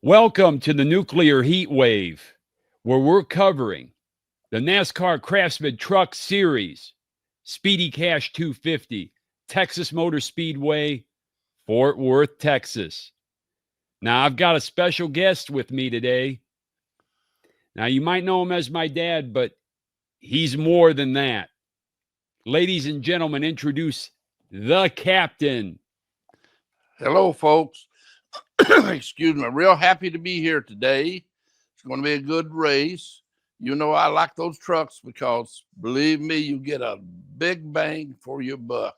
Welcome to the Nuclear Heatwave, where we're covering the NASCAR Craftsman Truck Series, SpeedyCash 250, Texas Motor Speedway, Fort Worth, Texas. Now, I've got a special guest with me today. Now, you might know him as my dad, but he's more than that. Ladies and gentlemen, introduce the captain. Hello, folks. Excuse me. Real happy to be here today. It's going to be a good race. You know, I like those trucks because, believe me, you get a big bang for your buck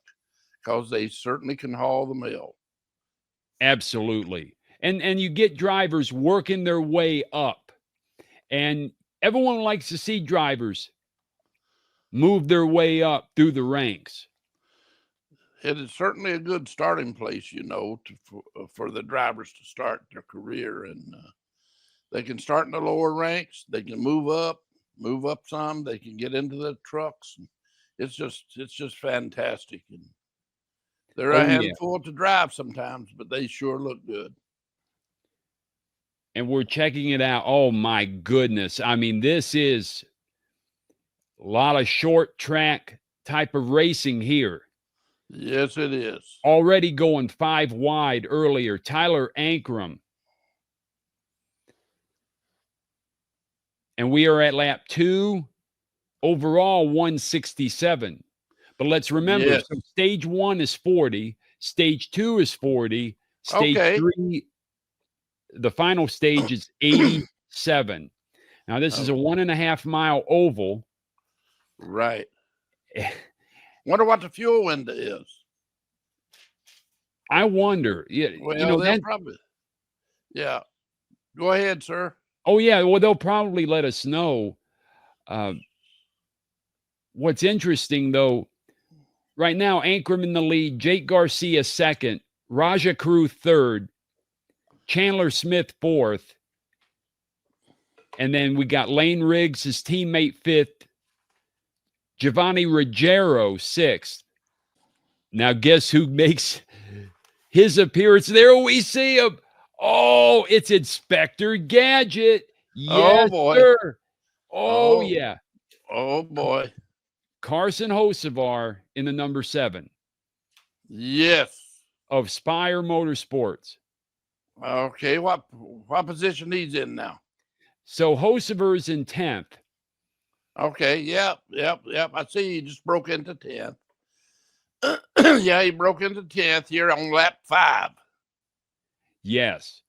because they certainly can haul the mail. Absolutely. And you get drivers working their way up. And everyone likes to see drivers move their way up through the ranks. It is certainly a good starting place, you know, for the drivers to start their career. And they can start in the lower ranks. They can move up some. They can get into the trucks. It's just fantastic. And they're a handful to drive sometimes, but they sure look good. And we're checking it out. Oh, my goodness. I mean, this is a lot of short track type of racing here. Yes, it is. Already going 5 wide earlier. Tyler Ankrum. And we are at lap 2. Overall, 167. But let's remember, so stage 1 is 40. Stage 2 is 40. Stage 3, the final stage is 87. Now, this is a 1.5 mile oval. Right. Wonder what the fuel window is. I wonder. Yeah, well, you know, they'll probably. Yeah. Go ahead, sir. Oh, yeah. Well, they'll probably let us know. What's interesting, though, right now, Ankrum in the lead, Jake Garcia second, RAJAH CARUTH third, Chandler Smith fourth, and then we got Lane Riggs, his teammate, fifth, Giovanni Ruggiero sixth. Now, guess who makes his appearance? There we see him. Oh, it's Inspector Gadget. Yes, boy. Sir. Oh, yeah. Oh, boy. Carson Hocevar in the number 7. Yes. Of Spire Motorsports. Okay, what position he's in now? So Hocevar's in 10th. Okay, yep. I see he just broke into 10th. Yeah, he broke into 10th here on lap 5. Yes.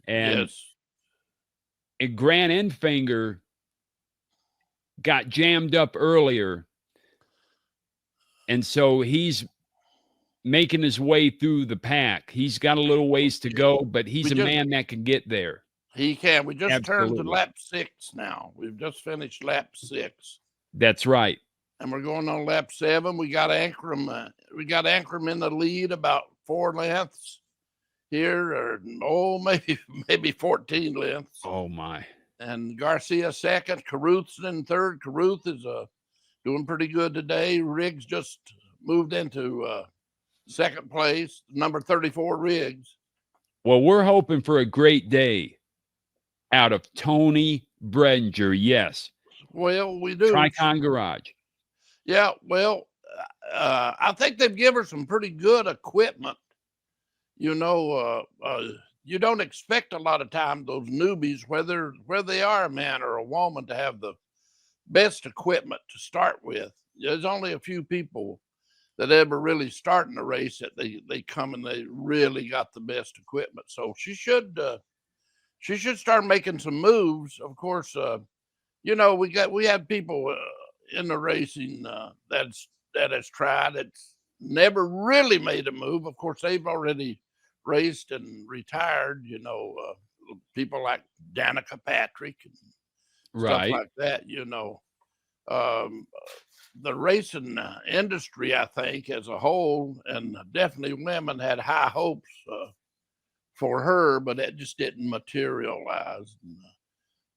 And Grant Enfinger got jammed up earlier. And so he's making his way through the pack. He's got a little ways to go, but he's a man that can get there. He can. We just turned to lap 6 now. We've just finished lap 6. That's right. And we're going on lap 7. We got Ankrum. We got Ankrum in the lead about 4 lengths here, or maybe 14 lengths. Oh my! And Garcia second. Caruth's in third. Caruth is doing pretty good today. Riggs just moved into second place. Number 34, Riggs. Well, we're hoping for a great day out of Tony Bredinger. Yes. Well, we do. Tricon Garage. Yeah, well, I think they've given her some pretty good equipment. You know, you don't expect a lot of time those newbies, whether they are a man or a woman, to have the best equipment to start with. There's only a few people that ever really start in a race that they come and they really got the best equipment. So she should start making some moves. Of course, you know, we have people in the racing that has tried. It's never really made a move. Of course, they've already raced and retired. You know, people like Danica Patrick and stuff like that. You know, the racing industry, I think, as a whole, and definitely women, had high hopes for her, but it just didn't materialize.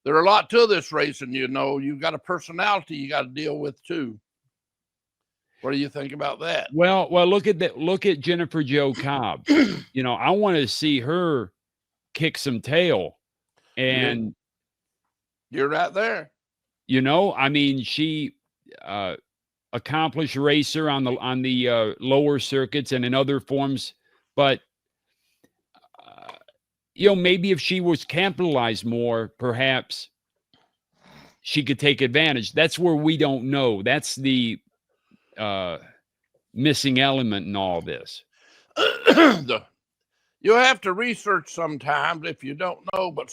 There are a lot to this racing, you know. You've got a personality you got to deal with too. What do you think about that? Well, look at that. Look at Jennifer Jo Cobb. You know, I want to see her kick some tail. And you're right there. You know, I mean, she accomplished racer on the lower circuits and in other forms, but you know, maybe if she was capitalized more, perhaps she could take advantage. That's where we don't know. That's the missing element in all this. You have to research sometimes if you don't know, but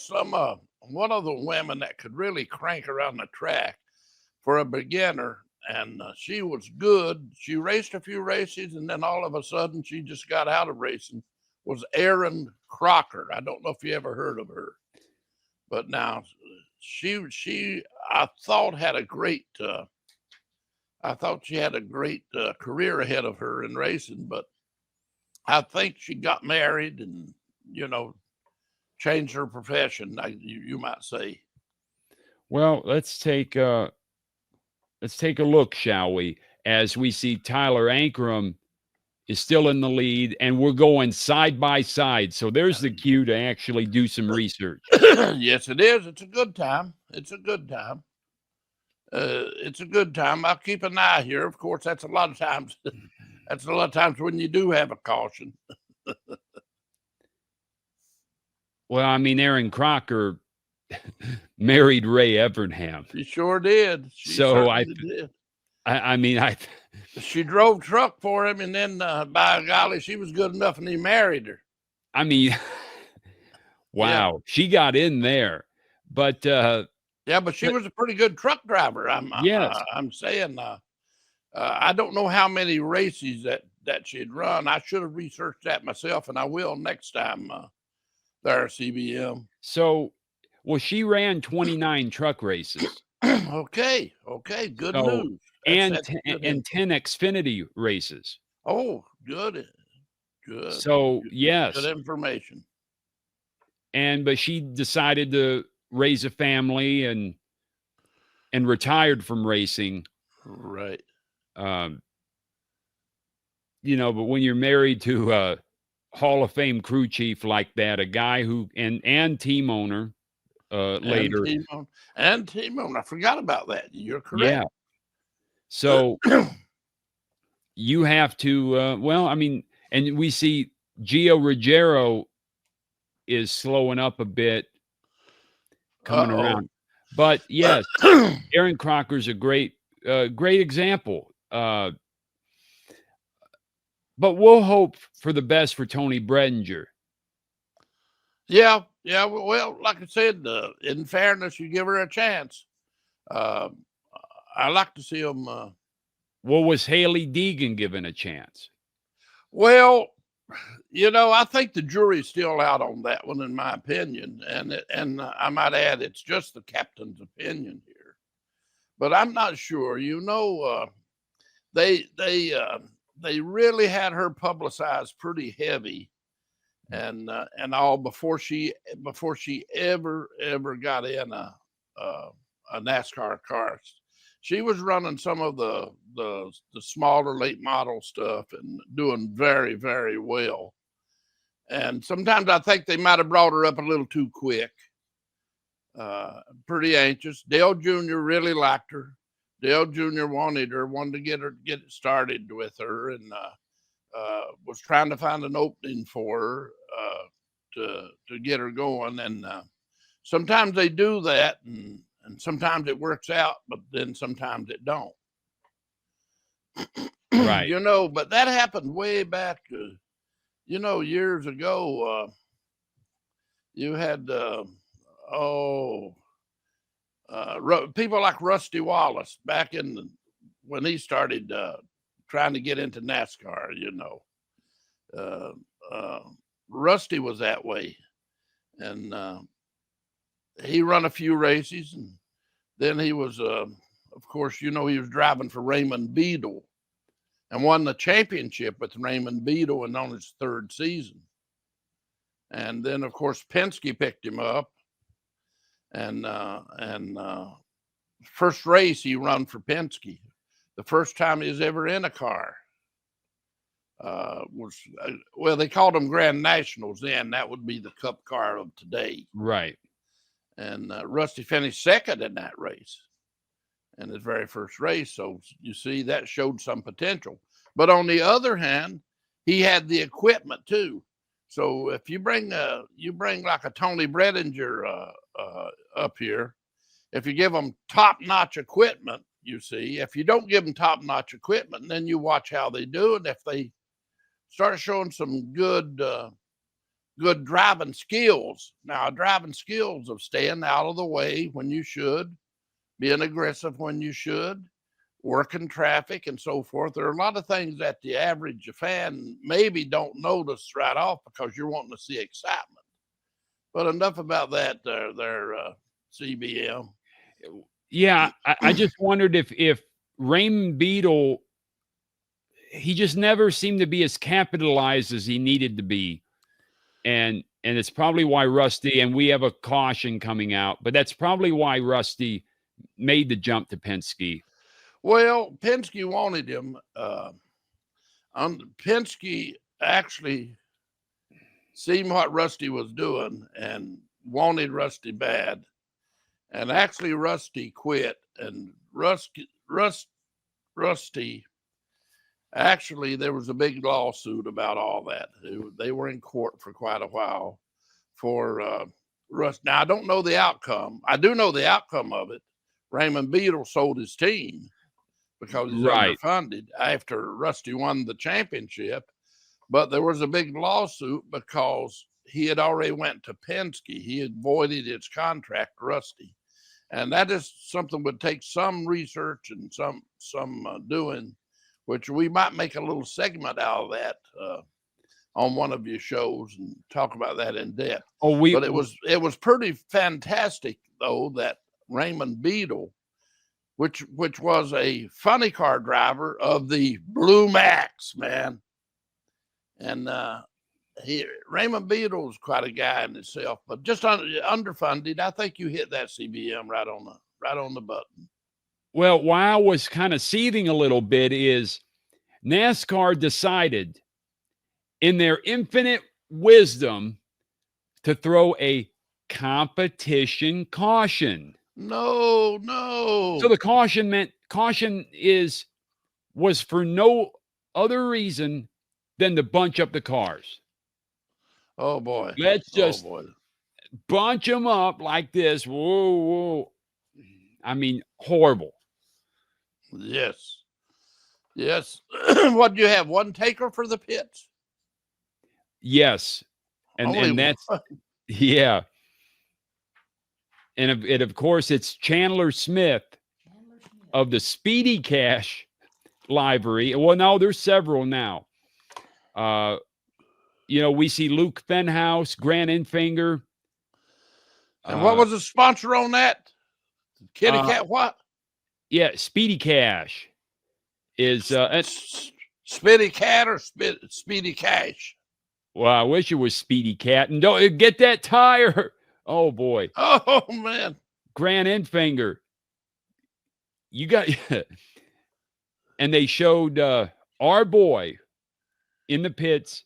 one of the women that could really crank around the track for a beginner, and she was good. She raced a few races, and then all of a sudden she just got out of racing, was Erin Crocker. I don't know if you ever heard of her, but now she I thought had a great I thought she had a great career ahead of her in racing, but I think she got married and, you know, changed her profession, you might say. Well, let's take a look, shall we? As we see Tyler Ankrum is still in the lead, and we're going side by side. So there's the cue to actually do some research. Yes, it is. It's a good time. It's a good time. It's a good time. I'll keep an eye here. Of course, that's a lot of times. That's a lot of times when you do have a caution. Well, I mean, Aaron Crocker married Ray Evernham. She sure did. I mean, she drove truck for him, and then by golly, she was good enough, and he married her. I mean, wow, yeah. She got in there, but but she was a pretty good truck driver. Yes. I'm saying, I don't know how many races that she'd run. I should have researched that myself, and I will next time there at CBM. So, well, she ran 29 truck races. Okay, good news. And 10 Xfinity races. Oh, good. So, yes. Good information. But she decided to raise a family and retired from racing. Right. You know, but when you're married to a Hall of Fame crew chief like that, a guy who and team owner later. And team owner. I forgot about that. You're correct. Yeah. So you have to well, I mean, and we see Gio Ruggiero is slowing up a bit coming around. But yes, Aaron Crocker's a great example. But we'll hope for the best for Tony Bredinger. Yeah. Well, like I said, in fairness, you give her a chance. I like to see him. Well, was Hailey Deegan given a chance? Well, you know, I think the jury's still out on that one, in my opinion. And I might add, it's just the captain's opinion here. But I'm not sure. You know, they really had her publicized pretty heavy, and all before she ever got in a NASCAR car. She was running some of the smaller late model stuff and doing very, very well. And sometimes I think they might have brought her up a little too quick. Pretty anxious. Dale Jr. really liked her. Dale Jr. wanted to get it started with her, and was trying to find an opening for her to get her going. And sometimes they do that, and sometimes it works out, but then sometimes it don't. Right. You know, but that happened way back, you know, years ago. You had people like Rusty Wallace back when he started trying to get into NASCAR. You know, Rusty was that way, and he run a few races, and then he was, of course, you know, he was driving for Raymond Beadle and won the championship with Raymond Beadle and on his third season. And then, of course, Penske picked him up, and first race he run for Penske, the first time he was ever in a car. well, they called them Grand Nationals then. That would be the Cup car of today. Right. And Rusty finished second in that race, in his very first race. So you see, that showed some potential. But on the other hand, he had the equipment too. So if you bring like a Tony Bredinger up here, if you give them top-notch equipment, you see, if you don't give them top-notch equipment, then you watch how they do. And if they start showing some good driving skills, now driving skills of staying out of the way when you should, being aggressive when you should, working traffic and so forth. There are a lot of things that the average fan maybe don't notice right off because you're wanting to see excitement. But enough about that there, CBM. Yeah, I just wondered if Raymond Beadle, he just never seemed to be as capitalized as he needed to be. And it's probably why Rusty, and we have a caution coming out, but that's probably why Rusty made the jump to Penske. Well, Penske wanted him. Penske actually seen what Rusty was doing and wanted Rusty bad. And actually, Rusty quit. And Rusty, actually, there was a big lawsuit about all that. They were in court for quite a while for Rusty. Now, I don't know the outcome. I do know the outcome of it. Raymond Beadle sold his team because he's underfunded after Rusty won the championship. But there was a big lawsuit because he had already went to Penske. He had voided his contract, Rusty. And that is something would take some research and some doing, which we might make a little segment out of that on one of your shows and talk about that in depth. But it was pretty fantastic though that Raymond Beadle, which was a funny car driver of the Blue Max, man, and Raymond Beadle was quite a guy in himself, but just underfunded. I think you hit that, CBM, right on the button. Well, why I was kind of seething a little bit is NASCAR decided in their infinite wisdom to throw a competition caution. No. So the caution was for no other reason than to bunch up the cars. Oh boy. Let's just bunch them up like this. Whoa. I mean, horrible. Yes. What do you have? One taker for the pits? Yes. And that's one. Yeah. And of course, it's Chandler Smith of the SpeedyCash livery. Well, no, there's several now. We see Luke Fenhouse, Grant Enfinger. And what was the sponsor on that? Kitty Cat what? Yeah, SpeedyCash is SpeedyCat or SpeedyCash? Well, I wish it was SpeedyCat. And don't get that tire. Oh boy. Oh man. Grant Enfinger. You got and they showed our boy in the pits.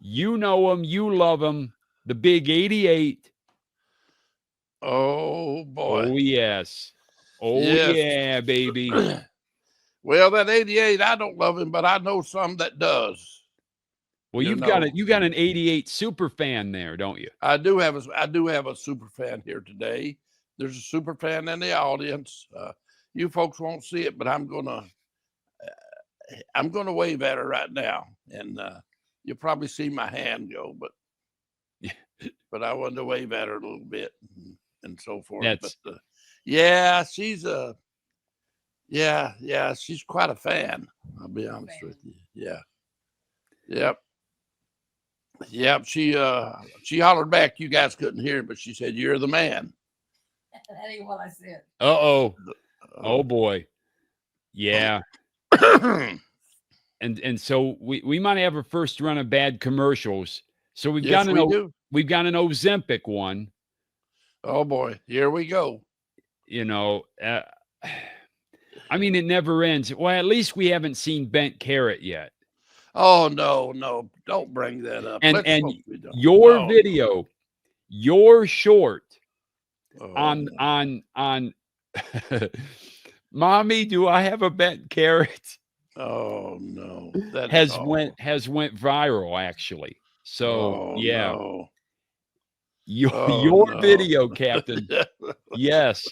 You know him, you love him, the big 88. Oh boy. Oh yes. Oh yes. Yeah, baby. Well, that 88, I don't love him, but I know some that does. Well, you got an 88 super fan there, don't you? I do have a super fan here today. There's a super fan in the audience. You folks won't see it, but I'm gonna wave at her right now, and you'll probably see my hand go, but I wanted to wave at her a little bit and so forth. But she's she's quite a fan. I'll be honest with you. Yeah. Yep. She hollered back. You guys couldn't hear it, but she said, "You're the man." That ain't what I said. Oh boy. Yeah. And so we might have a first run of bad commercials. So we've got an Ozempic one. Oh boy, here we go. I mean, it never ends. Well, at least we haven't seen Bent Carrot yet. Oh no, don't bring that up. And Let's and hope we don't. your No, video, your short no. on Mommy, do I have a bent carrot? Oh no, that is Has awful. went viral actually. So Oh yeah, no. your Oh, no. video, Captain. Yes,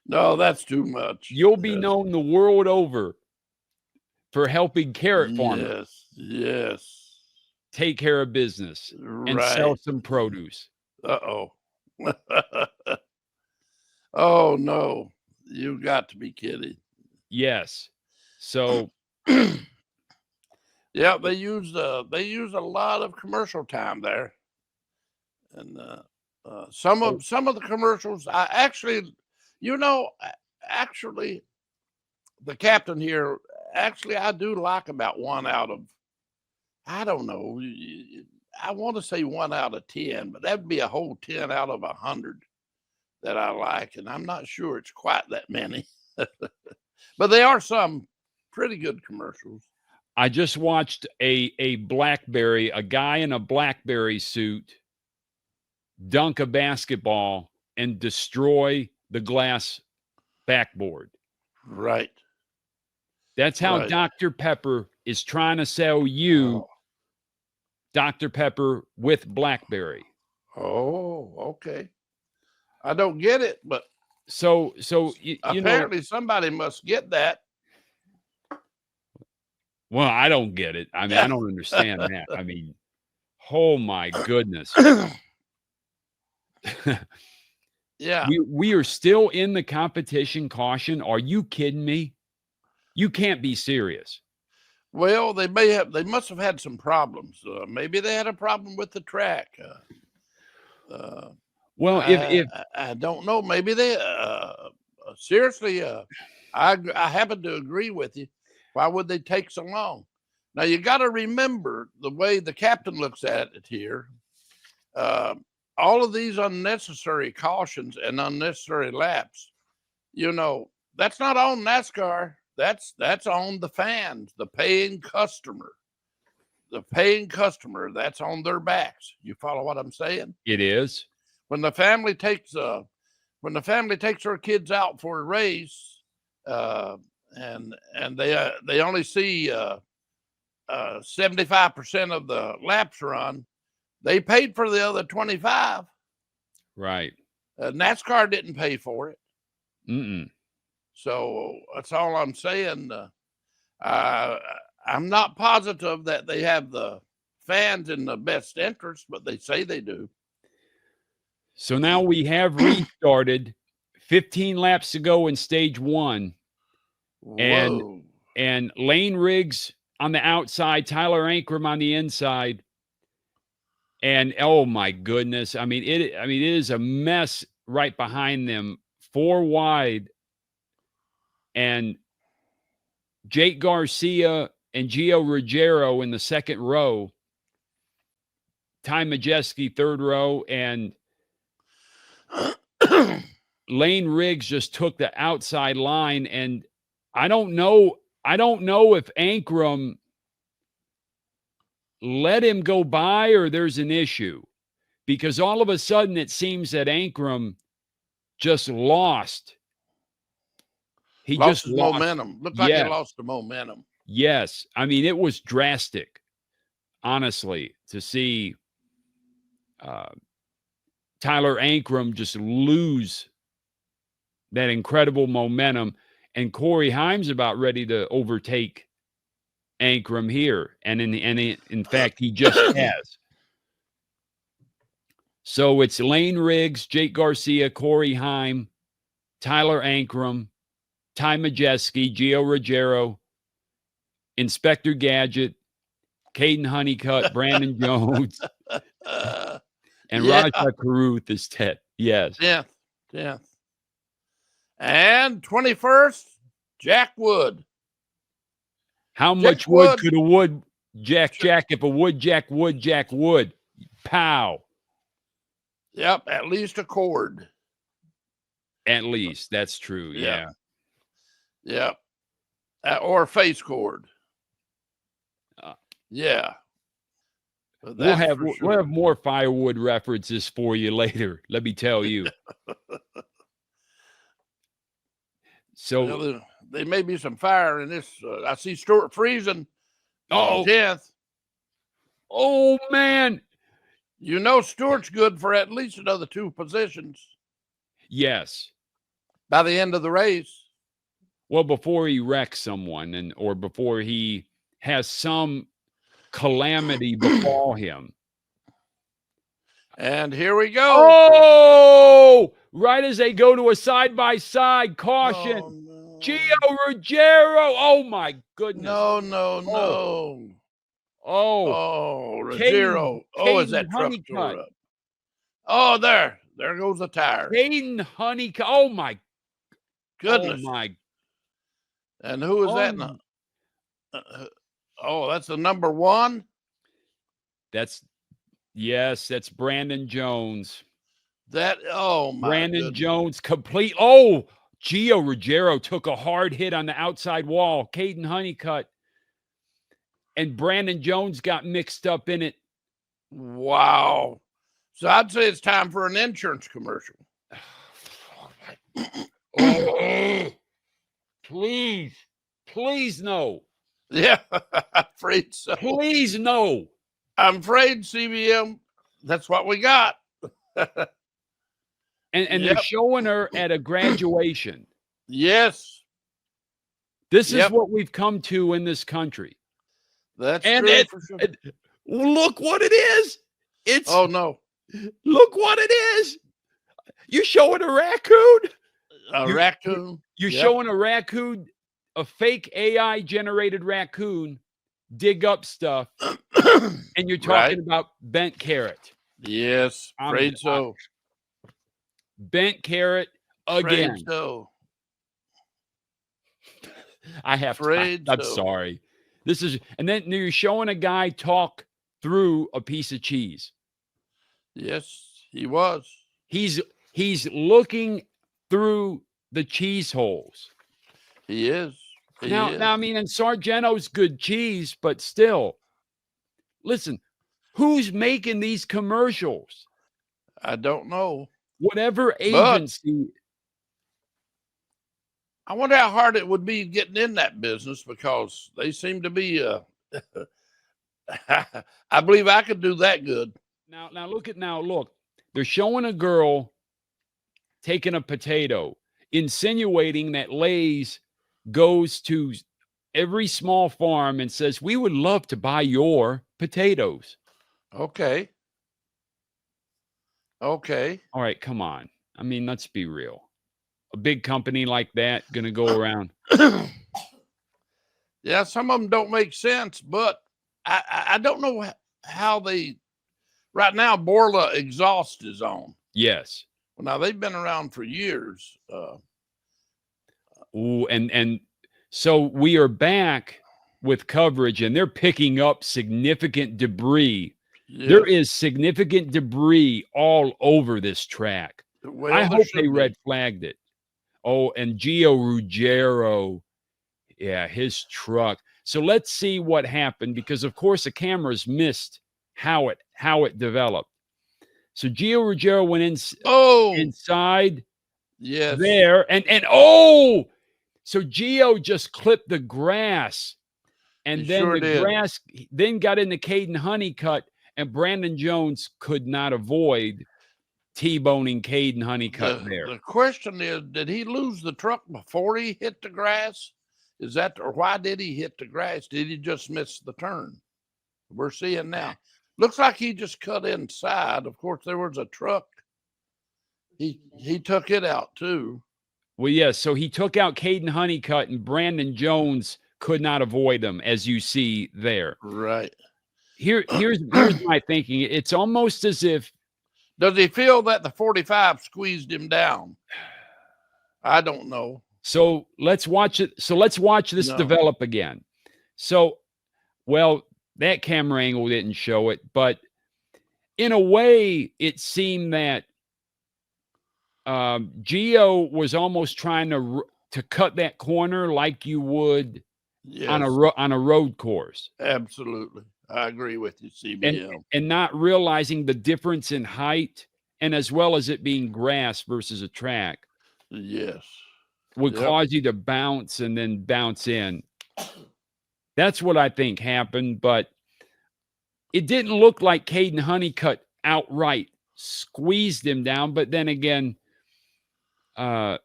No, that's too much. you'll be known the world over for helping carrot farmers Yes. take care of business and sell Right. some produce. Uh-oh. Oh no. You got to be kidding. Yes. So Yeah, they use a lot of commercial time there. And some of the commercials I actually, actually the captain here, actually I do like about 1 out of, I don't know, I want to say 1 out of 10, but that'd be a whole 10 out of 100 that I like, and I'm not sure it's quite that many. But they are some pretty good commercials. I just watched a Blackberry, a guy in a Blackberry suit dunk a basketball and destroy the glass backboard. Right. That's how Right. Dr. Pepper is trying to sell you Dr. Pepper with Blackberry. Oh, okay. I don't get it, but So you know, apparently somebody must get that. well, I don't get it. I mean, I don't understand that. I mean, oh my goodness. Yeah. We are still in the competition caution. Are you kidding me? You can't be serious. Well, they must have had some problems. Maybe they had a problem with the track. Well, if I don't know. Maybe they seriously. I happen to agree with you. Why would they take so long? Now you got to remember the way the captain looks at it here. All of these unnecessary cautions and unnecessary laps. That's not on NASCAR. That's on the fans, the paying customer. The paying customer, that's on their backs. You follow what I'm saying? it is, When the family takes their kids out for a race, and they only see 75% of the laps run, they paid for the other 25. right. NASCAR didn't pay for it. Mm-mm. So that's all I'm saying. I'm not positive that they have the fans in the best interest, but they say they do. So now we have restarted. 15 laps to go in stage 1. Whoa. And Lane Riggs on the outside, Tyler Ankrum on the inside. And oh my goodness. I mean, it is a mess right behind them, 4 wide. And Jake Garcia and Gio Ruggiero in the second row. Ty Majeski, third row, and Lane Riggs just took the outside line. And I don't know if Ankrum let him go by or there's an issue, because all of a sudden it seems that Ankrum just lost. He lost just his lost momentum. Looked like he lost the momentum. Yes. I mean, it was drastic, honestly, to see Tyler Ankrum just lose that incredible momentum. And Corey Himes about ready to overtake Ankrum here. And in fact, he just has. So it's Lane Riggs, Jake Garcia, Corey Heim, Tyler Ankrum, Ty Majeski, Gio Ruggiero, Inspector Gadget, Caden Honeycutt, Brandon Jones, and RAJAH CARUTH is 10th. Yes. Yeah. And 21st, Jack Wood. How much wood could a wood jack if a wood jack wood? Pow. Yep, at least a cord. At least. That's true. Yeah. Yep. Or a face cord. Yeah. But We'll that's have for we'll sure. have more firewood references for you later. Let me tell you. So, Well, there may be some fire in this. I see Stewart Friesen oh, 10th. oh man, You know, Stewart's good for at least another 2 positions yes. by the end of the race. Well, before he wrecks someone, or before he has some calamity befall him. And here we go. Oh, right as they go to a side-by-side caution. Oh, no. Gio Ruggiero. Oh my goodness. No, no, Oh. no. Oh, Oh, Ruggiero. Oh, is that truck tore up? Oh, there goes the tire. Caden Honeycutt. Oh my Goodness. Oh my. And who is that? Oh, that's the number 1. That's Brandon Jones. Oh my Brandon goodness. Jones complete. Oh, Gio Ruggiero took a hard hit on the outside wall. Caden Honeycutt and Brandon Jones got mixed up in it. Wow. So I'd say it's time for an insurance commercial. Oh, please no. Yeah, I'm afraid so. Please no. I'm afraid, CBM, that's what we got. And they're showing her at a graduation. Yes. This is what we've come to in this country. That's and true it, for sure. Look what it is. It's oh no. Look what it is. You're showing a raccoon. Raccoon. You're showing a raccoon, a fake AI generated raccoon, dig up stuff, and you're talking about bent carrot. Yes, afraid so. Bent carrot again. Afraid so. I have to. I'm sorry. This is, and then you're showing a guy talk through a piece of cheese. Yes, he was. He's looking through the cheese holes. He is. Now, I mean, and Sargento's good cheese, but still, listen, who's making these commercials? I don't know. Whatever agency. I wonder how hard it would be getting in that business, because they seem to be. I believe I could do that good. Now look. They're showing a girl taking a potato, insinuating that Lay's goes to every small farm and says, "We would love to buy your potatoes." Okay. All right, come on. I mean, let's be real. A big company like that going to go around. Yeah, some of them don't make sense, but I don't know how they. Right now, Borla exhaust is on. Yes. Well, now they've been around for years. And so we are back with coverage, and they're picking up significant debris. Yes. There is significant debris all over this track. Well, I hope they red flagged it. Oh, and Gio Ruggiero, his truck. So let's see what happened, because of course the cameras missed how it developed. So Gio Ruggiero went inside there and so Gio just clipped the grass, and then the grass then got into Caden Honeycutt, and Brandon Jones could not avoid T-boning Caden Honeycutt there. The question is, did he lose the truck before he hit the grass? Is that, or why did he hit the grass? Did he just miss the turn? We're seeing now. Looks like he just cut inside. Of course, there was a truck. He took it out too. Well, yes. So he took out Caden Honeycutt, and Brandon Jones could not avoid him, as you see there. Right. Here's my thinking. It's almost as if. Does he feel that the 45 squeezed him down? I don't know. So let's watch it. So let's watch this develop again. So, well, that camera angle didn't show it, but in a way, it seemed that Gio was almost trying to cut that corner like you would on a road course. Absolutely. I agree with you, CBM. And not realizing the difference in height, and as well as it being grass versus a track, Yes. would cause you to bounce and then bounce in. That's what I think happened, but it didn't look like Caden Honeycutt outright squeezed him down. But then again, Gio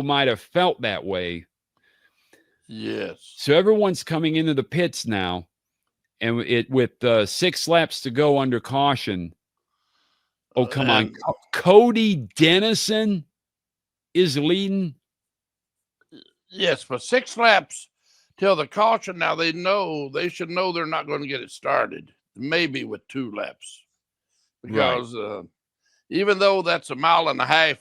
might have felt that way. Yes. So everyone's coming into the pits now, and with 6 laps to go under caution. Oh, come on. Cody Dennison is leading. Yes, but 6 laps till the caution. Now they should know they're not going to get it started. Maybe with 2 laps, because even though that's a mile and a half,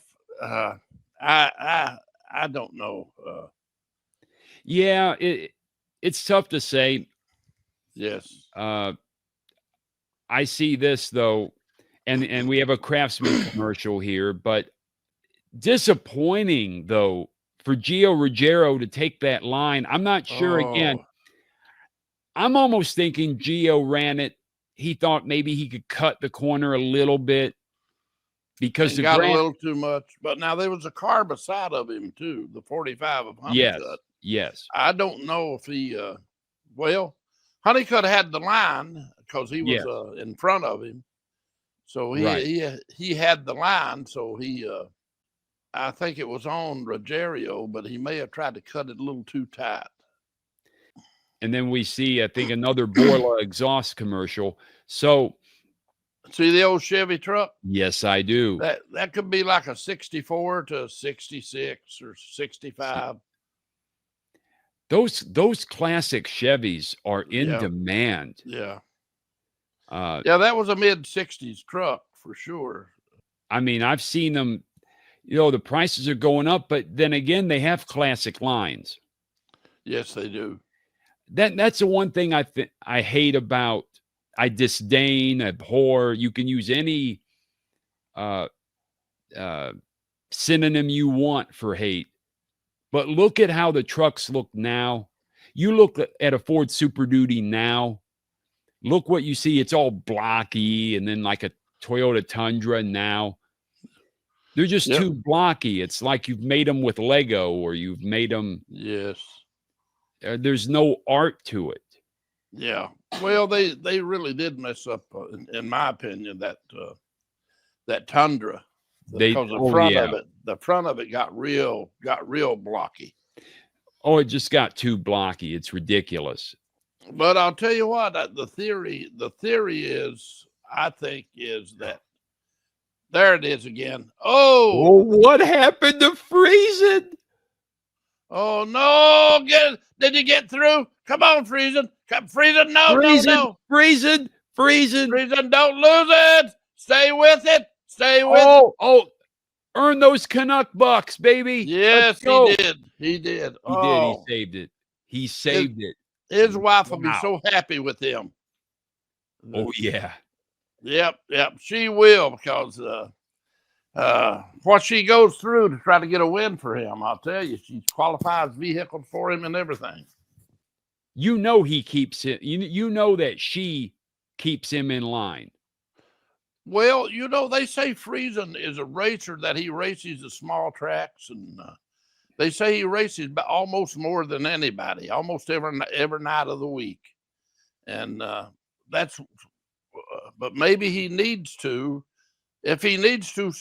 I don't know. Yeah, it's tough to say. Yes. I see this though, and we have a Craftsman commercial here, but disappointing though for Gio Ruggiero to take that line. I'm not sure. Again, I'm almost thinking Gio ran it. He thought maybe he could cut the corner a little bit because he got a little too much. But now there was a car beside of him too, the 45 of Honeycutt. Yes. I don't know if he. Honeycutt had the line because he was in front of him, so he had the line. So I think it was on Ruggiero, but he may have tried to cut it a little too tight. And then we see, I think, another Borla exhaust commercial. So, see the old Chevy truck? Yes, I do. That could be like a 64 to 66 or 65. Those classic Chevys are in demand. Yeah. That was a mid-60s truck for sure. I mean, I've seen them. The prices are going up, but then again, they have classic lines. Yes, they do. That's the one thing I hate about. I disdain, abhor. You can use any synonym you want for hate, but look at how the trucks look now. You look at a Ford Super Duty now. Look what you see. It's all blocky, and then like a Toyota Tundra now. They're just too blocky. It's like you've made them with Lego, or you've made them. Yes. There's no art to it. Yeah. Well, they really did mess up, in my opinion, that Tundra. Because the front of it got real blocky. Oh, it just got too blocky. It's ridiculous. But I'll tell you what, the theory is, I think, is that there it is again. Oh, what happened to Friesen? Oh no! Did you get through? Come on, Friesen! Friesen, no! Friesen, don't lose it! Stay with it! Stay with it! Oh! Earn those Canuck Bucks, baby! Yes, he did. He did. He saved it. He saved it. His wife will be so happy with him. Oh yeah. Yep. She will, because what she goes through to try to get a win for him, I'll tell you, she qualifies vehicles for him and everything. He keeps it. You know that she keeps him in line. Well, they say Friesen is a racer, that he races the small tracks, and they say he races almost more than anybody, almost every night of the week. And but maybe he needs to, if he needs to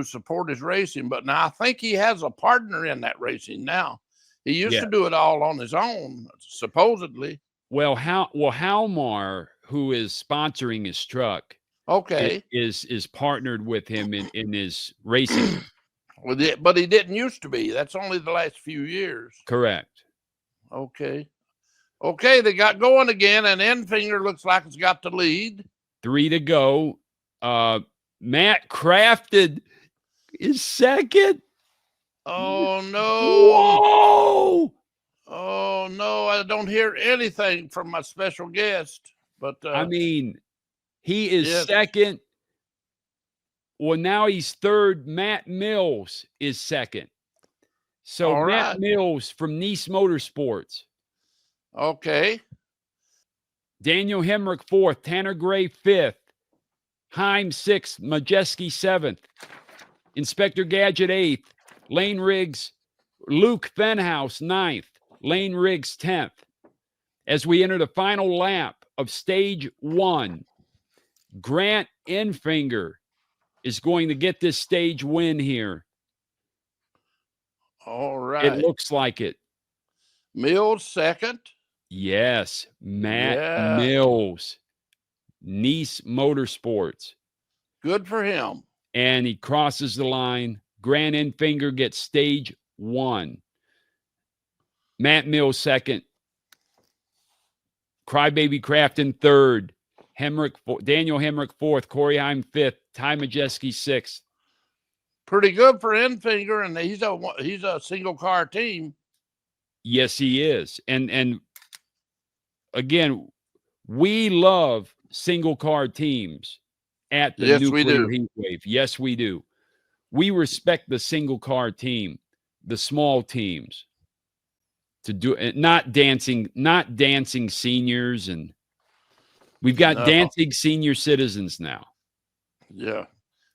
support his racing. But now I think he has a partner in that racing now. He used to do it all on his own, supposedly. Well, Halmar, who is sponsoring his truck, is partnered with him in his racing. But he didn't used to be. That's only the last few years. Correct. Okay, they got going again, and Enfinger looks like it's got the lead. 3 to go. Matt Crafton is second. Oh no! Whoa! Oh no! I don't hear anything from my special guest. But I mean, he is second. Well, now he's third. Matt Mills is second. So Matt Mills from Nice Motorsports. Okay. Daniel Hemrick 4th, Tanner Gray 5th, Heim 6th, Majeski 7th, Inspector Gadget 8th, Lane Riggs, Luke Fenhouse 9th, Lane Riggs 10th. As we enter the final lap of stage 1, Grant Enfinger is going to get this stage win here. All right. It looks like it. Mills second. Yes, Matt Mills, Nice Motorsports. Good for him. And he crosses the line. Grant Enfinger gets stage 1. Matt Mills second. Crybaby Crafton 3rd. Daniel Hemrick 4th. Corey Heim 5th. Ty Majeski 6th. Pretty good for Enfinger, and he's a single car team. Yes, he is. And again, we love single car teams at the Nuclear Heatwave. Yes, we do. We respect the single car team, the small teams, to do it, not dancing seniors, and we've got dancing senior citizens now. Yeah.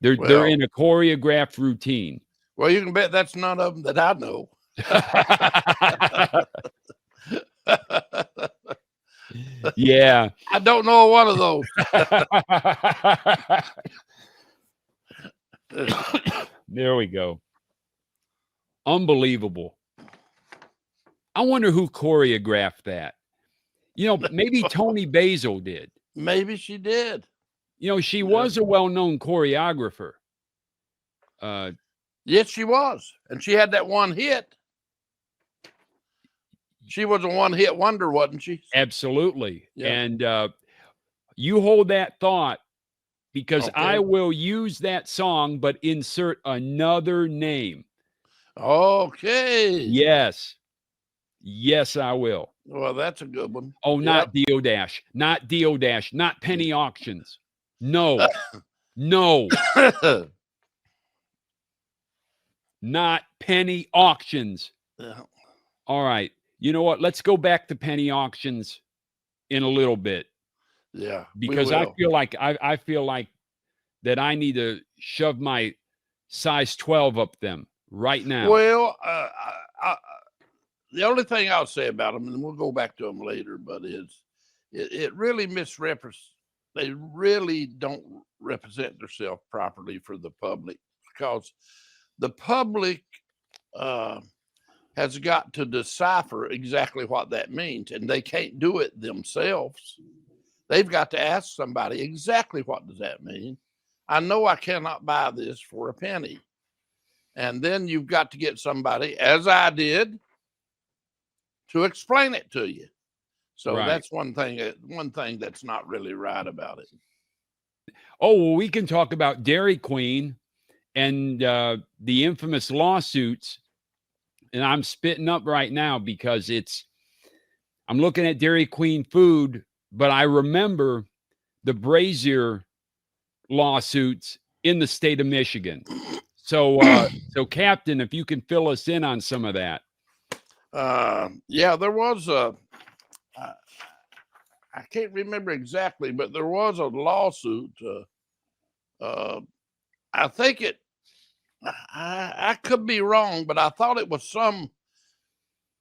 They're in a choreographed routine. Well, you can bet that's none of them that I know. Yeah. I don't know one of those. There we go. Unbelievable. I wonder who choreographed that. You know, maybe Tony Basil did. Maybe she did. You know, she was a well-known choreographer. Yes, she was. And she had that one hit. She was a one-hit wonder, wasn't she? Absolutely. Yeah. And you hold that thought, because I will use that song, but insert another name. Okay. Yes. Yes, I will. Well, that's a good one. Oh, not Deodash. Not Deodash. Not Penny Auctions. No. No. Not Penny Auctions. Yeah. All right. You know what? Let's go back to Penny Auctions in a little bit. Yeah. Because I feel like that I need to shove my size 12 up them right now. Well, the only thing I'll say about them, and we'll go back to them later, but it really misrepresents. They really don't represent themselves properly for the public, because the public has got to decipher exactly what that means, and they can't do it themselves. They've got to ask somebody exactly what does that mean. I know I cannot buy this for a penny. And then you've got to get somebody, as I did, to explain it to you. So that's one thing that's not really right about it. Oh, well, we can talk about Dairy Queen and the infamous lawsuits. And I'm spitting up right now because I'm looking at Dairy Queen food, but I remember the Brazier lawsuits in the state of Michigan. So, Captain, if you can fill us in on some of that. Yeah, there was I can't remember exactly, but there was a lawsuit. I think I could be wrong, but I thought it was some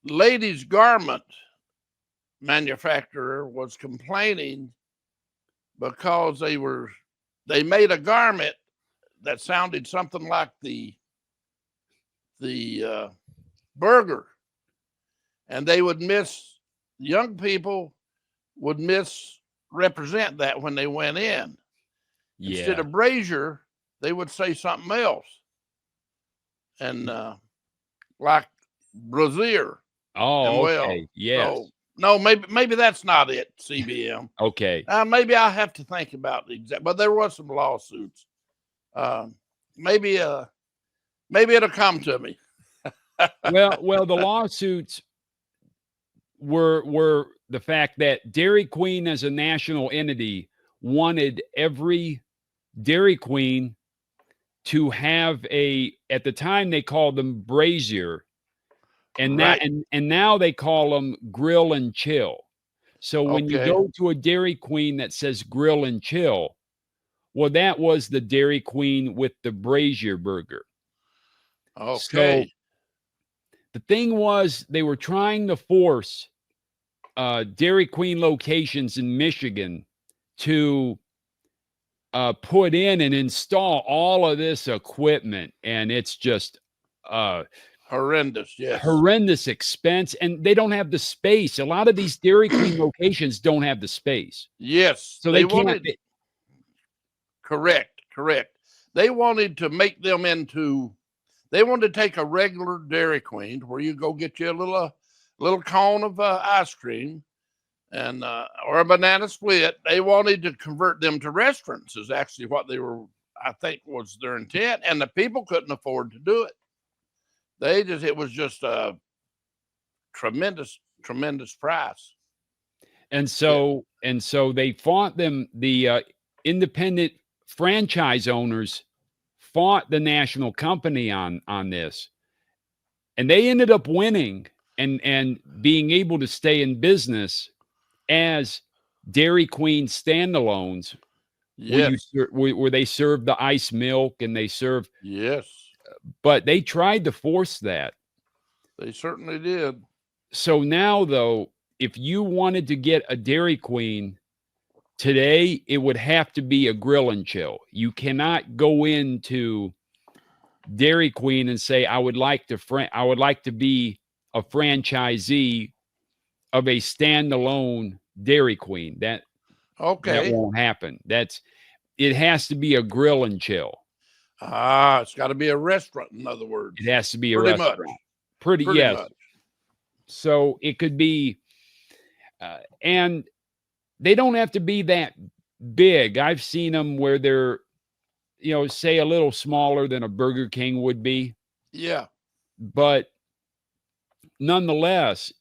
ladies' garment manufacturer was complaining because they made a garment that sounded something like the burger, and they would young people would misrepresent that when they went in. Yeah. Instead of Brazier, they would say something else. And like Brazier. Oh, okay. Yes. So, no, maybe that's not it, CBM. Okay. Maybe I'll have to think about the exact, but there was some lawsuits. Maybe it'll come to me. well, the lawsuits were the fact that Dairy Queen as a national entity wanted every Dairy Queen to have at the time they called them Brazier, and now they call them Grill and Chill. So when you Okay. go to a Dairy Queen that says grill and chill, well, that was the Dairy Queen with the brazier burger. Okay. So the thing was, they were trying to force Dairy Queen locations in Michigan to put in and install all of this equipment, and it's just horrendous. Yes. horrendous expense, and they don't have the space. A lot of these Dairy Queen locations don't have the space, Yes. so they can't. wanted, correct. They wanted to make them into. They wanted to take a regular Dairy Queen where you go get you a little cone of ice cream and or a banana split. They wanted to convert them to restaurants is actually what they were, I think, was their intent. And the people couldn't afford to do it. It was just a tremendous price. And so they fought them. The independent franchise owners fought the national company on this, and they ended up winning and being able to stay in business as Dairy Queen standalones. Yes. Where they serve the ice milk and they serve. Yes. But they tried to force that. They certainly did. So now, though, if you wanted to get a Dairy Queen today, it would have to be a grill and chill. You cannot go into Dairy Queen and say, I would like to be a franchisee of a standalone Dairy Queen. That won't happen. It has to be a grill and chill. It's got to be a restaurant, in other words. It has to be a Pretty restaurant. much. Pretty yes. Much. So it could be, and they don't have to be that big. I've seen them where they're, say a little smaller than a Burger King would be. Yeah. But nonetheless,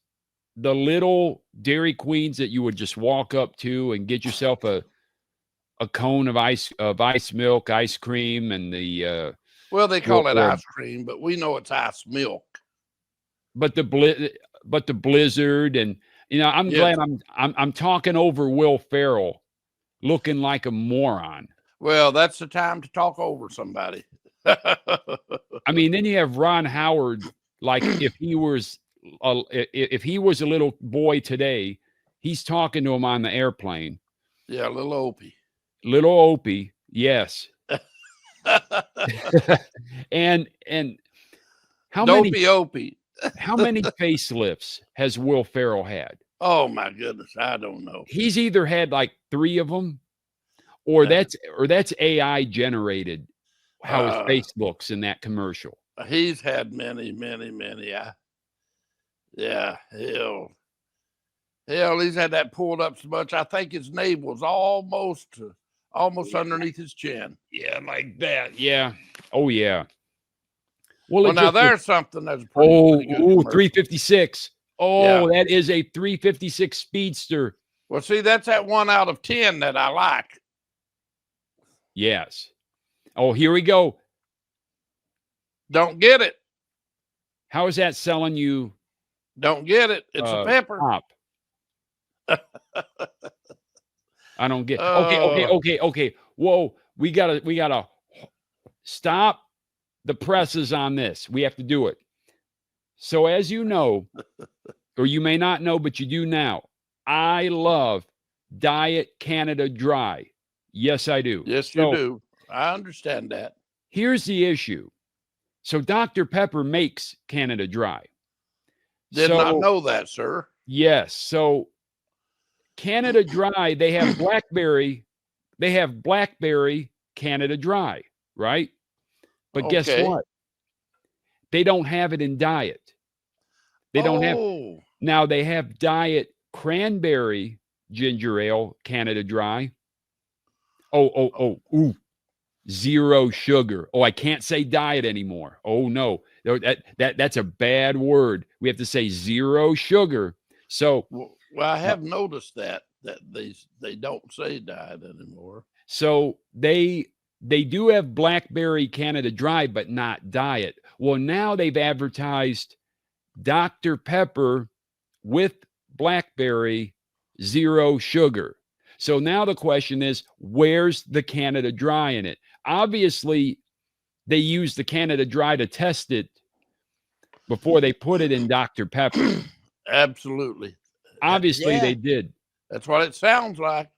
the little Dairy Queens that you would just walk up to and get yourself a cone of ice milk, ice cream, and the well, they call it ice cream, but we know it's ice milk. But the blizzard, and I'm glad I'm talking over Will Ferrell, looking like a moron. Well, that's the time to talk over somebody. I mean, then you have Ron Howard, like if he was a little boy today, he's talking to him on the airplane. Yeah, little Opie. Little Opie, yes. and how Dopey Opie. How many facelifts has Will Ferrell had? Oh my goodness, I don't know. He's either had like 3 of them, or that's AI generated how his face looks in that commercial. He's had many. Yeah, hell, he's had that pulled up so much. I think his navel was almost underneath his chin. Yeah, like that. Yeah. Oh yeah. Well, now there's something that's pretty good 356. Oh, yeah. That is a 356 Speedster. Well, see, that's that 1 out of 10 that I like. Yes. Oh, here we go. Don't get it. How is that selling you? Don't get it. It's a pepper. I don't get. Okay. Whoa, we gotta stop the presses on this. We have to do it. So as you know, or you may not know, but you do now, I love Diet Canada Dry. Yes, I do. Yes, you do. I understand that. Here's the issue. So Dr. Pepper makes Canada Dry. Did not know that, sir. Yes. So Canada Dry, they have Blackberry Canada Dry, right? But guess what? They don't have it in Diet. They don't have. Now they have Diet Cranberry Ginger Ale Canada Dry. Ooh. 0 sugar. Oh, I can't say diet anymore. Oh no. That's a bad word. We have to say 0 sugar. So well, I have noticed that they don't say diet anymore. So they do have Blackberry Canada Dry, but not diet. Well, now they've advertised Dr. Pepper with Blackberry zero sugar. So now the question is, where's the Canada Dry in it? Obviously, they used the Canada Dry to test it before they put it in Dr. Pepper. Absolutely. Obviously, Yeah. they did. That's what it sounds like.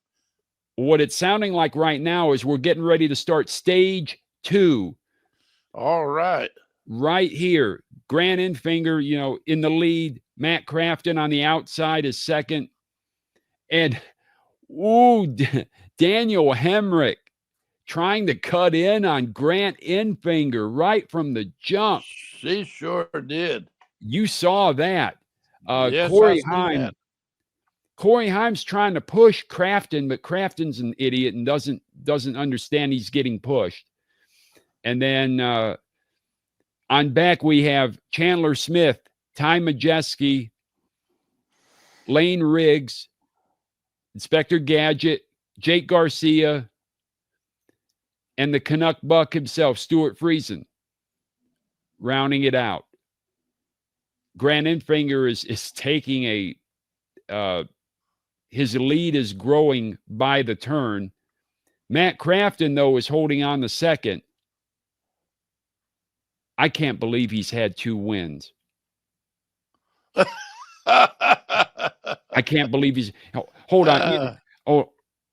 What it's sounding like right now is we're getting ready to start stage 2. All right. Right here. Grant Enfinger, you know, in the lead. Matt Crafton on the outside is second. And, Daniel Hemrick trying to cut in on Grant Enfinger right from the jump. She sure did. You saw that. Yes, Corey I see Heim. that. Corey Heim's trying to push Crafton, but Crafton's an idiot and doesn't understand he's getting pushed. And then on back we have Chandler Smith, Ty Majeski, Lane Riggs, Inspector Gadget, Jake Garcia, and the Canuck Buck himself, Stewart Friesen, rounding it out. Grant Enfinger is taking his lead is growing by the turn. Matt Crafton, though, is holding on the second. I can't believe he's had 2 wins. I can't believe he's. Hold on.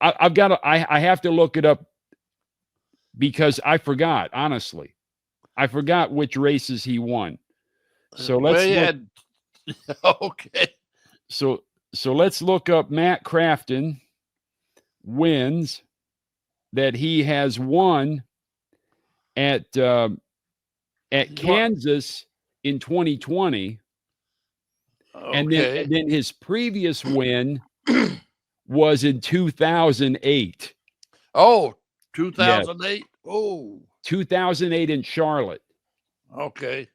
I have to look it up because I forgot. Honestly, I forgot which races he won. So let's okay. So let's look up Matt Crafton wins that he has won at Kansas in 2020. Okay. And then his previous win was in 2008. Oh, 2008. Yes. Oh, 2008 in Charlotte. Okay.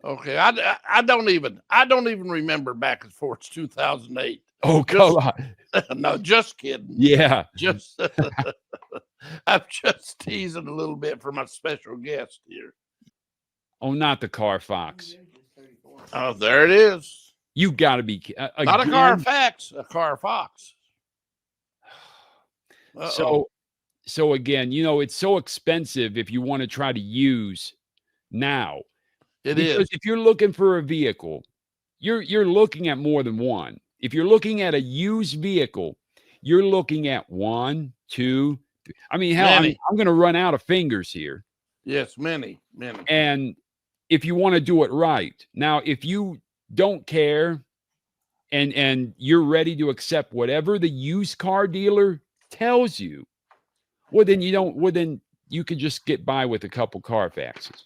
Okay. I don't even remember back and forth 2008. Oh, come on. No, just kidding. Yeah. Just I'm just teasing a little bit for my special guest here. Oh, not the CARFAX. Oh, there it is. You got to be not a CARFAX, a CARFAX. So again, you know, it's so expensive if you want to try to use now. Because if you're looking for a vehicle, you're looking at more than one. If you're looking at a used vehicle, you're looking at 1, 2, 3. I mean, hell, I'm going to run out of fingers here. Yes, many. And if you want to do it right. Now, if you don't care and you're ready to accept whatever the used car dealer tells you, then you could just get by with a couple CARFAXs.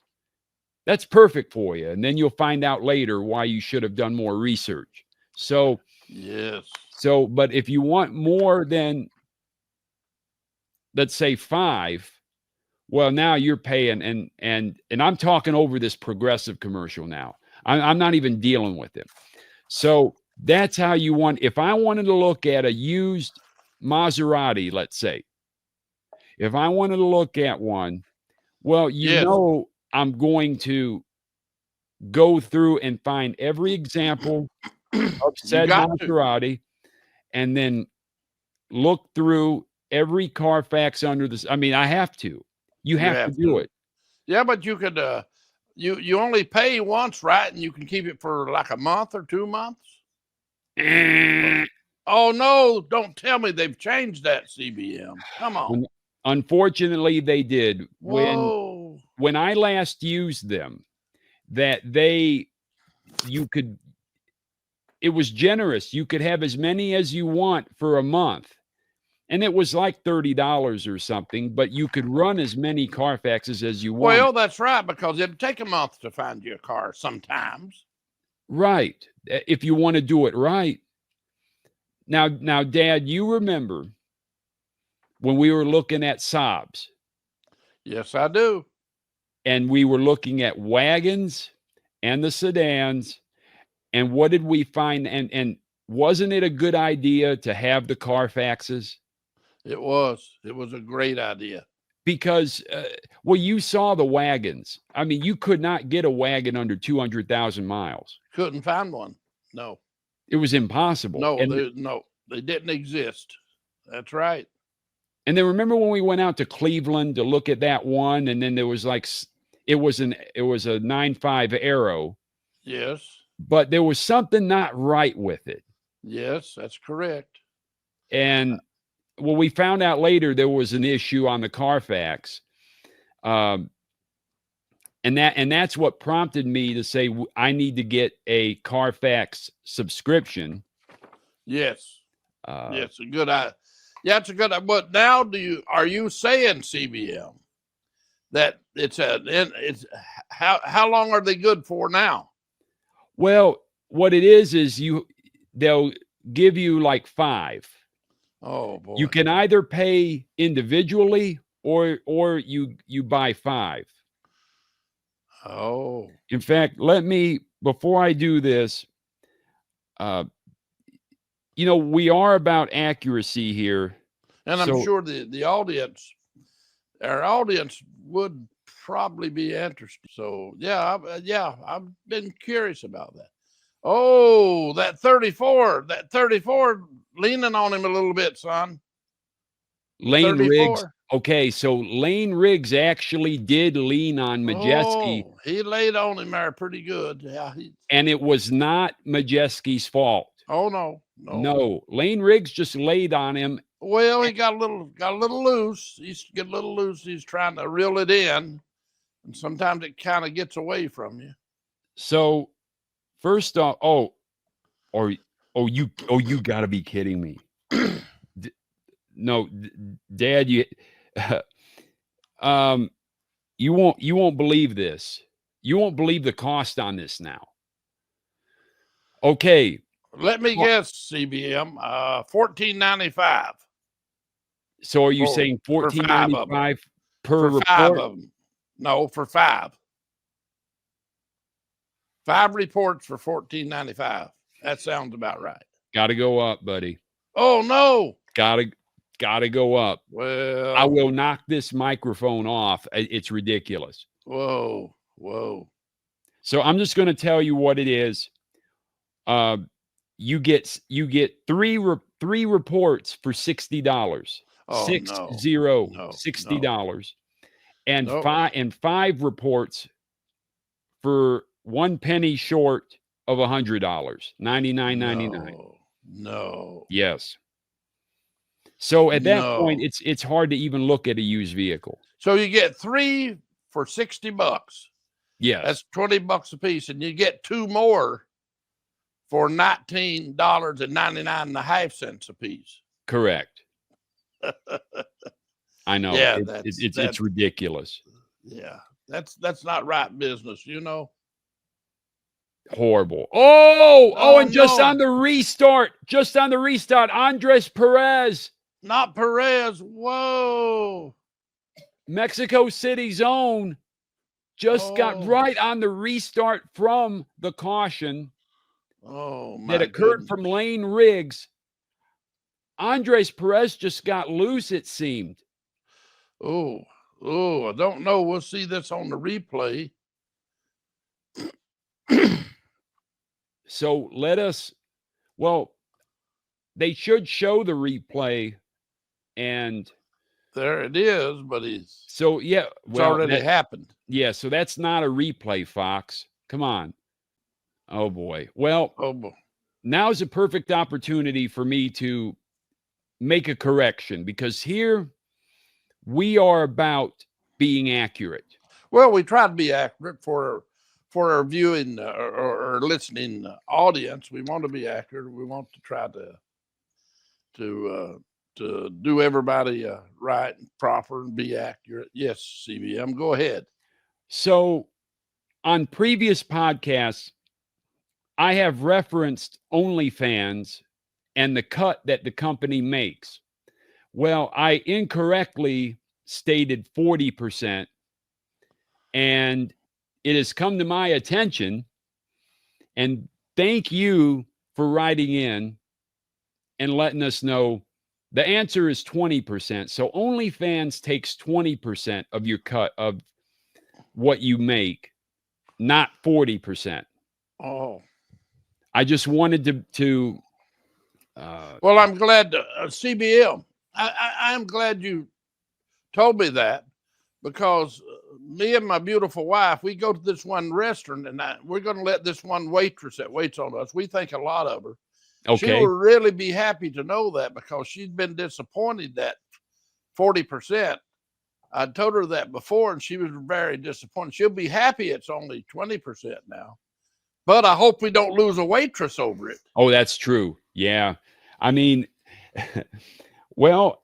That's perfect for you. And then you'll find out later why you should have done more research. So, yes. So, but if you want more than, let's say 5, well, now you're paying, and I'm talking over this Progressive commercial now. I'm not even dealing with it. So that's how you want. If I wanted to look at a used Maserati, let's say, if I wanted to look at one, well, you know, I'm going to go through and find every example of said Maserati, and then look through every CARFAX under this. I mean, I have to. You have to do it. Yeah, but you could you only pay once, right? And you can keep it for like a month or 2 months. Oh no, don't tell me they've changed that, CBM. Come on. Unfortunately, they did. Whoa. When I last used them, it was generous. You could have as many as you want for a month. And it was like $30 or something, but you could run as many CARFAXs as you want. Well, that's right, because it'd take a month to find you a car sometimes. Right. If you want to do it right. Now, Dad, you remember when we were looking at Saabs? Yes, I do. And we were looking at wagons and the sedans. And what did we find? And wasn't it a good idea to have the CARFAXs? It was. It was a great idea. Because, you saw the wagons. I mean, you could not get a wagon under 200,000 miles. Couldn't find one. No. It was impossible. No, And they didn't exist. That's right. And then remember when we went out to Cleveland to look at that one, and then there was like it was a 9.5 Aero. Yes. But there was something not right with it. Yes, that's correct. And well, we found out later there was an issue on the CARFAX. And that's what prompted me to say I need to get a CARFAX subscription. Yes. Yes, a good idea. Yeah, it's a good. But now, are you saying, CBM, that it's how long are they good for now? Well, what it is they'll give you like 5. Oh boy. You can either pay individually or you buy 5. Oh. In fact, before I do this, we are about accuracy here. And I'm sure the audience, our audience would probably be interested. So I've been curious about that. Oh, that 34 leaning on him a little bit, son. Lane Riggs. Okay, so Lane Riggs actually did lean on Majeski. Oh, he laid on him there pretty good. Yeah. And it was not Majeski's fault. Oh no. Lane Riggs just laid on him. Well, he got a little loose. He's get a little loose. He's trying to reel it in, and sometimes it kind of gets away from you. So, first off, you got to be kidding me. No, Dad, you won't believe this. You won't believe the cost on this now. Okay. Let me guess, CBM, $14.95. So are you saying $14.95 per report? 5 of them. No, for 5. 5 reports for $14.95. That sounds about right. Got to go up, buddy. Oh no. Got to go up. Well, I will knock this microphone off. It's ridiculous. Whoa. So I'm just going to tell you what it is. You get 3 reports for $60. Oh, $60. And 5 reports for 1 penny short of $100. $99.99. No. Yes. So at that point, it's hard to even look at a used vehicle. So you get 3 for $60. Yes. That's $20 a piece, and you get 2 more for $19.99 a piece. Correct. I know. Yeah, it's ridiculous. Yeah, that's not right business, Horrible. And just on the restart, Andres Perez. Not Perez. Whoa. Mexico City's own just got right on the restart from the caution that occurred from Lane Riggs. Andres Perez just got loose, it seemed. Oh, I don't know. We'll see this on the replay. So they should show the replay, and there it is, but it's already happened. Yeah, so that's not a replay, Fox. Come on. Oh boy. Well, now's a perfect opportunity for me to make a correction, because here we are about being accurate. Well, we try to be accurate for our viewing or listening audience. We want to be accurate. We want to try to do everybody right and proper and be accurate. Yes, CBM, go ahead. So on previous podcasts, I have referenced OnlyFans and the cut that the company makes. Well, I incorrectly stated 40%, and it has come to my attention, and thank you for writing in and letting us know the answer is 20%. So OnlyFans takes 20% of your cut of what you make, not 40%. Oh. I just wanted to well, I'm glad CBM. I'm glad you told me that, because me and my beautiful wife, we go to this one restaurant, and we're going to let this one waitress that waits on us, we think a lot of her. She okay. will really be happy to know that, because she's been disappointed that 40%. I told her that before, and she was very disappointed. She'll be happy it's only 20% now. But I hope we don't lose a waitress over it. Oh, that's true. Yeah. I mean, well,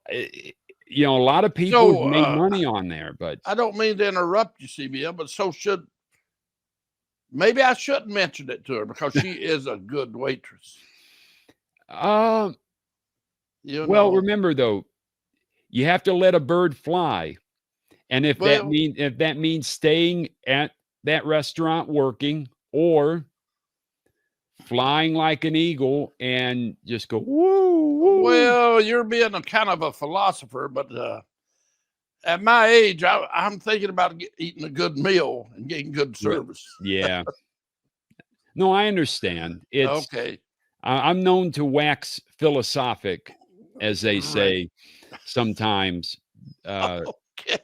you know, a lot of people have made money on there, but I don't mean to interrupt you, CBM, but maybe I shouldn't mention it to her, because she is a good waitress. well, remember though, you have to let a bird fly. And if that means staying at that restaurant working, or flying like an eagle and just go woo, woo. Well, you're being a kind of a philosopher, but at my age, I'm thinking about eating a good meal and getting good service. Yeah. No, I understand. It's okay. I'm known to wax philosophic, as they say sometimes. Okay.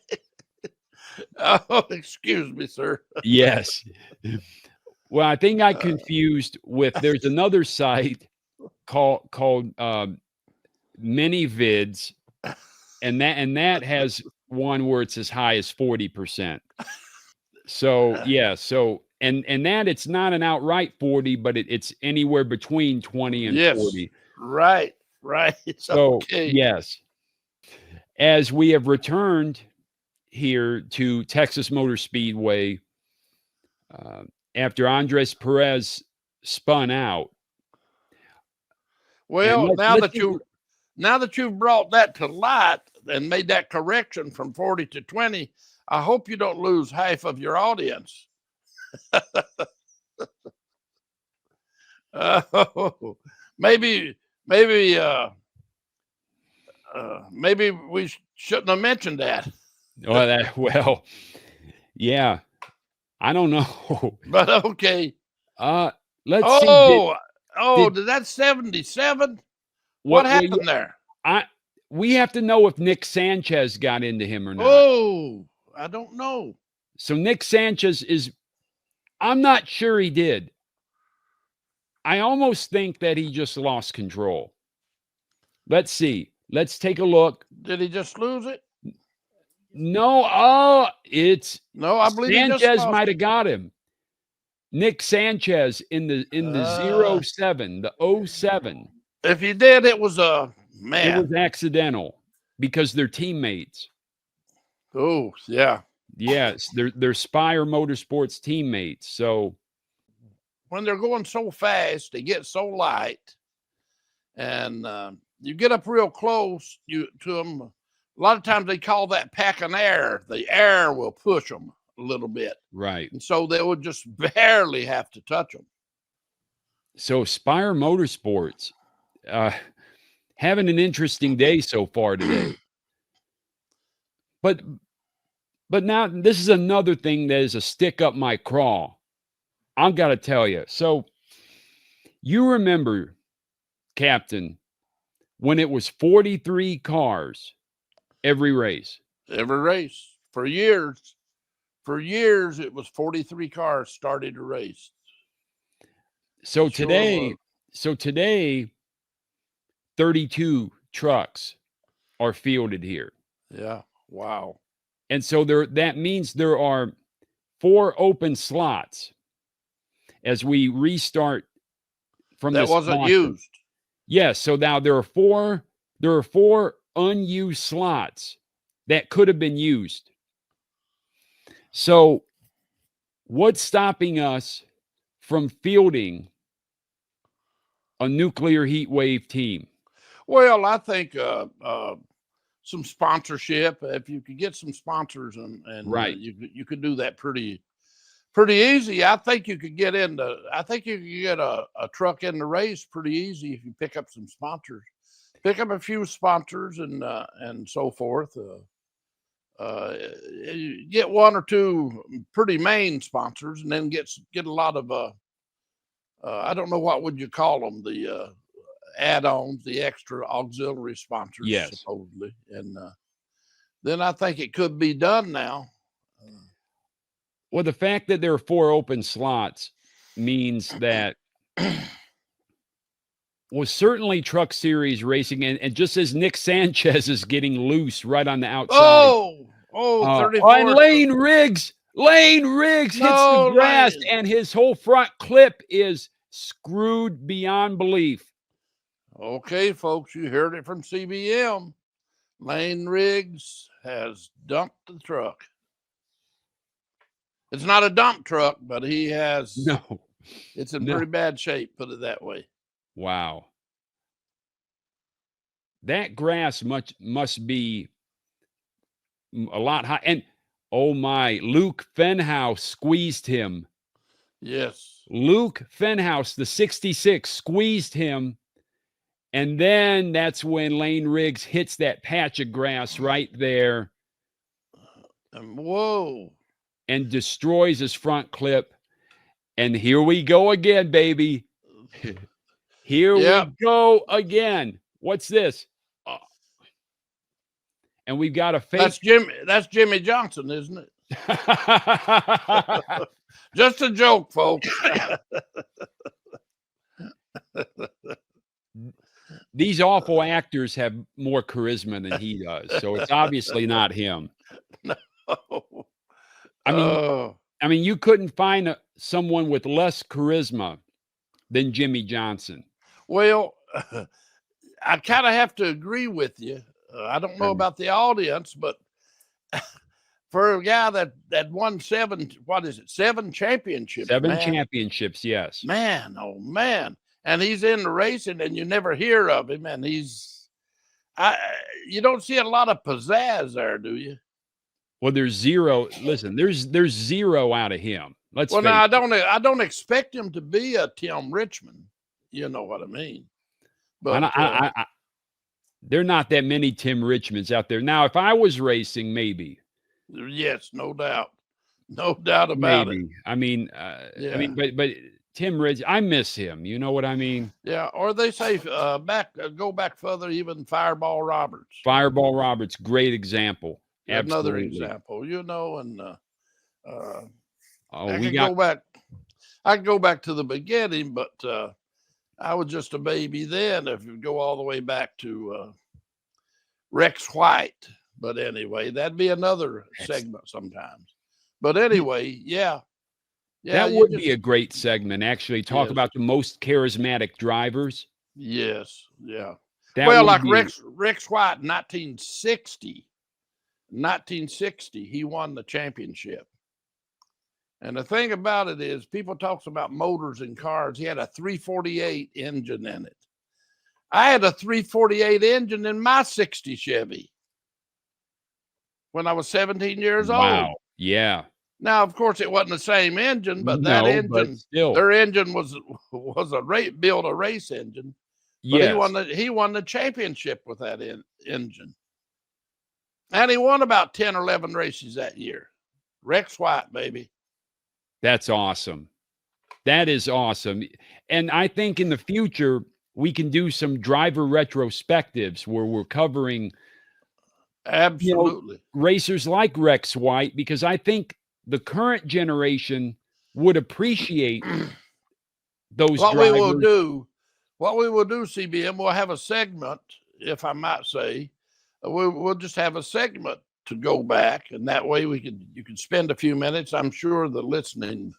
Oh, excuse me, sir. Yes. Well, I think I confused with, there's another site called ManyVids, and that has one where it's as high as 40%. So yeah, and that it's not an outright 40, but it's anywhere between 20 and 40. Right. So okay. yes, as we have returned here to Texas Motor Speedway, after Andres Perez spun out. Well, now that you've brought that to light and made that correction from 40 to 20, I hope you don't lose half of your audience. Maybe we shouldn't have mentioned that. Well, yeah. I don't know. But okay. Let's see. Did that 77? What happened there? We have to know if Nick Sanchez got into him or not. Oh, I don't know. So Nick Sanchez I'm not sure he did. I almost think that he just lost control. Let's see. Let's take a look. Did he just lose it? No, I believe Sanchez might have got him. Nick Sanchez in the 07, the 07. If he did, it was man. It was accidental, because they're teammates. Oh, yeah. Yes, they're Spire Motorsports teammates. So when they're going so fast, they get so light, and you get up real close to them. A lot of times they call that packing air. The air will push them a little bit. Right. And so they would just barely have to touch them. So Spire Motorsports, having an interesting day so far today. But now this is another thing that is a stick up my craw. I've got to tell you. So you remember, Captain, when it was 43 cars every race? Every race. For years, it was 43 cars started a race. So today, 32 trucks are fielded here. Yeah. Wow. And so that means there are 4 open slots as we restart from that wasn't used. Yes. So now there are four unused slots that could have been used. So what's stopping us from fielding a nuclear heat wave team? Well, I think some sponsorship. If you could get some sponsors and right, you could do that pretty easy. I think you could get a truck in the race pretty easy if you pick up some sponsors, pick up a few sponsors and so forth. Get 1 or 2 pretty main sponsors, and then get a lot of I don't know what would you call them, the add-ons, the extra auxiliary sponsors, Yes. supposedly. And then I think it could be done now. Well, the fact that there are 4 open slots means that was certainly Truck Series racing, and just as Nick Sanchez is getting loose right on the outside. Oh, 34. And Lane Riggs hits the grass, Lane. and his whole front clip is screwed beyond belief. Okay, folks, you heard it from CBM. Lane Riggs has dumped the truck. It's not a dump truck, but he has. No. It's in pretty bad shape, put it that way. Wow. That grass must be a lot high. And oh my, Luke Fenhouse squeezed him. Yes. Luke Fenhouse, the 66, squeezed him. And then that's when Lane Riggs hits that patch of grass right there. Whoa. And destroys his front clip. And here we go again, baby. Here we go again. What's this? And we've got a fake. That's Jimmy Johnson, isn't it? Just a joke, folks. These awful actors have more charisma than he does, so it's obviously not him. No. I mean, you couldn't find someone with less charisma than Jimmy Johnson. Well, I kind of have to agree with you. I don't know about the audience, but for a guy that won 7 championships. 7 championships, yes. Man, oh man. And he's in the racing and you never hear of him. And you don't see a lot of pizzazz there, do you? Well, there's zero. Listen, there's zero out of him. Now I don't expect him to be a Tim Richmond. You know what I mean? But there are not that many Tim Richmonds out there. Now, if I was racing, maybe. Yes, no doubt. No doubt about it. I mean, but Tim Rich, I miss him. You know what I mean? Yeah. Or they say go back further, even Fireball Roberts. Fireball Roberts, great example. Another Absolutely. example, you know, and I can go back to the beginning, but I was just a baby then. If you go all the way back to Rex White, but anyway, that'd be another segment sometimes. But anyway, that would be a great segment. Actually, talk about the most charismatic drivers. Yes, yeah. Like Rex White, 1960, he won the championship. And the thing about it is, people talks about motors and cars. He had a 348 engine in it. I had a 348 engine in my 60 Chevy when I was 17 years old. Wow. Yeah. Now, of course, it wasn't the same engine, but that engine, their engine was a race engine. But he won the championship with that engine. And he won about 10 or 11 races that year. Rex White, baby. That's awesome. That is awesome. And I think in the future, we can do some driver retrospectives where we're covering racers like Rex White, because I think the current generation would appreciate those drivers. What we will do, CBM, we'll have a segment, if I might say. We'll just have a segment to go back, and that way you can spend a few minutes. I'm sure the listening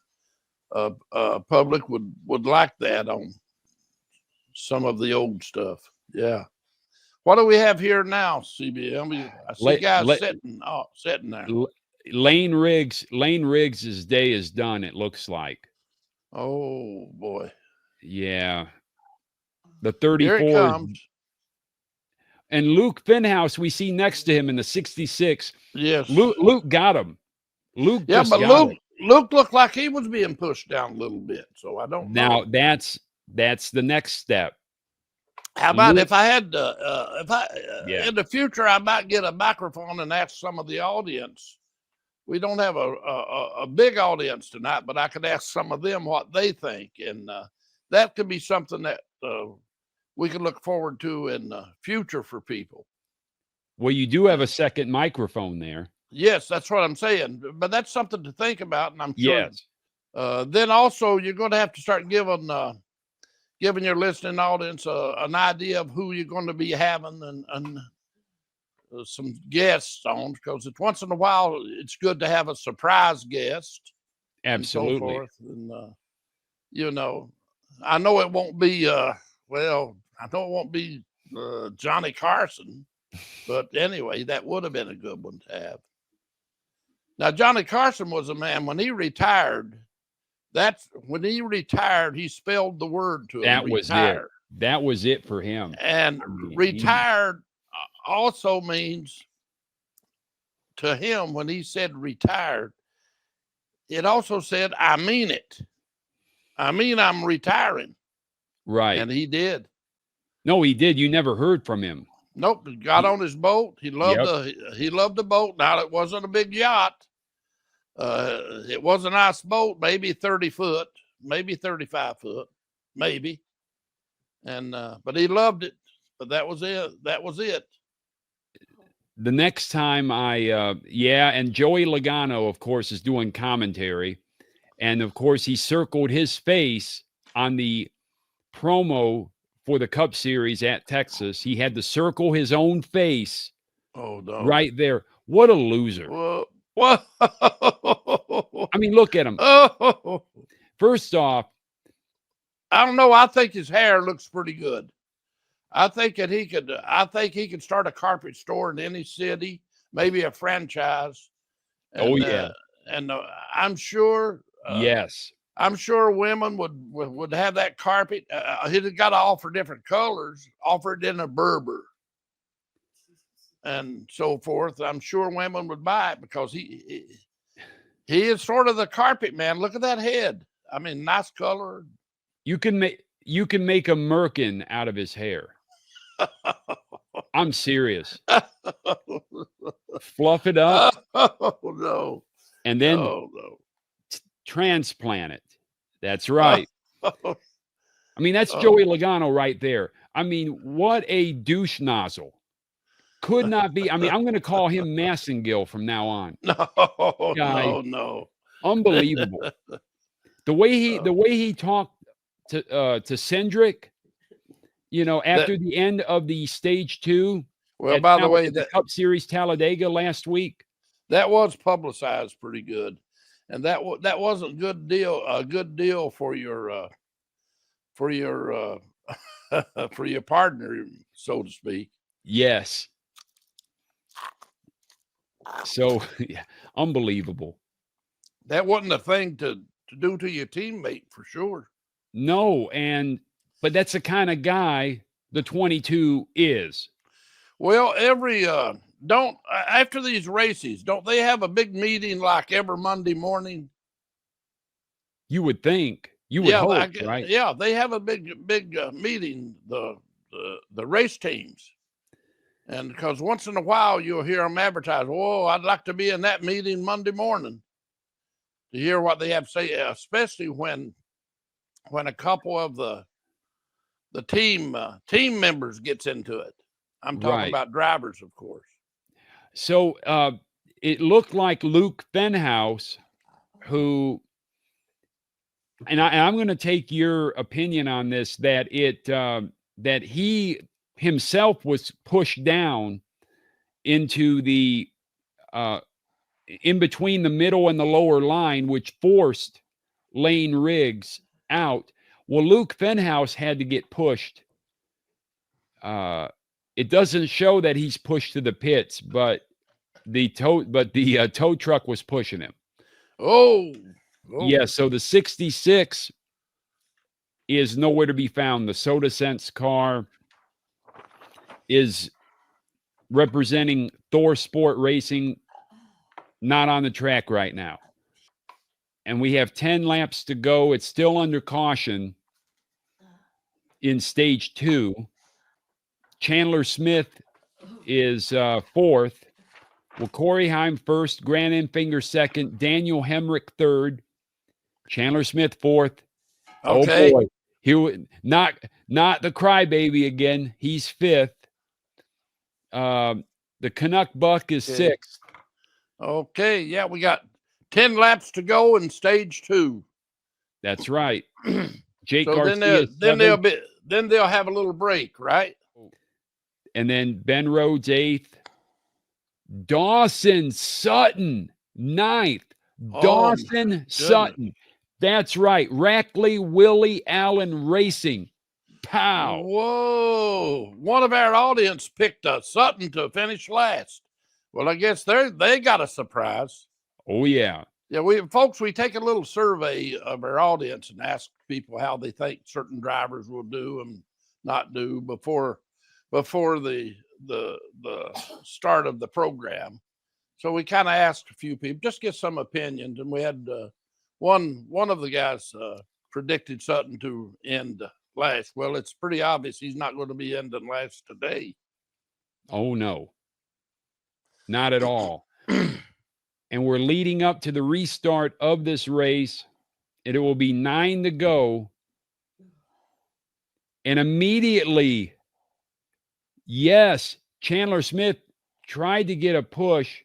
public would like that on some of the old stuff. Yeah. What do we have here now, CBM? I see guys sitting there. Lane Riggs' day is done, it looks like. Oh boy. Yeah. The 34. Here it comes. And Luke Fenhouse, we see next to him in the 66. Yes. Luke got him. Luke looked like he was being pushed down a little bit. So I don't know. Now that's the next step. How about if I had in the future, I might get a microphone and ask some of the audience. We don't have a big audience tonight, but I could ask some of them what they think. And that could be something that we can look forward to in the future for people. Well, you do have a second microphone there. Yes, that's what I'm saying. But that's something to think about, and I'm sure. Yes. Then also you're going to have to start giving your listening audience an idea of who you're going to be having and some guests on, because it's once in a while it's good to have a surprise guest. Absolutely. And so forth. And you know, I know it won't be Johnny Carson, but anyway, that would have been a good one to have. Now, Johnny Carson was a man when he retired. He spelled the word to him. That was retire. it. That was it for him. And retired also means to him, when he said retired, it also said, I mean it. I mean, I'm retiring. Right. And he did. No, he did. You never heard from him. Nope. Got on his boat. He loved the boat. Now, it wasn't a big yacht. It was a nice boat, maybe 30 foot, maybe 35 foot, maybe. And but he loved it. But that was it. That was it. The next time and Joey Logano, of course, is doing commentary. And of course, he circled his face on the promo for the Cup Series at Texas. He had to circle his own face. Oh, no. Right there. What a loser. What? I mean, look at him. Oh. First off, I don't know. I think his hair looks pretty good. I think he could start a carpet store in any city, maybe a franchise. And, and I'm sure. Yes. I'm sure women would have that carpet. He'd got to offer different colors, offered in a Berber and so forth. I'm sure women would buy it because he is sort of the carpet man. Look at that head. I mean, nice color. You can make a merkin out of his hair. I'm serious. Fluff it up. Oh, no. And then transplant it. That's right. I mean, that's Joey Logano right there. I mean, what a douche nozzle. Could not be. I mean, I'm going to call him Massengill from now on. No. Unbelievable. The way he talked to Cindric, you know, after the end of the stage 2. Well, by the way, the Cup Series Talladega last week, that was publicized pretty good, and that wasn't a good deal for your for your partner, so to speak. Yes. So, yeah, unbelievable. That wasn't a thing to do to your teammate for sure. No, but that's the kind of guy the 22 is. Well, after these races, don't they have a big meeting like every Monday morning? You would think. You would hope, right? Yeah, they have a big meeting, the race teams. And because once in a while you'll hear them advertise, "Oh, I'd like to be in that meeting Monday morning," to hear what they have to say, especially when a couple of the team members gets into it. I'm talking about drivers, of course. So it looked like Luke Fenhouse, who, and I'm going to take your opinion on this, that he himself was pushed down into the in between the middle and the lower line, which forced Lane Riggs out. Well, Luke Fenhouse had to get pushed. It doesn't show that he's pushed to the pits, but the tow truck was pushing him. Oh. Yeah. So the 66 is nowhere to be found. The Soda Sense car is representing Thor Sport Racing, not on the track right now. And we have 10 laps to go. It's still under caution in stage 2. Chandler Smith is fourth. Well, Corey Heim first, Grant Enfinger second, Daniel Hemrick third, Chandler Smith fourth. Okay. Oh boy, not the crybaby again. He's 5th. The Canuck Buck is 6th. Okay, yeah, we got 10 laps to go in stage 2. That's right. Jake So Garcia, then they'll have a little break, right? and then Ben Rhodes 8th. Dawson Sutton 9th. Dawson Sutton. That's right. Rackley Willie Allen Racing. Pow. Whoa. One of our audience picked Sutton to finish last. Well, I guess they got a surprise. Oh, yeah. Yeah, we take a little survey of our audience and ask people how they think certain drivers will do and not do before the start of the program. So we kind of asked a few people, just get some opinions, and we had one of the guys predicted Sutton to end last. Well, it's pretty obvious he's not going to be ending last today. Oh, no. Not at all. And we're leading up to the restart of this race. And it will be 9 to go. And immediately, yes, Chandler Smith tried to get a push,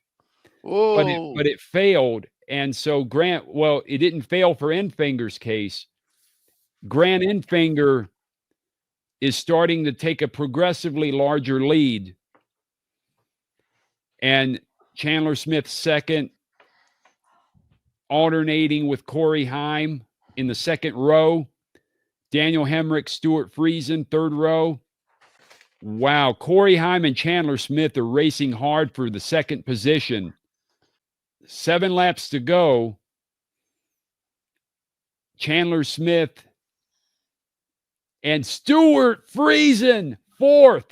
but it failed. And so it didn't fail for Enfinger's case. Grant Enfinger is starting to take a progressively larger lead. And Chandler Smith 2nd, alternating with Corey Heim in the 2nd row. Daniel Hemrick, Stewart Friesen, 3rd row. Wow, Corey Heim and Chandler Smith are racing hard for the 2nd position. 7 laps to go. Chandler Smith and Stewart Friesen, 4th.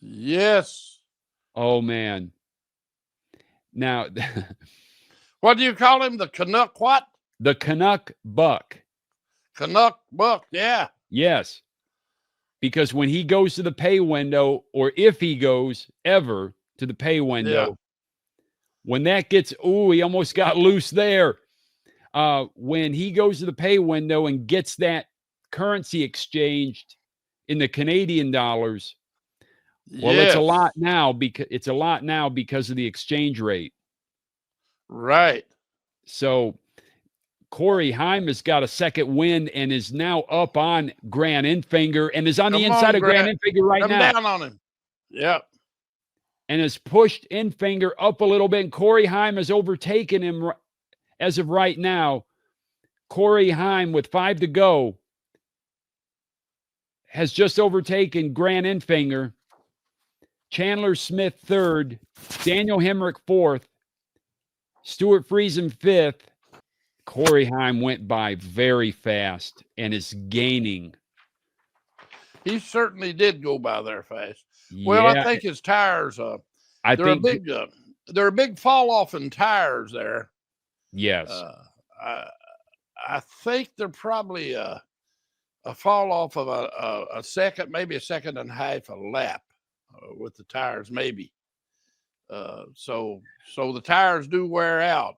Yes. Oh, man. Now, what do you call him? The Canuck what? The Canuck Buck. Canuck Buck, yeah. Yes. Because when he goes to the pay window, or if he goes ever to the pay window, when that gets, he almost got loose there. When he goes to the pay window and gets that currency exchanged in the Canadian dollars, well, it's a lot now because of the exchange rate. Right. So Corey Heim has got a 2nd win and is now up on Grant Enfinger and is on the inside of Grant Enfinger right now. Come down on him. Yep. And has pushed Enfinger up a little bit. And Corey Heim has overtaken him as of right now. Corey Heim, with 5 to go, has just overtaken Grant Enfinger. Chandler Smith 3rd, Daniel Hemrick 4th, Stewart Friesen 5th. Corey Heim went by very fast and is gaining. He certainly did go by there fast. Well, I think his tires, they're a big fall off in tires there. Yes. I think they're probably a fall off of a second, maybe a second and a half a lap with the tires, maybe. So the tires do wear out.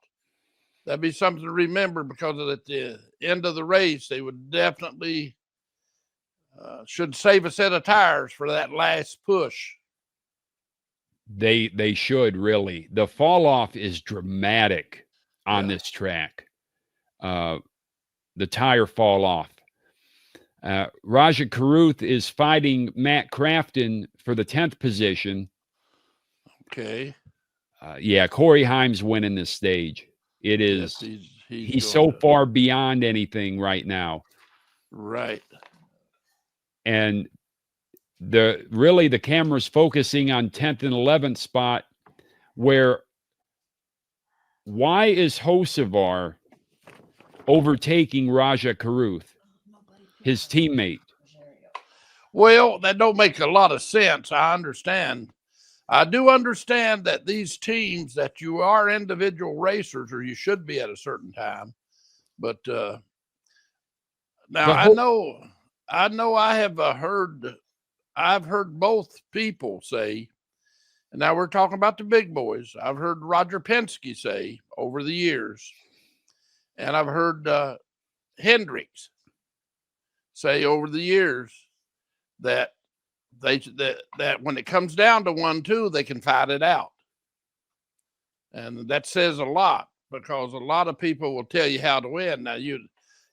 That'd be something to remember, because at the end of the race, they would definitely should save a set of tires for that last push. They should, really. The fall off is dramatic on this track. The tire fall off. RAJAH CARUTH is fighting Matt Crafton for the 10th position. Okay. Corey Heim's winning this stage. It is. Yes, he's so far beyond anything right now. Right. And the camera's focusing on 10th and 11th spot, why is Hocevar overtaking RAJAH CARUTH, his teammate? Well, that don't make a lot of sense. I understand. I do understand that these teams, that you are individual racers, or you should be at a certain time. But now I've heard both people say, and now we're talking about the big boys. I've heard Roger Penske say over the years, and I've heard Hendricks say over the years that that when it comes down to 1-2, they can fight it out. And that says a lot, because a lot of people will tell you how to win. Now, you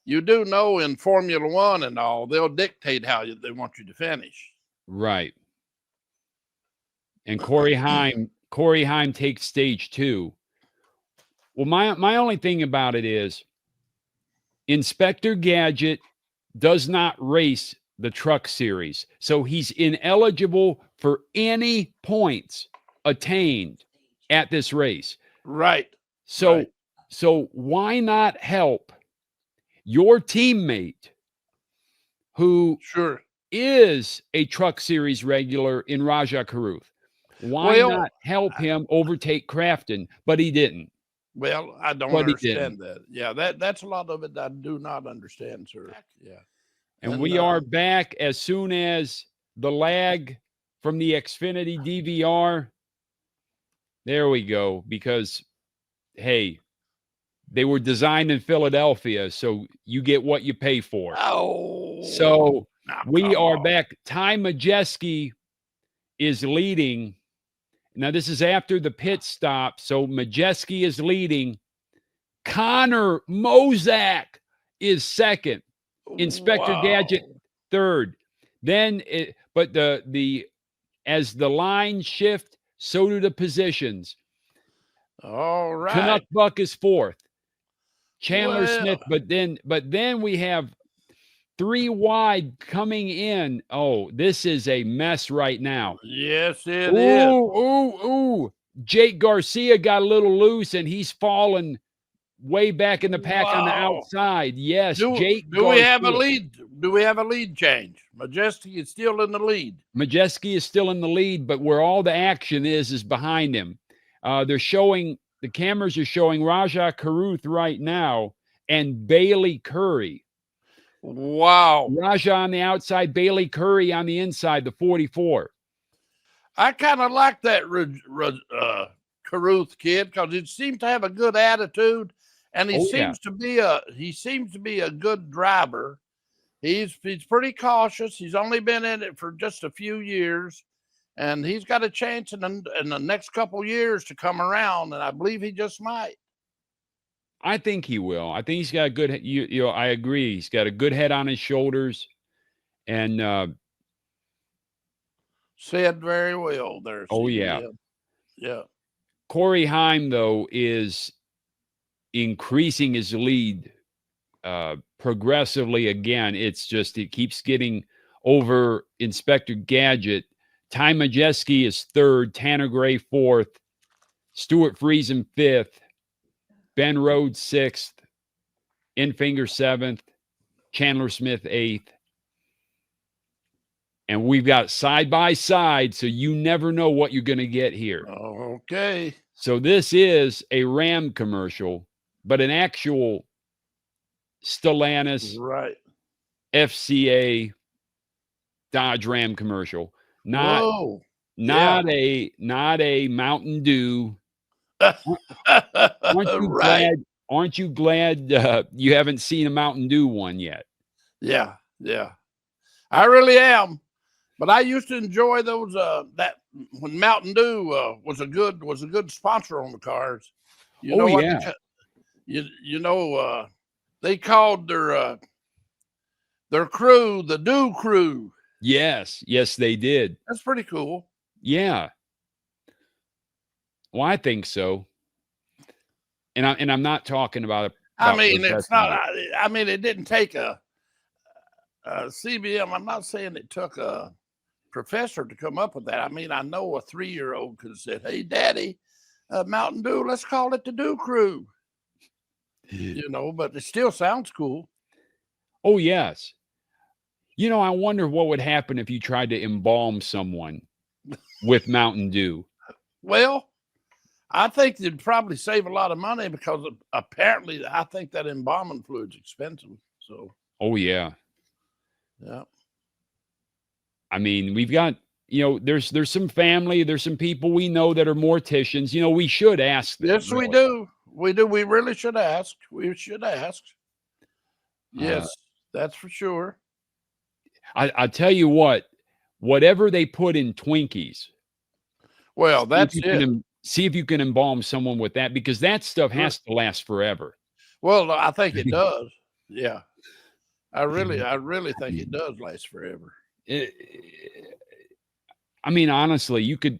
do know in Formula One and all, they'll dictate how they want you to finish. Right. And Corey Heim takes stage 2. Well, my only thing about it is Inspector Gadget does not race the Truck Series, so he's ineligible for any points attained at this race. Right. So why not help your teammate who is a Truck Series regular in RAJAH CARUTH? Why not help him overtake Crafton? But he didn't. Well, I don't understand that. Yeah, that's a lot of it I do not understand, sir. Yeah. And we are back as soon as the lag from the Xfinity DVR. There we go. Because, hey, they were designed in Philadelphia, so you get what you pay for. Oh. So we are back. Ty Majeski is leading. Now, this is after the pit stop, so Majeski is leading. Connor Mozak is second. Inspector Gadget third. Then, as the lines shift, so do the positions. All right. Canuck Buck is fourth. Chandler Smith, but then we have 3 wide coming in. Oh, this is a mess right now. Yes, it is. Ooh. Jake Garcia got a little loose, and he's fallen way back in the pack on the outside. Yes, Jake Garcia. We have a lead? Do we have a lead change? Majeski is still in the lead. Majeski is still in the lead, but where all the action is behind him. They're showing, the cameras are showing RAJAH CARUTH right now and Bailey Curry. Wow. RAJAH on the outside, Bailey Curry on the inside, the 44. I kind of like that Caruth kid, because he seems to have a good attitude, and he seems to be a good driver. He's pretty cautious. He's only been in it for just a few years, and he's got a chance in the next couple years to come around, and I believe he just might. I think he will. I think he's got a good, I agree. He's got a good head on his shoulders, and said very well there. Oh, CBM. Yeah. Corey Heim, though, is increasing his lead progressively again. It's just, it keeps getting over Inspector Gadget. Ty Majeski is third, Tanner Gray fourth, Stewart Friesen fifth, Ben Rhodes sixth, Infinger seventh, Chandler Smith eighth. And we've got side by side, so you never know what you're going to get here. Okay. So this is a Ram commercial, but an actual Stellantis FCA Dodge Ram commercial. Not a Mountain Dew. Aren't you glad you haven't seen a Mountain Dew one yet? Yeah. I really am. But I used to enjoy those that when Mountain Dew was a good sponsor on the cars. You know what? They called their crew the Dew Crew. Yes, they did. That's pretty cool. Yeah. Well, I think so. And I'm not talking about I mean, it's not. I mean, it didn't take a CBM. I'm not saying it took a professor to come up with that. I mean, I know a 3-year-old could have said, "Hey, Daddy, Mountain Dew, let's call it the Dew Crew." But it still sounds cool. Oh, yes. I wonder what would happen if you tried to embalm someone with Mountain Dew. Well, I think they'd probably save a lot of money, because apparently I think that embalming fluid's expensive. So. Oh, yeah. Yeah. I mean, we've got, there's some family, there's some people we know that are morticians. We should ask them. Yes, really. We do. We do. We really should ask. We should ask. Yes, that's for sure. I tell you what, whatever they put in Twinkies, Well, that's it. See if you can embalm someone with that, because that stuff has to last forever. Well, I think it does. Yeah. I really think it does last forever. I mean, honestly, you could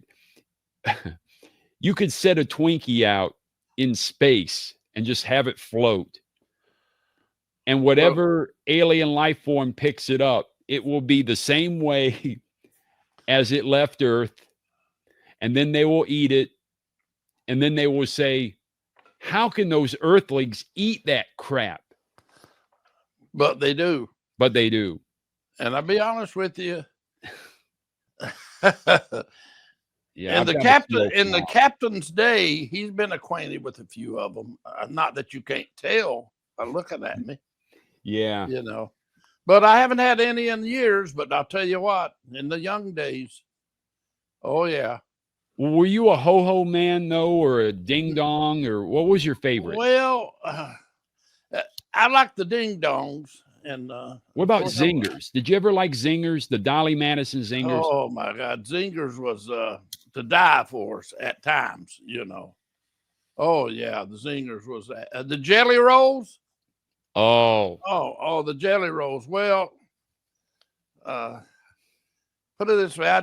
set a Twinkie out in space and just have it float. And whatever alien life form picks it up, it will be the same way as it left Earth. And then they will eat it. And then they will say, how can those Earthlings eat that crap? But they do. But they do. And I'll be honest with you. Yeah. And the captain's day, he's been acquainted with a few of them. Not that you can't tell by looking at me. Yeah. You know. But I haven't had any in years, but I'll tell you what, in the young days, oh yeah. Were you a ho-ho man, though, or a ding-dong, or what was your favorite? Well, I like the ding-dongs. And what about zingers? Did you ever like zingers, the Dolly Madison zingers? Oh, my God. Zingers was to die for us at times, you know. Oh, yeah, the zingers was that. The jelly rolls? Oh, the jelly rolls. Well, put it this way, I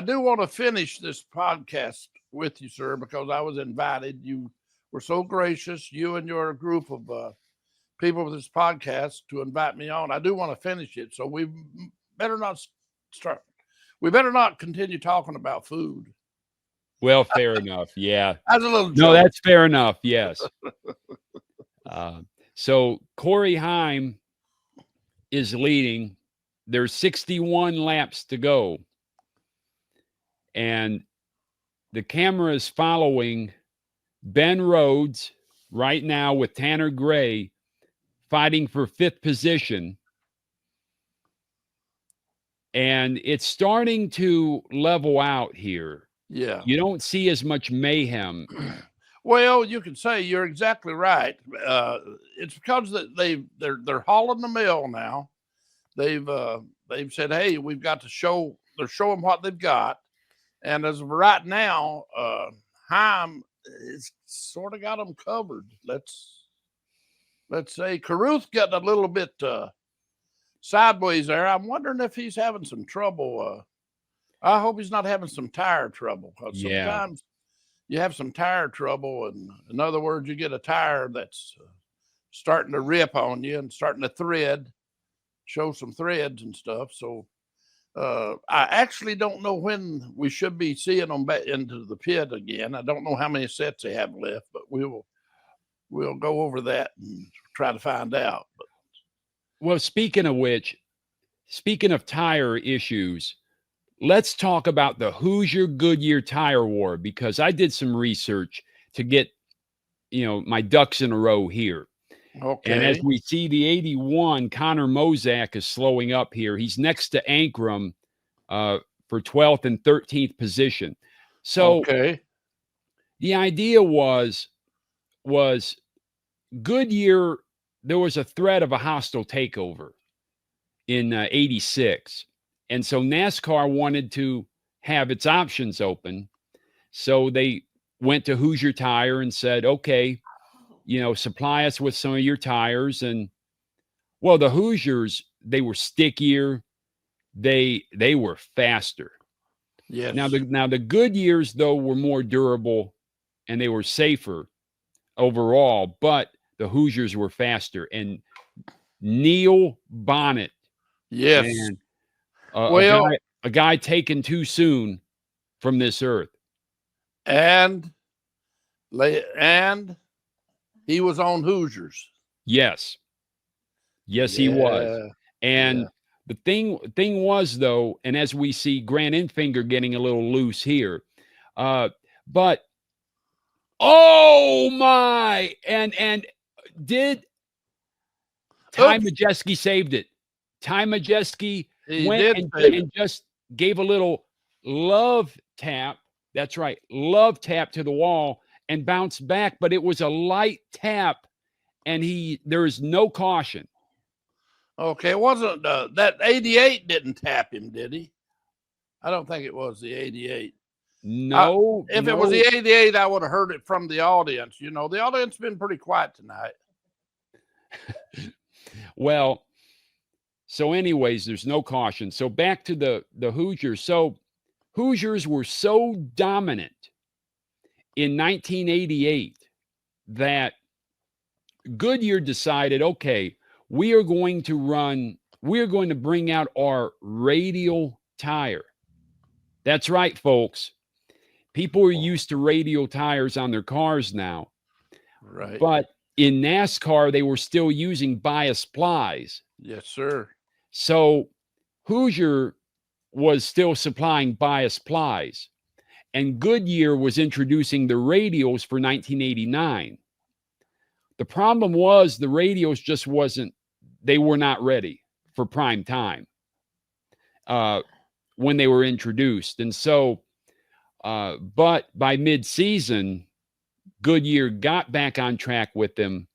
do want to finish this podcast with you, sir, because I was invited. You were so gracious, you and your group of people with this podcast, to invite me on. I do want to finish it, so we better not start. We better not continue talking about food. Well, fair enough. Yeah. That's a little joke. No, that's fair enough. Yes. So Corey Heim is leading. There's 61 laps to go. And the camera is following Ben Rhodes right now with Tanner Gray fighting for 5th position. And it's starting to level out here. Yeah. You don't see as much mayhem. Well, you could say you're exactly right. It's because that they're hauling the mail now. They've said, hey, we've got to show. They're showing what they've got, and as of right now, Heim is sort of got them covered. Let's say Caruth getting a little bit sideways there. I'm wondering if he's having some trouble. I hope he's not having some tire trouble, because sometimes you have some tire trouble, and in other words, you get a tire that's starting to rip on you and starting to show some threads and stuff. So I actually don't know when we should be seeing them back into the pit again. I don't know how many sets they have left, but we'll go over that and try to find out. But, well, speaking of tire issues, let's talk about the Hoosier-Goodyear Tire War, because I did some research to get, my ducks in a row here. Okay. And as we see, the 81, Connor Mozak is slowing up here. He's next to Ankrum for 12th and 13th position. So the idea was Goodyear, there was a threat of a hostile takeover in 86. And so NASCAR wanted to have its options open. So they went to Hoosier Tire and said, okay, supply us with some of your tires. And well, the Hoosiers, they were stickier. They were faster. Yes. Now the Goodyears, though, were more durable and they were safer overall, but the Hoosiers were faster. And Neil Bonnet. Yes. Man, a guy taken too soon from this earth. And he was on Hoosiers. Yes, he was. And the thing was, though, and as we see Grant Enfinger getting a little loose here, but oh my, and did Ty Majeski saved it? Ty Majeski went and just gave a little love tap. That's right, love tap to the wall and bounced back, but it was a light tap, and there is no caution. Okay, it wasn't that 88 didn't tap him, did he? I don't think it was the 88. No. If it was the 88, I would have heard it from the audience. You know, the audience been pretty quiet tonight. Well, so anyways, there's no caution. So back to the Hoosiers. So Hoosiers were so dominant in 1988 that Goodyear decided, okay, we are going to bring out our radial tire. That's right, folks. People are used to radial tires on their cars now. Right. But in NASCAR, they were still using bias plies. Yes, sir. So Hoosier was still supplying bias plies, and Goodyear was introducing the radials for 1989. The problem was the radials just they were not ready for prime time when they were introduced. And so, but by mid-season, Goodyear got back on track with them,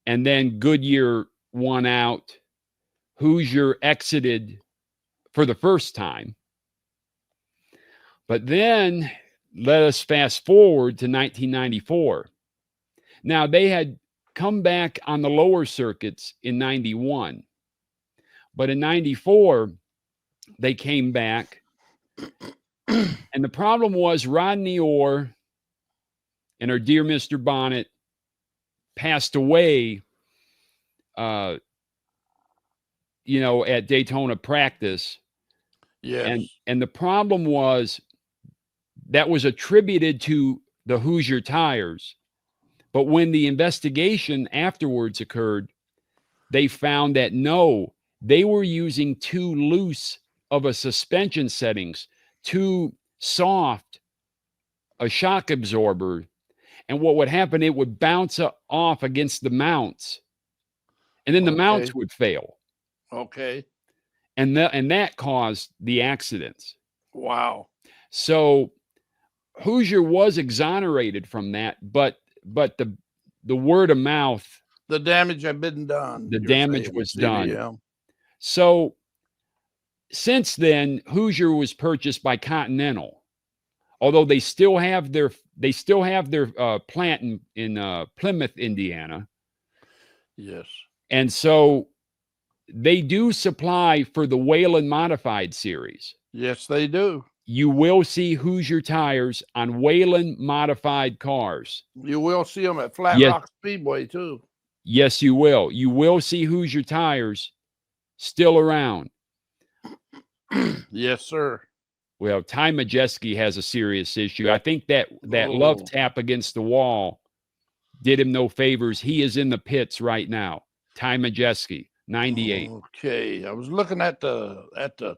and then Goodyear won out. Hoosier exited for the first time. But then let us fast forward to 1994. Now, they had come back on the lower circuits in 91. But in 94, they came back. And the problem was Rodney Orr and our dear Mr. Bonnet passed away, at Daytona practice. Yes. And the problem was that was attributed to the Hoosier tires. But when the investigation afterwards occurred, they found that no, they were using too loose of a suspension settings, too soft a shock absorber. And what would happen, it would bounce off against the mounts, and then the mounts would fail. Okay. And that caused the accidents. Wow. So Hoosier was exonerated from that, but the word of mouth, the damage had been done. The damage was done. Yeah. So since then, Hoosier was purchased by Continental, although they still have their plant in Plymouth, Indiana. Yes. And so they do supply for the Whelen Modified series. Yes, they do. You will see Hoosier tires on Whelen Modified cars. You will see them at Flat Rock Speedway, too. Yes, you will. You will see Hoosier tires still around. Yes, sir. Well, Ty Majeski has a serious issue. I think that love tap against the wall did him no favors. He is in the pits right now. Ty Majeski, 98. Okay. I was looking at the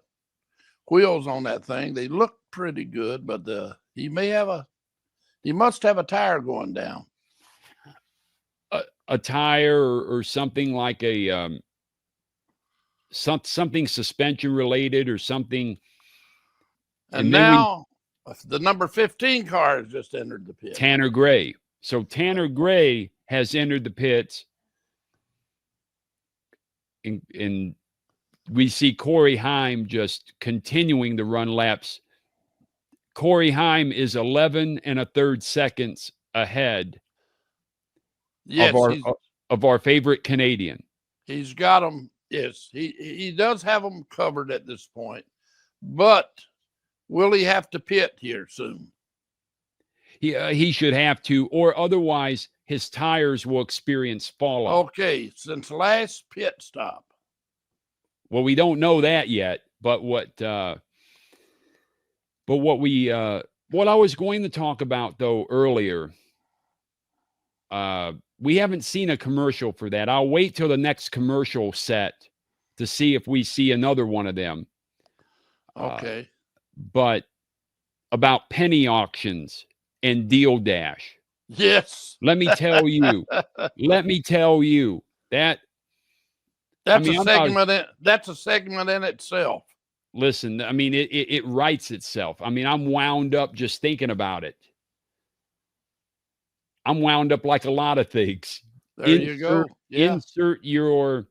wheels on that thing. They look pretty good, but he must have a tire going down. A tire or something like a something suspension related or something. And now the number 15 car has just entered the pit. Tanner Gray. So Tanner Gray has entered the pits. And we see Corey Heim just continuing to run laps. Corey Heim is 11 1/3 seconds ahead of our favorite Canadian. He's got them. Yes, he does have them covered at this point. But will he have to pit here soon? He should have to, or otherwise his tires will experience fallout. Okay, since last pit stop. Well, we don't know that yet, but what I was going to talk about though earlier, we haven't seen a commercial for that. I'll wait till the next commercial set to see if we see another one of them. Okay. But about penny auctions and Deal Dash. Yes. Let me tell you that that's a segment in itself. Listen, I mean, it writes itself. I mean, I'm wound up just thinking about it. I'm wound up like a lot of things. There you go. Yeah. Insert your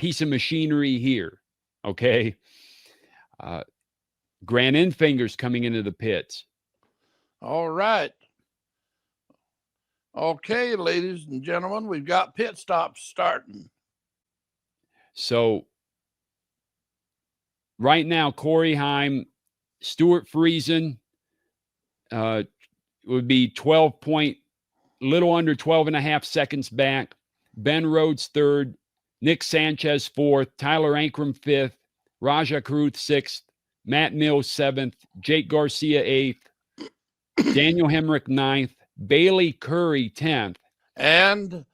piece of machinery here. Okay. Grant Enfinger's coming into the pits. All right. Okay, ladies and gentlemen, we've got pit stops starting. So right now, Corey Heim, Stewart Friesen would be little under 12 and a half seconds back. Ben Rhodes third, Nick Sanchez fourth, Tyler Ankrum fifth, RAJAH CARUTH sixth, Matt Mills seventh, Jake Garcia eighth, Daniel Hemrick ninth, Bailey Curry 10th. And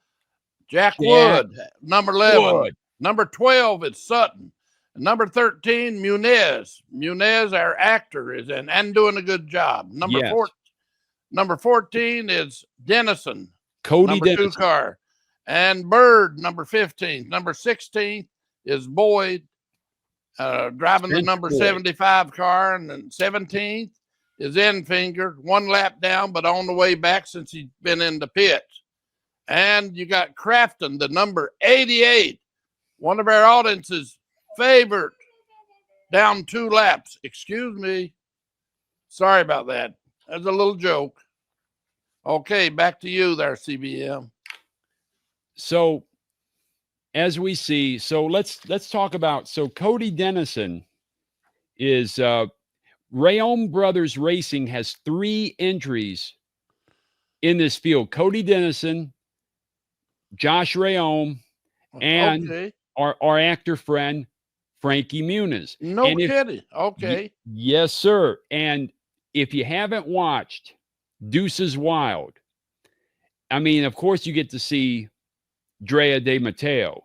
Jack Wood, number 11. Wood. Number 12 is Sutton. Number 13, Munez. Munez, our actor, is in and doing a good job. Number 14 is Dennison. Cody number Dennison. 2 car. And Bird, number 15. Number 16 is Boyd, driving the number 75 car. And then 17th is Enfinger, 1 lap down, but on the way back since he's been in the pits. And you got Crafton, the number 88, one of our audience's favorite, down 2 laps. Excuse me. Sorry about that. That's a little joke. Okay, back to you there, CBM. So as we see, so let's talk about, so Cody Dennison is Rayom Brothers Racing has 3 entries in this field. Cody Dennison, Josh Rayom, and our actor friend Frankie Muniz. No kidding. Okay. Yes, sir. And if you haven't watched Deuces Wild, I mean, of course you get to see Drea De Matteo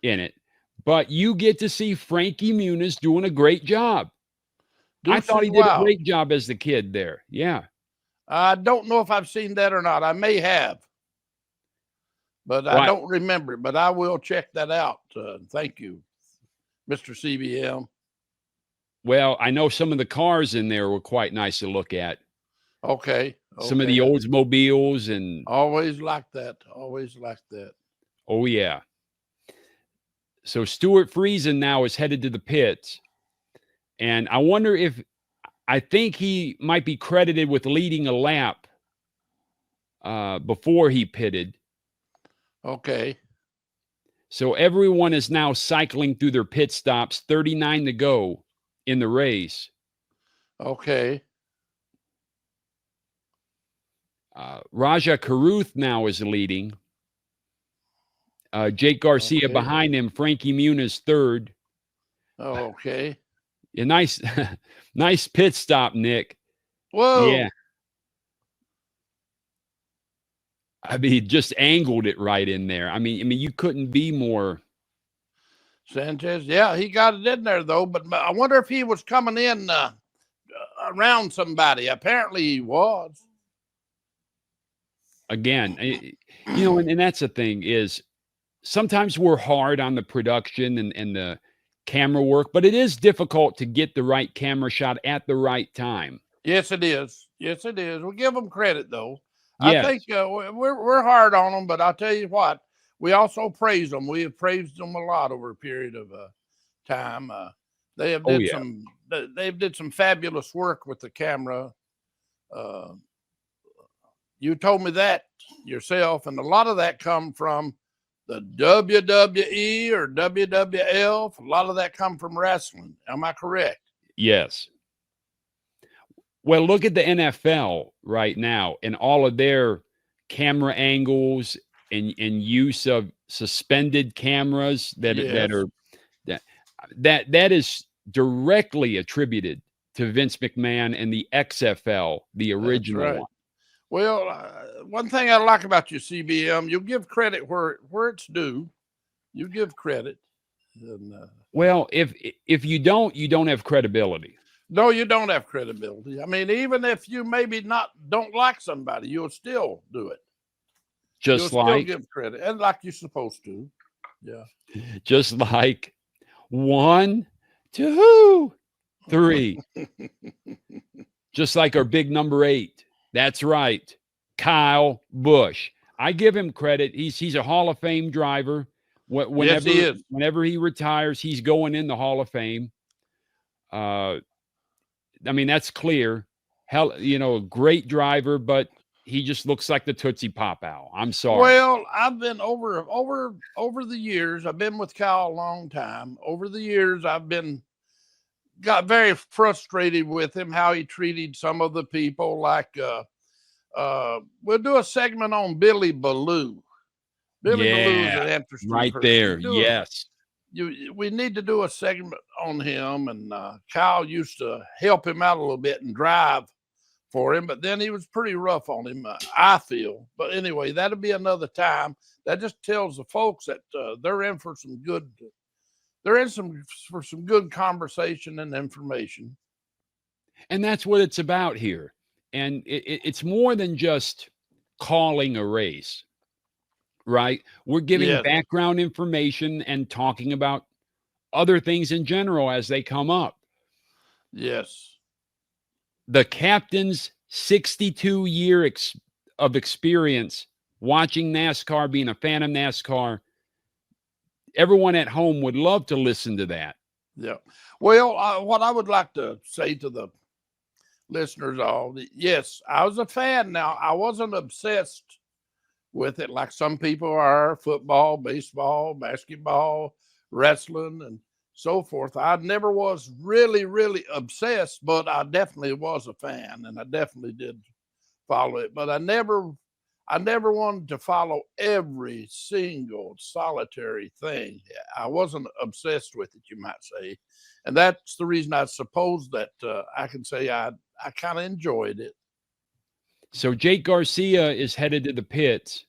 in it, but you get to see Frankie Muniz doing a great job. I thought he did a great job as the kid there. Yeah. I don't know if I've seen that or not. I may have, but I don't remember it, but I will check that out. Thank you, Mr. CBM. Well, I know some of the cars in there were quite nice to look at. Okay. Some of the Oldsmobiles and always like that. Always like that. Oh, yeah. So Stewart Friesen now is headed to the pits. And I wonder if, I think he might be credited with leading a lap before he pitted. Okay. So everyone is now cycling through their pit stops, 39 to go in the race. Okay. RAJAH CARUTH now is leading. Jake Garcia behind him, Frankie Muniz third. Okay. A nice, nice pit stop, Nick. Whoa. Yeah. I mean, just angled it right in there. I mean, you couldn't be more. Sanchez, yeah, he got it in there though. But I wonder if he was coming in around somebody. Apparently, he was. Again, you know, and that's the thing is sometimes we're hard on the production and the camera work, but it is difficult to get the right camera shot at the right time. Yes, it is. Yes, it is. We'll give them credit though. Yes. I think we're hard on them, but I'll tell you what, we also praise them. We have praised them a lot over a period of time. They have did some fabulous work with the camera. You told me that yourself, and a lot of that come from the WWE or WWF. A lot of that come from wrestling. Am I correct? Yes. Well, look at the NFL right now and all of their camera angles and use of suspended cameras that is directly attributed to Vince McMahon and the XFL, the original one. Well, one thing I like about you, CBM, you give credit where it's due. You give credit. And, well, if you don't have credibility. No, you don't have credibility. I mean, even if you maybe don't like somebody, you'll still do it. You'll still give credit, and like you're supposed to. Yeah. Just like 1, 2, 3. Just like our big number 8. That's right. Kyle Busch. I give him credit. He's a Hall of Fame driver, Whenever, he is. whenever he retires, he's going in the Hall of Fame. I mean, that's clear. Hell, a great driver, but he just looks like the Tootsie Pop Owl. I'm sorry. Well, I've been over the years. I've been with Kyle a long time. Over the years, got very frustrated with him, how he treated some of the people. Like we'll do a segment on Billy Ballew. Billy Ballew is an interesting right person. there. Yes. We need to do a segment on him, and Kyle used to help him out a little bit and drive for him, but then he was pretty rough on him, I feel. But anyway, that'll be another time. That just tells the folks that they're in for some good. They're in for some good conversation and information. And that's what it's about here. And it's more than just calling a race, right? We're giving background information and talking about other things in general as they come up. Yes. The captain's 62 year of experience watching NASCAR, being a fan of NASCAR. Everyone at home would love to listen to that. Yeah. Well, what I would like to say to the listeners yes, I was a fan. Now, I wasn't obsessed with it like some people are: football, baseball, basketball, wrestling, and so forth. I never was really, really obsessed, but I definitely was a fan, and I definitely did follow it. But I never wanted to follow every single solitary thing. I wasn't obsessed with it, you might say. And that's the reason I suppose that I can say I kind of enjoyed it. So Jake Garcia is headed to the pits,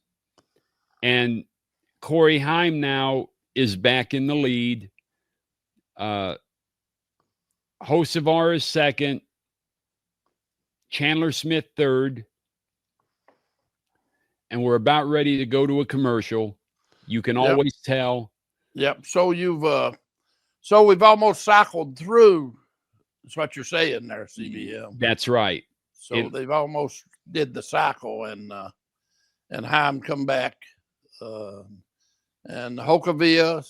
and Corey Heim now is back in the lead. Hocevar is second. Chandler Smith third. And we're about ready to go to a commercial. You can always tell. Yep. So we've almost cycled through. That's what you're saying there, CBM. That's right. So they've almost did the cycle, and Heim come back, and Hokavia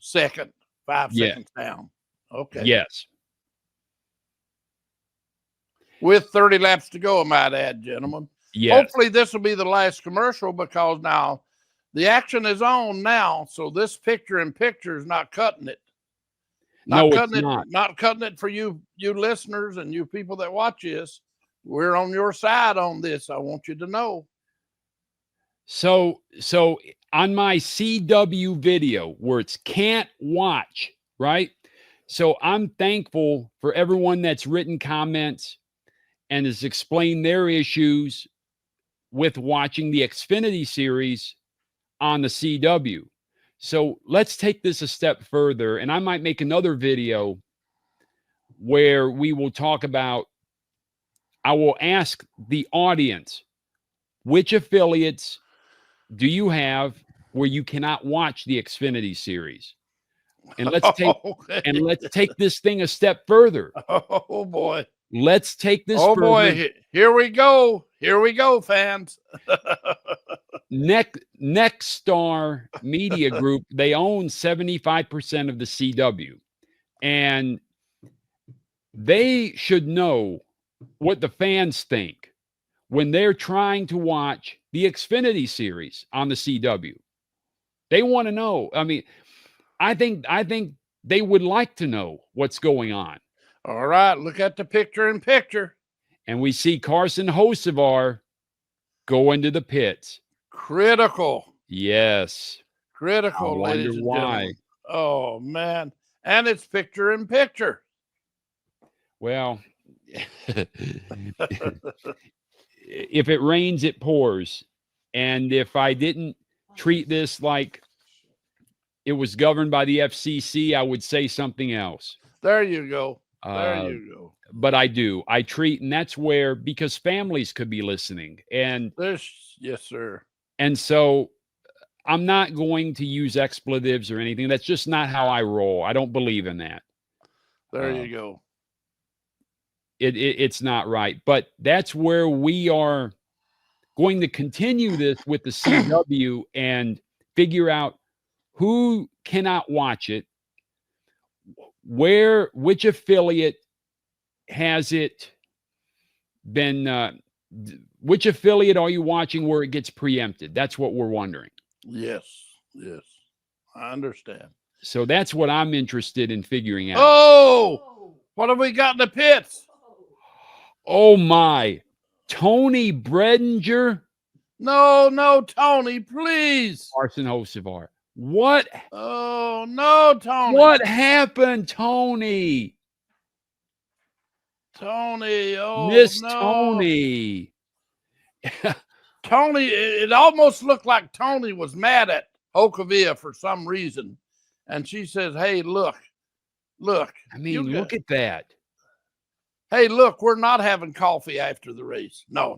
second, 5 seconds down. Okay. Yes. With 30 laps to go, I might add, gentlemen. Yes. Hopefully this will be the last commercial, because now the action is on now. So this picture-in-picture is not cutting it. Not cutting it for you listeners and you people that watch this. We're on your side on this. I want you to know. So on my CW video where it's can't watch, right? So I'm thankful for everyone that's written comments and has explained their issues with watching the Xfinity series on the CW. So let's take this a step further, and I might make another video where we will talk about, I will ask the audience, which affiliates do you have where you cannot watch the Xfinity series? And let's take this thing a step further. Oh boy. Let's take this further. Boy, here we go. Here we go, fans. Next Star Media Group, they own 75% of the CW. And they should know what the fans think when they're trying to watch the Xfinity series on the CW. They want to know. I mean, I think they would like to know what's going on. All right, look at the picture-in-picture. And we see Carson Hocevar go into the pits. Critical. Yes. Critical, ladies and gentlemen. Oh, man. And it's picture-in-picture. Well, if it rains, it pours. And if I didn't treat this like it was governed by the FCC, I would say something else. There you go. There you go. But I do. I treat, and that's where, because families could be listening. And yes, sir. And so I'm not going to use expletives or anything. That's just not how I roll. I don't believe in that. There you go. It's not right. But that's where we are going to continue this with the CW and figure out who cannot watch it, which affiliate has it been, which affiliate are you watching where it gets preempted? That's what we're wondering. Yes, I understand. So that's what I'm interested in figuring out. Oh, what have we got in the pits? Oh my, Tony Bredinger. No, Tony, please. Arson Hocevar. What? Oh, no, Tony. What happened, Tony? Tony, oh, Miss no. Tony. Tony, it almost looked like Tony was mad at Hocevar for some reason. And she says, hey, look. I mean, look at that. Hey, look, we're not having coffee after the race. No,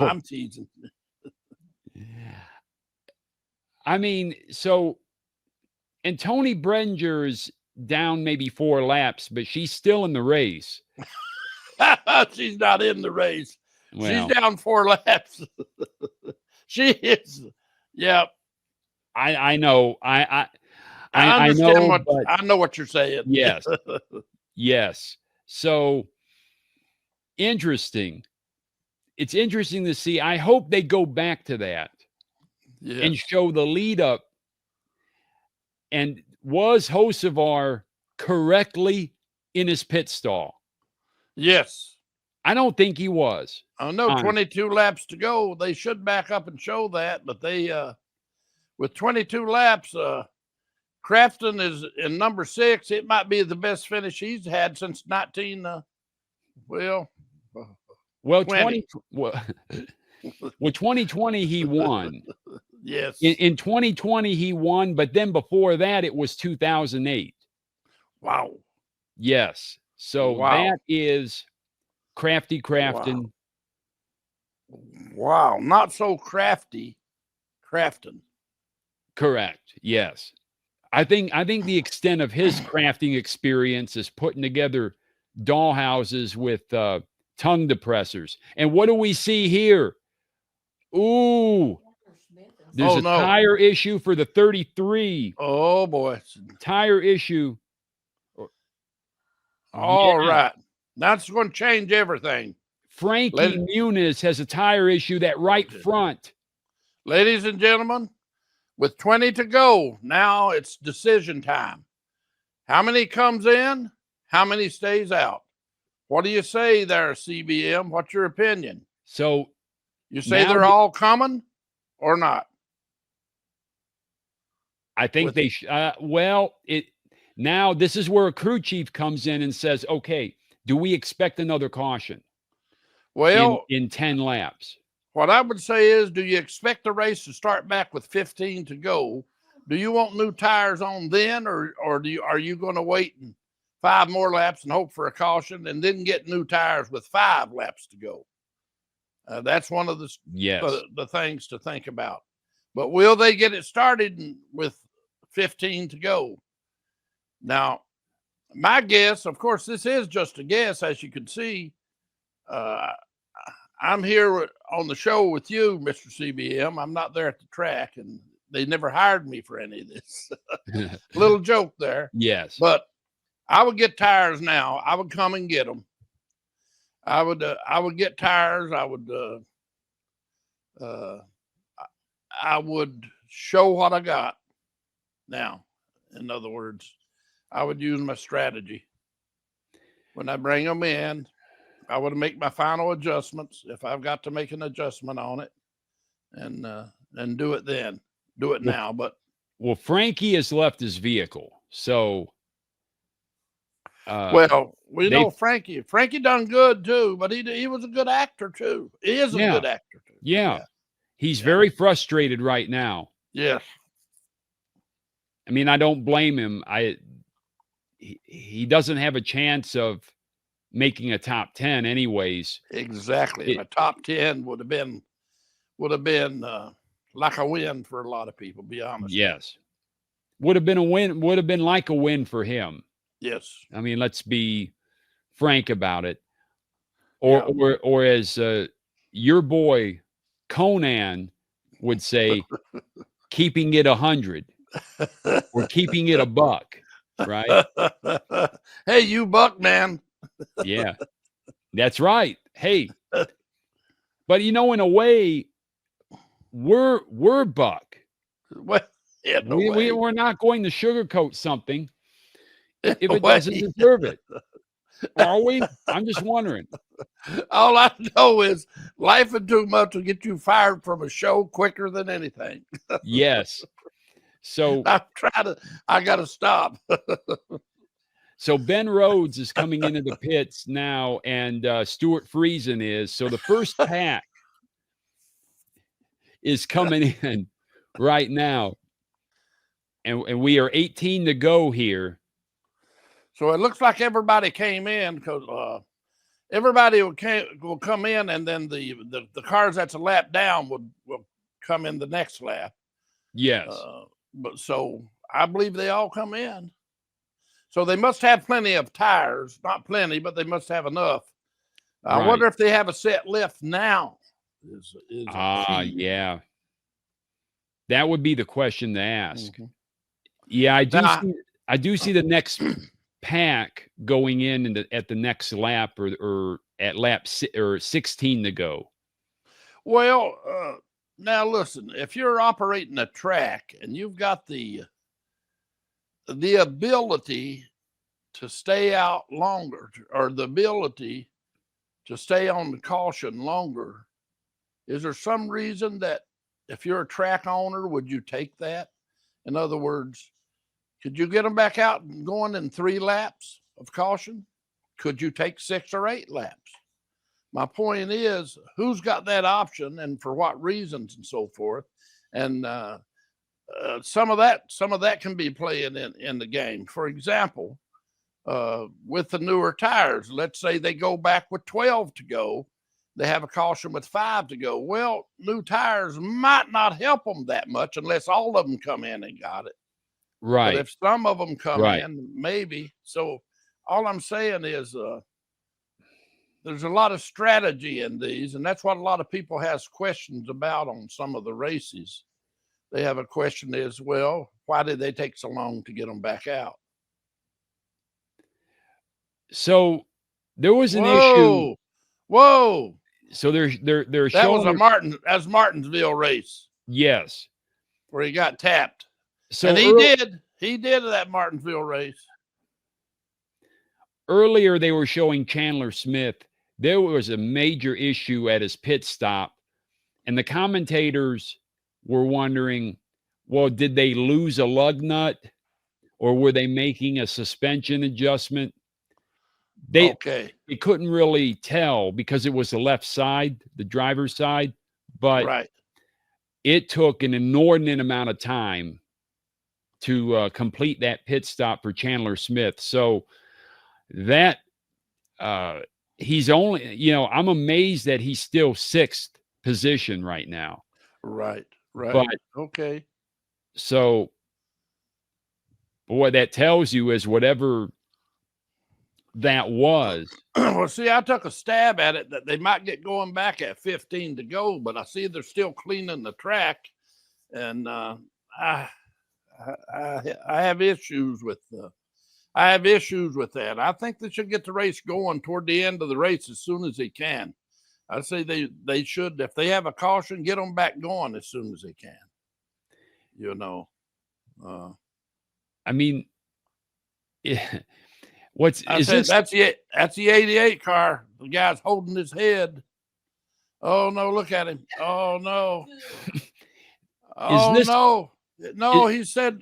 I'm teasing. I mean, so, and Tony Bredinger's down maybe 4 laps, but she's still in the race. She's not in the race. Well, she's down 4 laps. She is. Yeah. I know. I understand know, I know what you're saying. Yes. Yes. So interesting. It's interesting to see. I hope they go back to that and show the lead up. And was Hocevar correctly in his pit stall? Yes. I don't think he was. I know 22 laps to go. They should back up and show that, but they with 22 laps, Crafton is in number 6. It might be the best finish he's had since 2020 he won. Yes. In 2020 he won, but then before that it was 2008. Wow. Yes. So that is Crafty Crafton. Wow. Not so crafty Crafton. Correct. Yes. I think the extent of his crafting experience is putting together dollhouses with tongue depressors. And what do we see here? Ooh, there's a tire issue for the 33. Oh boy, tire issue. All right, that's going to change everything. Frankie Muniz has a tire issue that right front. Ladies and gentlemen, with 20 to go, now it's decision time. How many comes in? How many stays out? What do you say there, CBM? What's your opinion? So you say they're all coming or not? I think they now this is where a crew chief comes in and says, okay, do we expect another caution? Well, in 10 laps. What I would say is, do you expect the race to start back with 15 to go? Do you want new tires on then, or are you going to wait 5 more laps and hope for a caution and then get new tires with 5 laps to go? That's one of the things to think about. But will they get it started with 15 to go? Now, my guess, of course, this is just a guess, as you can see. I'm here on the show with you, Mr. CBM. I'm not there at the track, and they never hired me for any of this. Little joke there. Yes. But I would get tires now. I would come and get them. I would get tires. I would show what I got now. In other words, I would use my strategy. When I bring them in, I would make my final adjustments if I've got to make an adjustment on it, and do it then. Do it now. But Frankie has left his vehicle, so we know Frankie. Frankie done good too, but he was a good actor too. He is a good actor too. Yeah. He's very frustrated right now. Yes. I mean, I don't blame him. He doesn't have a chance of making a top 10 anyways. Exactly. A top 10 would have been like a win for a lot of people, be honest. Yes. Would have been a win, would have been like a win for him. Yes. I mean, let's be frank about it. Or as your boy Connan would say, keeping it 100. We're keeping it a buck, right? Hey, you buck man. Yeah, that's right. Hey, but in a way, we're buck. Well, in a way. We're not going to sugarcoat something In if a it doesn't way. deserve it. Are we? I'm just wondering. All I know is laughing too much will get you fired from a show quicker than anything. Yes. So I got to stop. So Ben Rhodes is coming into the pits now, and STEWART FRIESEN is. So the first pack is coming in right now, and we are 18 to go here. So it looks like everybody came in because everybody will come in, and then the cars that's a lap down will come in the next lap. Yes. But so I believe they all come in. So they must have plenty of tires. Not plenty, but they must have enough. I Right. wonder if they have a set left now. Yeah. That would be the question to ask. Mm-hmm. Yeah, I do see the next pack going in at the next lap or at lap 16 to go. Well, now listen, if you're operating a track and you've got the ability to stay out longer, or the ability to stay on the caution longer, is there some reason that if you're a track owner, would you take that? In other words, could you get them back out and going in 3 laps of caution? Could you take 6 or 8 laps? My point is, who's got that option and for what reasons and so forth? And some of that can be playing in the game. For example, with the newer tires, let's say they go back with 12 to go, they have a caution with 5 to go. Well, new tires might not help them that much unless all of them come in and got it. Right. But if some of them come Right. in, maybe. So all I'm saying is there's a lot of strategy in these, and that's what a lot of people has questions about on some of the races. They have a question is, well, why did they take so long to get them back out? So there was an issue. Whoa. So they're That showing was Martinsville race yes. where he got tapped. So and he did that Martinsville race. Earlier they were showing Chandler Smith. There was a major issue at his pit stop, and the commentators were wondering, well, did they lose a lug nut, or were they making a suspension adjustment? They couldn't really tell because it was the left side, the driver's side, but it took an inordinate amount of time to complete that pit stop for Chandler Smith. So that he's only, I'm amazed that he's still 6th position right now. Right. But okay. So what that tells you is whatever that was. Well, see, I took a stab at it that they might get going back at 15 to go, but I see they're still cleaning the track, and I have issues with that. I think they should get the race going toward the end of the race as soon as they can. I say they should, if they have a caution, get them back going as soon as they can. I mean, that's the 88 car. The guy's holding his head. Oh no, look at him. Oh no. He said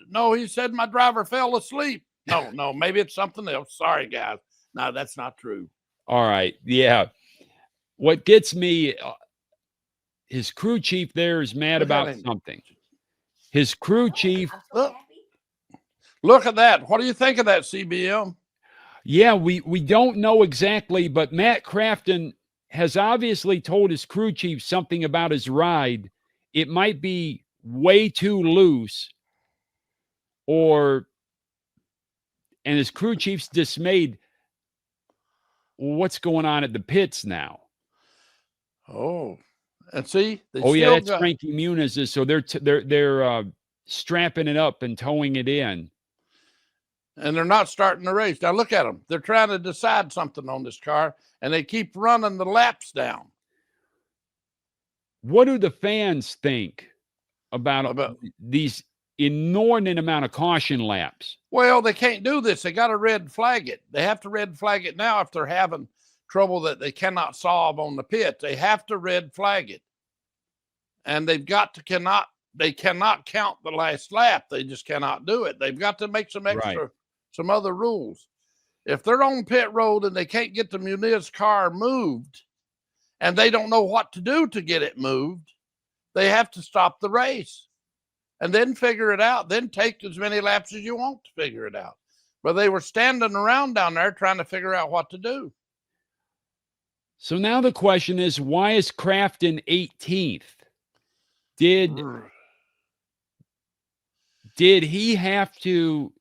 my driver fell asleep. No, maybe it's something else. Sorry, guys. No, that's not true. All right. Yeah. What gets me, his crew chief there is mad about something. His crew chief. Look at that. What do you think of that, CBM? Yeah, we don't know exactly, but Matt Crafton has obviously told his crew chief something about his ride. It might be way too loose, and his crew chief's dismayed. What's going on at the pits now? Oh, and see, that's Frankie Muniz. So they're strapping it up and towing it in. And they're not starting the race. Now look at them. They're trying to decide something on this car, and they keep running the laps down. What do the fans think about these inordinate amount of caution laps? Well, they can't do this. They got to red flag it. They have to red flag it now if they're having trouble that they cannot solve on the pit. They have to red flag it. And they cannot count the last lap. They just cannot do it. They've got to make some extra, some other rules. If they're on pit road and they can't get the Muniz car moved and they don't know what to do to get it moved, they have to stop the race and then figure it out. Then take as many laps as you want to figure it out. But they were standing around down there trying to figure out what to do. So now the question is, why is Crafton 18th? Did he have to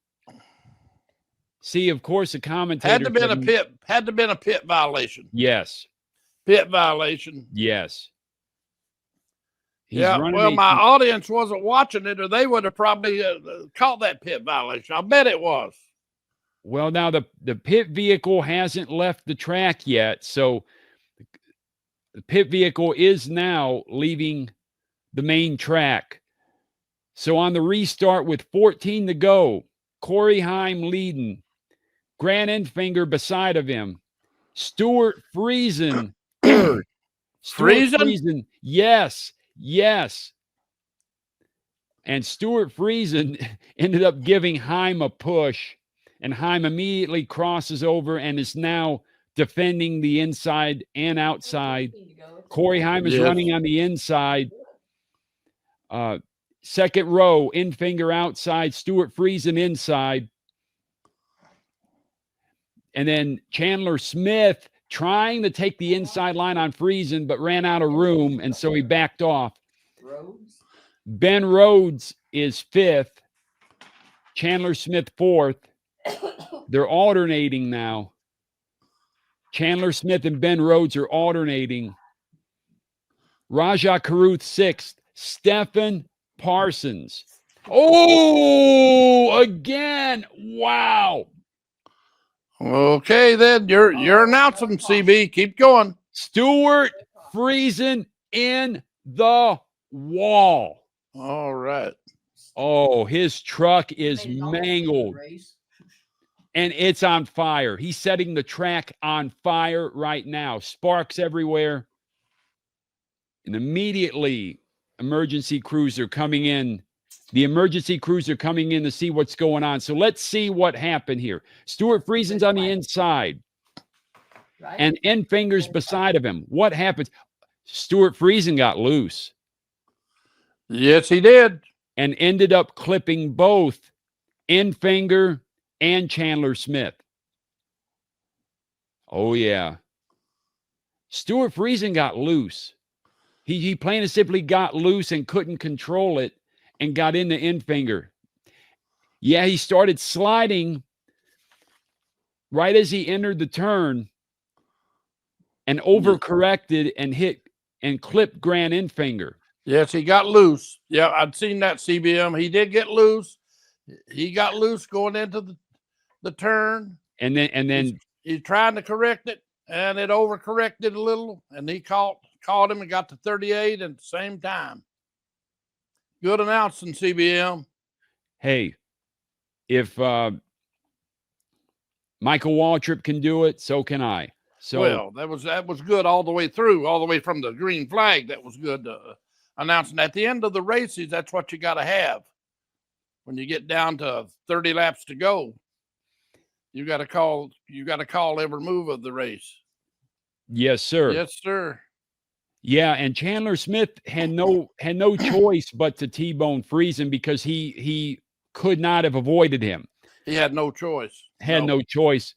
see? Of course, the commentator had to been a pit violation. Yes, pit violation. Yes. Yeah. Well, my audience wasn't watching it, or they would have probably caught that pit violation. I bet it was. Well, now the pit vehicle hasn't left the track yet, so the pit vehicle is now leaving the main track. So on the restart with 14 to go, Corey Heim leading, Grant Enfinger beside of him, Stewart Friesen third. Friesen? Yes. And Stewart Friesen ended up giving Heim a push, and Heim immediately crosses over and is now defending the inside and outside. Corey Heim is running on the inside. Second row, Enfinger outside, Stewart Friesen inside. And then Chandler Smith trying to take the inside line on Friesen, but ran out of room, and so he backed off. Ben Rhodes is fifth. Chandler Smith fourth. They're alternating now. Chandler Smith and Ben Rhodes are alternating. RAJAH CARUTH sixth. Stephen Parsons. Oh, again. Wow. Okay, then you're announcing, CB. Keep going. Stewart Friesen in the wall. All right. Oh, his truck is mangled. And it's on fire. He's setting the track on fire right now. Sparks everywhere. And immediately, emergency crews are coming in. The emergency crews are coming in to see what's going on. So let's see what happened here. Stewart Friesen's on the inside. And Enfinger's beside of him. What happens? Stewart Friesen got loose. Yes, he did. And ended up clipping both Enfinger and Chandler Smith. Oh, yeah. Stewart Friesen got loose. He plain and simply got loose and couldn't control it and got into Enfinger. Yeah, he started sliding right as he entered the turn and overcorrected and hit and clipped Grant Enfinger. Yes, he got loose. Yeah, I'd seen that, CBM. He did get loose. He got loose going into the turn. And then he's trying to correct it, and it overcorrected a little, and he caught him and got to 38 at the same time. Good announcing, CBM. Hey, if Michael Waltrip can do it, so can I. So well, that was good all the way through, all the way from the green flag. That was good announcing. At the end of the races, that's what you got to have. When you get down to 30 laps to go, you got to call every move of the race. Yes, sir. Yes, sir. Yeah, and Chandler Smith had no choice but to T-bone Friesen because he could not have avoided him. He had no choice. No choice.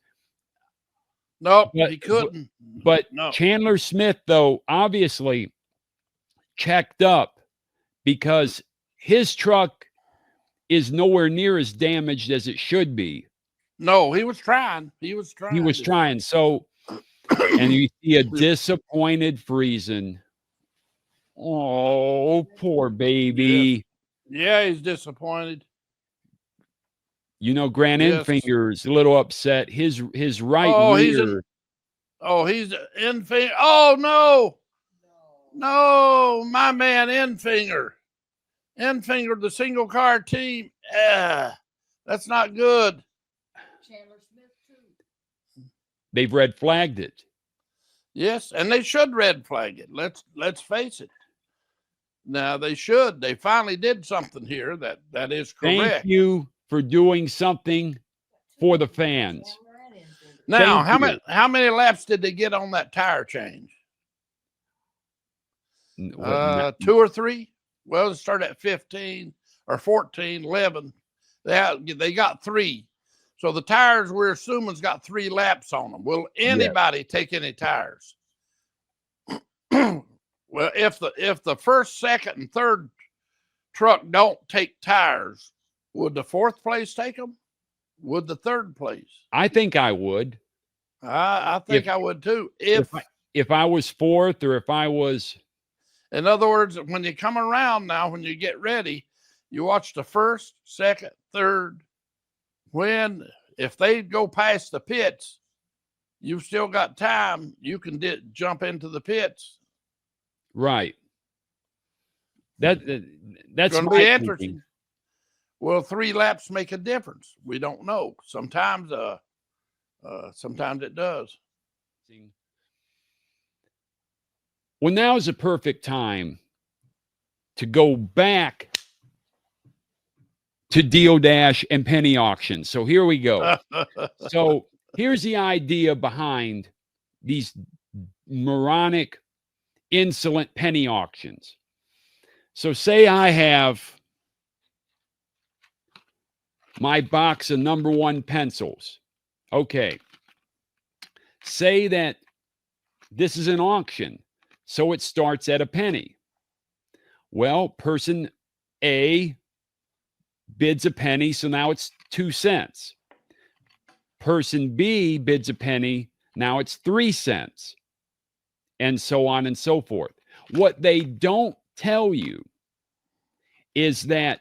Nope, he couldn't. But no. Chandler Smith, though, obviously checked up because his truck is nowhere near as damaged as it should be. No, he was trying. So, and you see a disappointed Friesen. Oh, poor baby. Yeah, he's disappointed. You know, Grant Yes. Enfinger's a little upset. His right Oh, rear. he's Enfinger. Oh no, no, my man Enfinger. Enfinger, the single car team. That's not good. Chandler Smith too. They've red flagged it. Yes, and they should red flag it. Let's face it. Now they should. They finally did something here that is correct. Thank you for doing something for the fans. Chandler and Enfinger. Now, Thank you. how many laps did they get on that tire change? 2 or 3. Well, it started at 15 or 14, 11. They got 3. So the tires we're assuming's got 3 laps on them. Will anybody take any tires? Well, if the first, second, and third truck don't take tires, would the 4th place take them? Would the 3rd place? I think I would. I think I would too. If I was 4th, or if I was. In other words, when you come around now, when you get ready, you watch the 1st, 2nd, 3rd. If they go past the pits, you've still got time. You can jump into the pits. Right. That's Going to be interesting. Will 3 laps make a difference? We don't know. Sometimes it does. Well, now is a perfect time to go back to Deal Dash and penny auctions. So here we go. So here's the idea behind these moronic, insolent penny auctions. So say I have my box of number 1 pencils. Okay. Say that this is an auction, so it starts at a penny. Well, person A bids a penny, so now it's 2 cents. Person B bids a penny, now it's 3 cents. And so on and so forth. What they don't tell you is that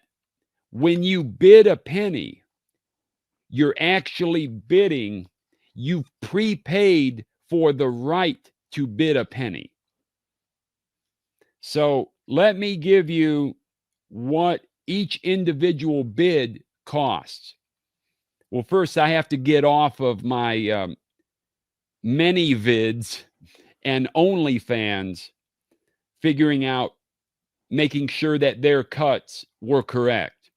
when you bid a penny, you're actually bidding, you've prepaid for the right to bid a penny. So let me give you what each individual bid costs. Well, first I have to get off of my many vids and OnlyFans, figuring out, making sure that their cuts were correct.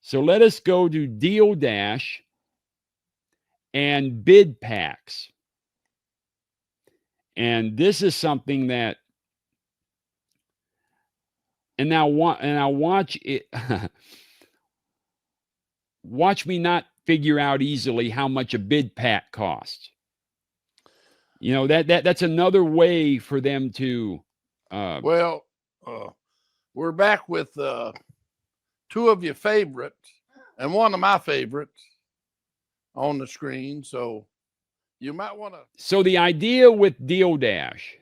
So let us go to Deal Dash and bid packs. And this is something that, and now watch it. Watch me not figure out easily how much a bid pack costs. You know, that's another way for them to. We're back with 2 of your favorites and one of my favorites on the screen. So you might want to. So the idea with Deal Dash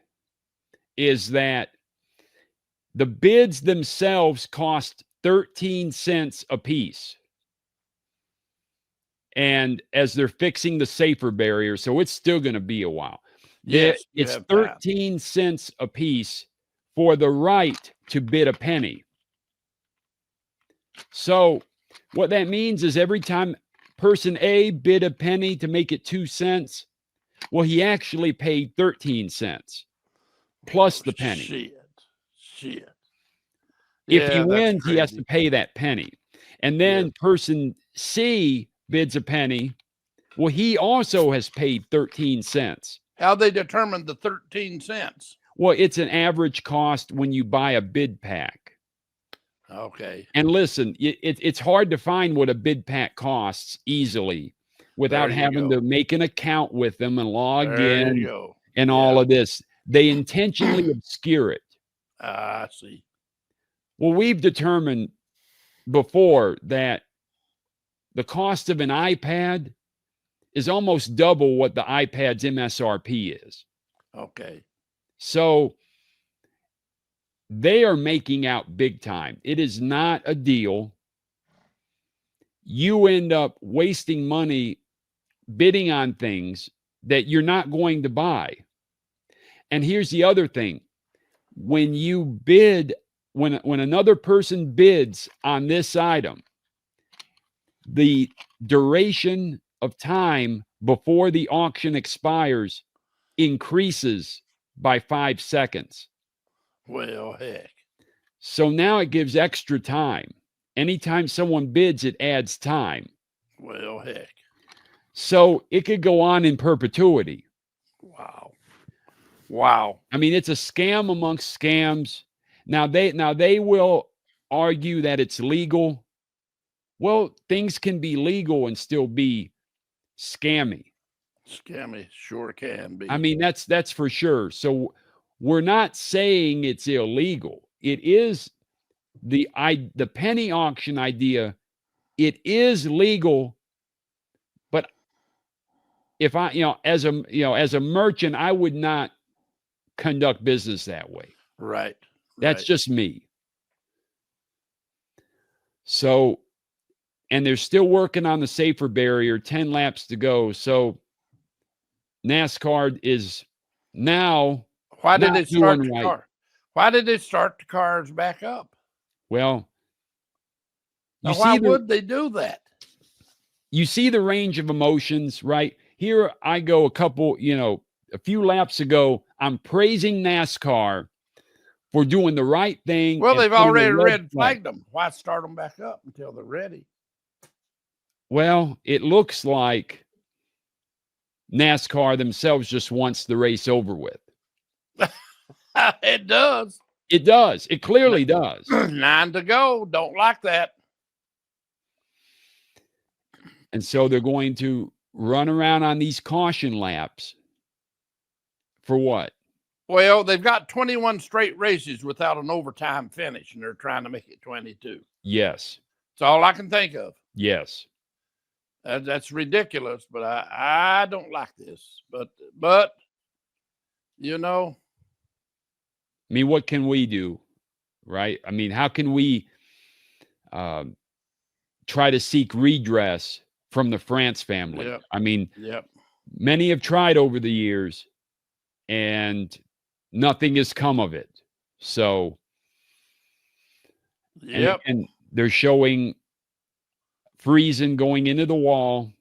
is that the bids themselves cost 13 cents a piece. And as they're fixing the safer barrier, so it's still going to be a while. Yes, it's 13 cents a piece for the right to bid a penny. So what that means is every time person A bid a penny to make it 2 cents, well, he actually paid 13 cents plus the penny. Shit. If he wins, he has to pay that penny. And then person C bids a penny. Well, he also has paid 13 cents. How they determine the 13 cents? Well, it's an average cost when you buy a bid pack. Okay. And listen, it's hard to find what a bid pack costs easily without having to make an account with them and log in and all of this. They intentionally obscure it. I see. Well, we've determined before that the cost of an iPad is almost double what the iPad's MSRP is. Okay. So they are making out big time. It is not a deal. You end up wasting money bidding on things that you're not going to buy. And here's the other thing. When you bid, when another person bids on this item, the duration of time before the auction expires increases by 5 seconds. Well, heck. So now it gives extra time. Anytime someone bids, it adds time. Well, heck. So it could go on in perpetuity. Wow. Wow. I mean, it's a scam amongst scams. Now they will argue that it's legal. Well, things can be legal and still be scammy. Scammy sure can be. I mean, that's for sure. So we're not saying it's illegal. It is the penny auction idea. It is legal, but if I, as a merchant, I would not conduct business that way. Right. That's just me. So, and they're still working on the safer barrier, 10 laps to go. So NASCAR is now. Why did it start the right. car? Why did it start the cars back up? Well, now, why would they do that? You see the range of emotions, right? Here I go a few laps ago, I'm praising NASCAR for doing the right thing. Well, they've already red flagged them. Why start them back up until they're ready? Well, it looks like NASCAR themselves just wants the race over with. It does. It does. It clearly does. 9 to go. Don't like that. And so they're going to run around on these caution laps. For what? Well, they've got 21 straight races without an overtime finish, and they're trying to make it 22. Yes. That's all I can think of. Yes. That's ridiculous, but I don't like this. But I mean, what can we do, right? I mean, how can we try to seek redress from the France family? Yep. I mean, yep. Many have tried over the years, and nothing has come of it. So, yep. And they're showing Friesen going into the wall.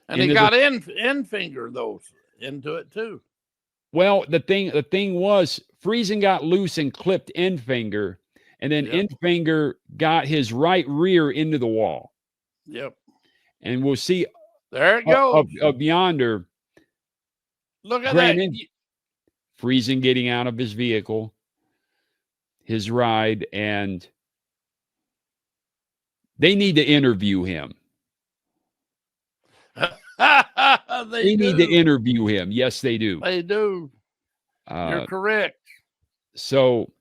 And he got end finger those into it too. Well, the thing was Friesen got loose and clipped end finger, and then end finger got his right rear into the wall. Yep. And we'll see. There it goes. Up yonder. Look at that. Friesen getting out of his vehicle, his ride, and they need to interview him. They need to interview him. Yes, they do. They do. You're correct. So,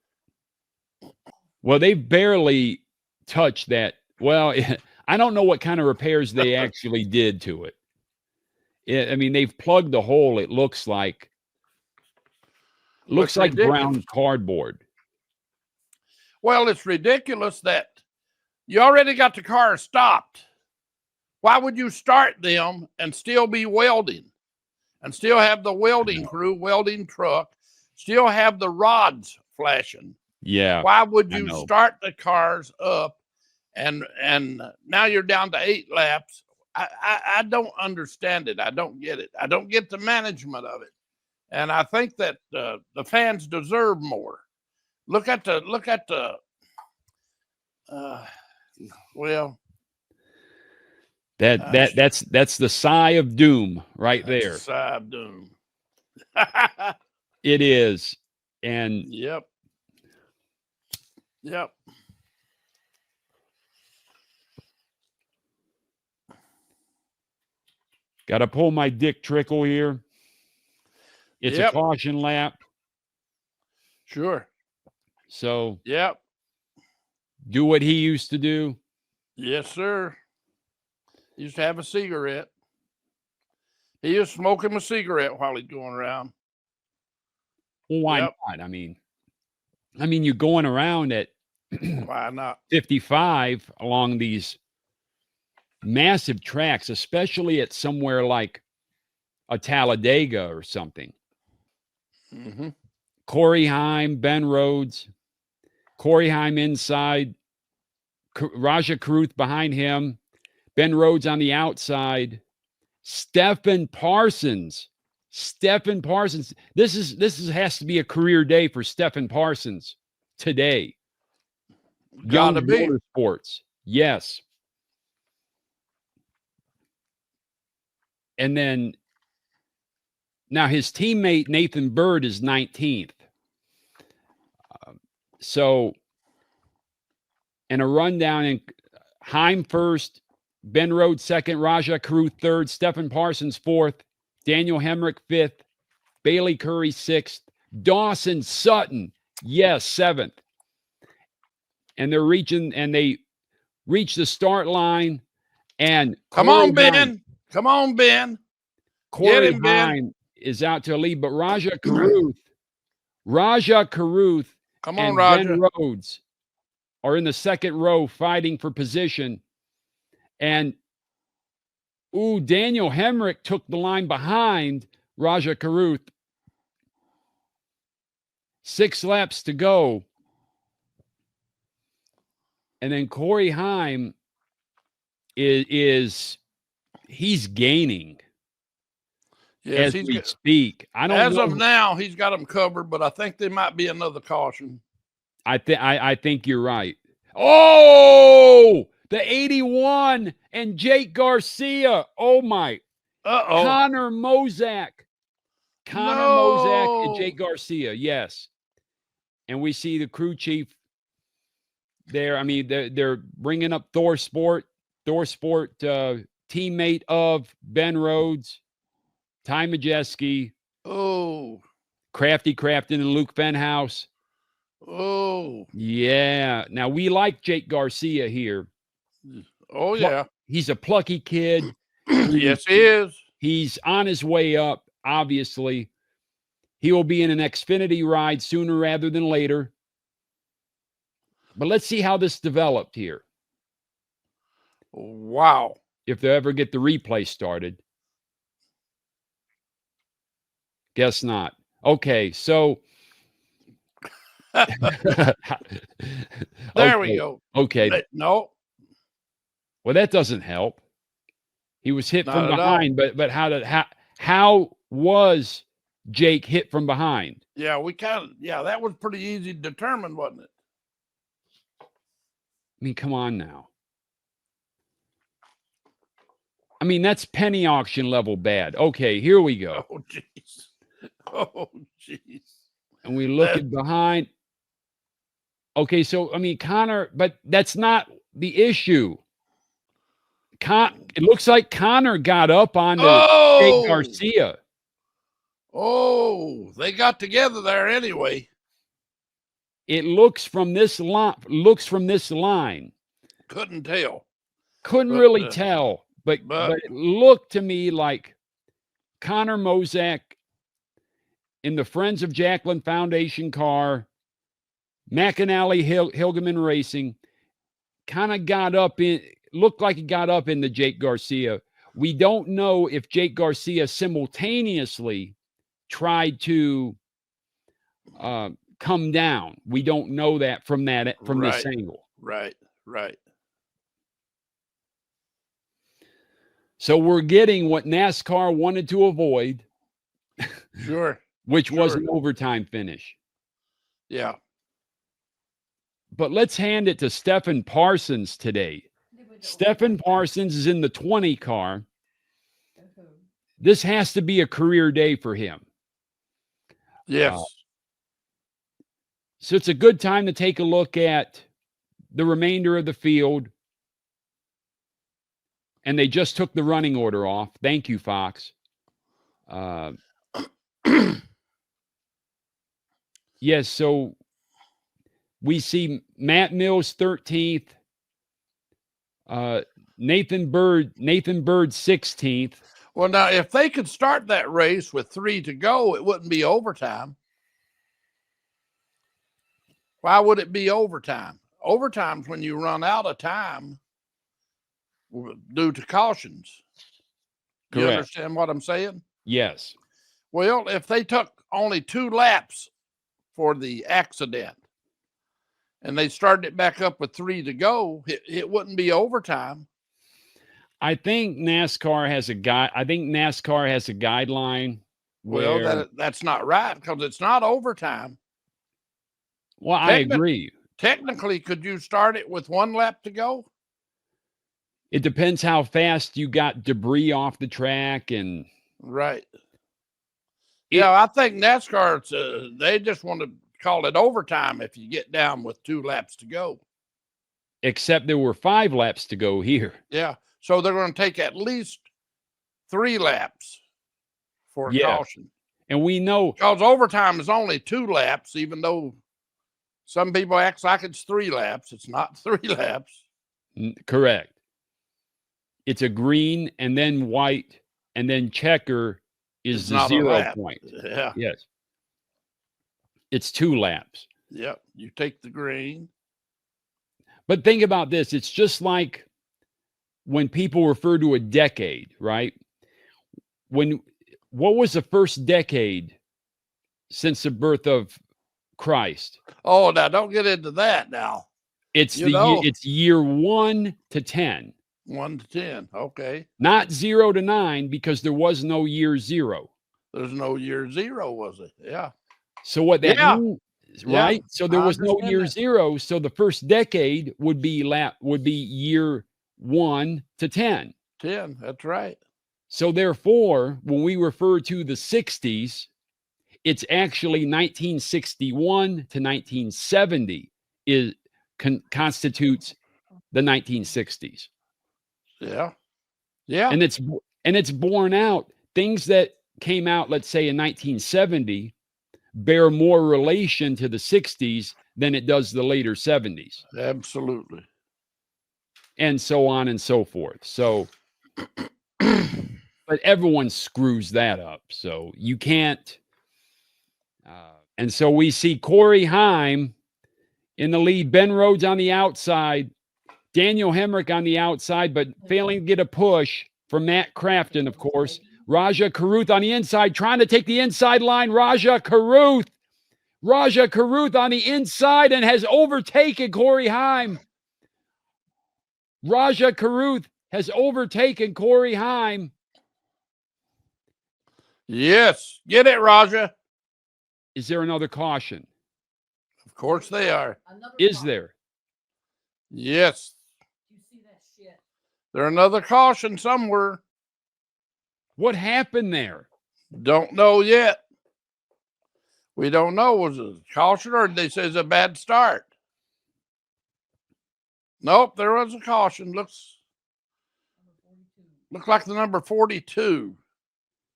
well, they barely touched that. Well, I don't know what kind of repairs they actually did to it. I mean, they've plugged the hole. It looks like brown cardboard. Well, it's ridiculous that you already got the car stopped. Why would you start them and still be welding and still have the welding crew, welding truck, still have the rods flashing? Yeah. Why would you start the cars up and now you're down to 8 laps? I don't understand it. I don't get it. I don't get the management of it. And I think that the fans deserve more. Look at the well, that's the sigh of doom right there. Sigh of doom. It is. And yep. Got to pull my Dick Trickle here. It's a caution lap. Sure. So, yep. Do what he used to do. Yes, sir. He used to have a cigarette. He was smoking a cigarette while he's going around. Well, why not? I mean, I mean, you're going around at Why not? 55 along these massive tracks, especially at somewhere like a Talladega or something. Mm-hmm. Corey Heim, Ben Rhodes, Corey Heim inside, RAJAH CARUTH behind him, Ben Rhodes on the outside, Stephen Parsons. This has to be a career day for Stephen Parsons today. Gotta Young be. Motorsports. Yes. And then now his teammate Nathan Bird is 19th. So, and a rundown in Heim first, Ben Rhodes second, RAJAH CARUTH third, Stephen Parsons fourth, Daniel Hemrick fifth, Bailey Curry sixth, Dawson Sutton, yes, seventh. And they reach the start line. And Come on, Ben. Come on, Ben. Corey him, Ben. Heim is out to a lead, but RAJAH CARUTH Come on, and Roger. Ben Rhodes are in the second row fighting for position. And, Daniel Hemrick took the line behind RAJAH CARUTH. 6 laps to go. And then Corey Heim he's gaining Yes, as we speak. I don't as know. of now, he's got them covered, but I think there might be another caution. I think you're right. Oh, the 81 and Jake Garcia. Oh my. Uh-oh. Connor Mozak and Jake Garcia. Yes. And we see the crew chief there. I mean, they're bringing up Thor Sport, teammate of Ben Rhodes, Ty Majeski, Crafty Crafton, and Luke Fenhouse. Oh. Yeah. Now, we like Jake Garcia here. Oh, yeah. He's a plucky kid. Yes, he is. He's on his way up, obviously. He will be in an Xfinity ride sooner rather than later. But let's see how this developed here. Wow. If they ever get the replay started. Guess not. Okay, so. There we go. Okay. No. Well, that doesn't help. He was hit from Not at behind, but how was Jake hit from behind? Yeah, that was pretty easy to determine, wasn't it? I mean, come on now. I mean, that's penny auction level bad. Okay, here we go. Oh, jeez. Oh, jeez. And we look at behind. Okay, so, I mean, Connor, but that's not the issue. It looks like Connor got up onto Jake Garcia. Oh, they got together there anyway. It looks from this line. Couldn't tell. Couldn't really tell, but it looked to me like Connor Mozak in the Friends of Jacqueline Foundation car, McAnally Hilgeman Racing, kind of looked like he got up into Jake Garcia. We don't know if Jake Garcia simultaneously tried to come down. We don't know that from this angle. Right. So we're getting what NASCAR wanted to avoid. Sure. Which was an overtime finish. Yeah. But let's hand it to Stephen Parsons today. Stephen Parsons is in the 20 car. This has to be a career day for him. Yes. So it's a good time to take a look at the remainder of the field. And they just took the running order off. Thank you, Fox. Yes, so we see Matt Mills 13th, Nathan Bird 16th. Well, now, if they could start that race with 3 to go, it wouldn't be overtime. Why would it be overtime? Overtime's when you run out of time due to cautions. You Correct. understand what I'm saying? Yes. Well, if they took only 2 laps for the accident and they started it back up with 3 to go, it wouldn't be overtime. I think NASCAR has a guideline. Well, that's not right because it's not overtime. Well, I agree. Technically, could you start it with 1 lap to go? It depends how fast you got debris off the track and right. Yeah, I think NASCAR, they just want to call it overtime if you get down with 2 laps to go. Except there were 5 laps to go here. Yeah, so they're going to take at least 3 laps for a caution. And we know because overtime is only 2 laps, even though some people act like it's 3 laps. It's not 3 laps. Correct. It's a green and then white and then checker is the 0 point. Yeah. Yes. It's 2 laps. Yep. You take the green. But think about this. It's just like when people refer to a decade, right? What was the first decade since the birth of Christ? Oh, now don't get into that now. It's it's year 1 to 10. 1 to 10. Okay. Not 0 to 9 because there was no year 0. There's no year 0, was it? Yeah. So what that means, right? So there was no year that. 0. So the first decade would be year 1 to 10. 10. That's right. So therefore, when we refer to the 60s, it's actually 1961 to 1970 constitutes the 1960s. Yeah. Yeah. And it's borne out. Things that came out, let's say in 1970, bear more relation to the 60s than it does the later 70s. Absolutely. And so on and so forth. So, but everyone screws that up. So you can't. And so we see Corey Heim in the lead, Ben Rhodes on the outside, Daniel Hemrick on the outside, but failing to get a push from Matt Crafton, of course. RAJAH CARUTH on the inside, trying to take the inside line. RAJAH CARUTH on the inside and has overtaken Corey Heim. RAJAH CARUTH has overtaken Corey Heim. Yes. Get it, RAJAH. Is there another caution? Of course they are. Is there? Yes. You see that shit? There's another caution somewhere. What happened there? Don't know yet. We don't know. Was it a caution or did they say it's a bad start? Nope, there was a caution. Looks like the number 42.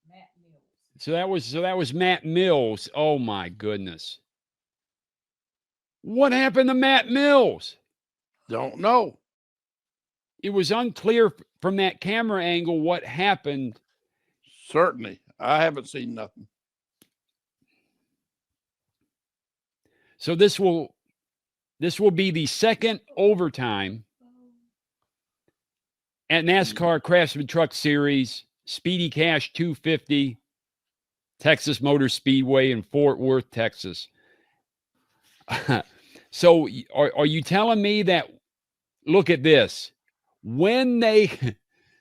Matt Mills. So that was Matt Mills. Oh my goodness. What happened to Matt Mills? Don't know. It was unclear from that camera angle what happened. Certainly. I haven't seen nothing. So this will be the second overtime at NASCAR Craftsman Truck Series, SpeedyCash 250, Texas Motor Speedway in Fort Worth, Texas. So are you telling me that, look at this, when they,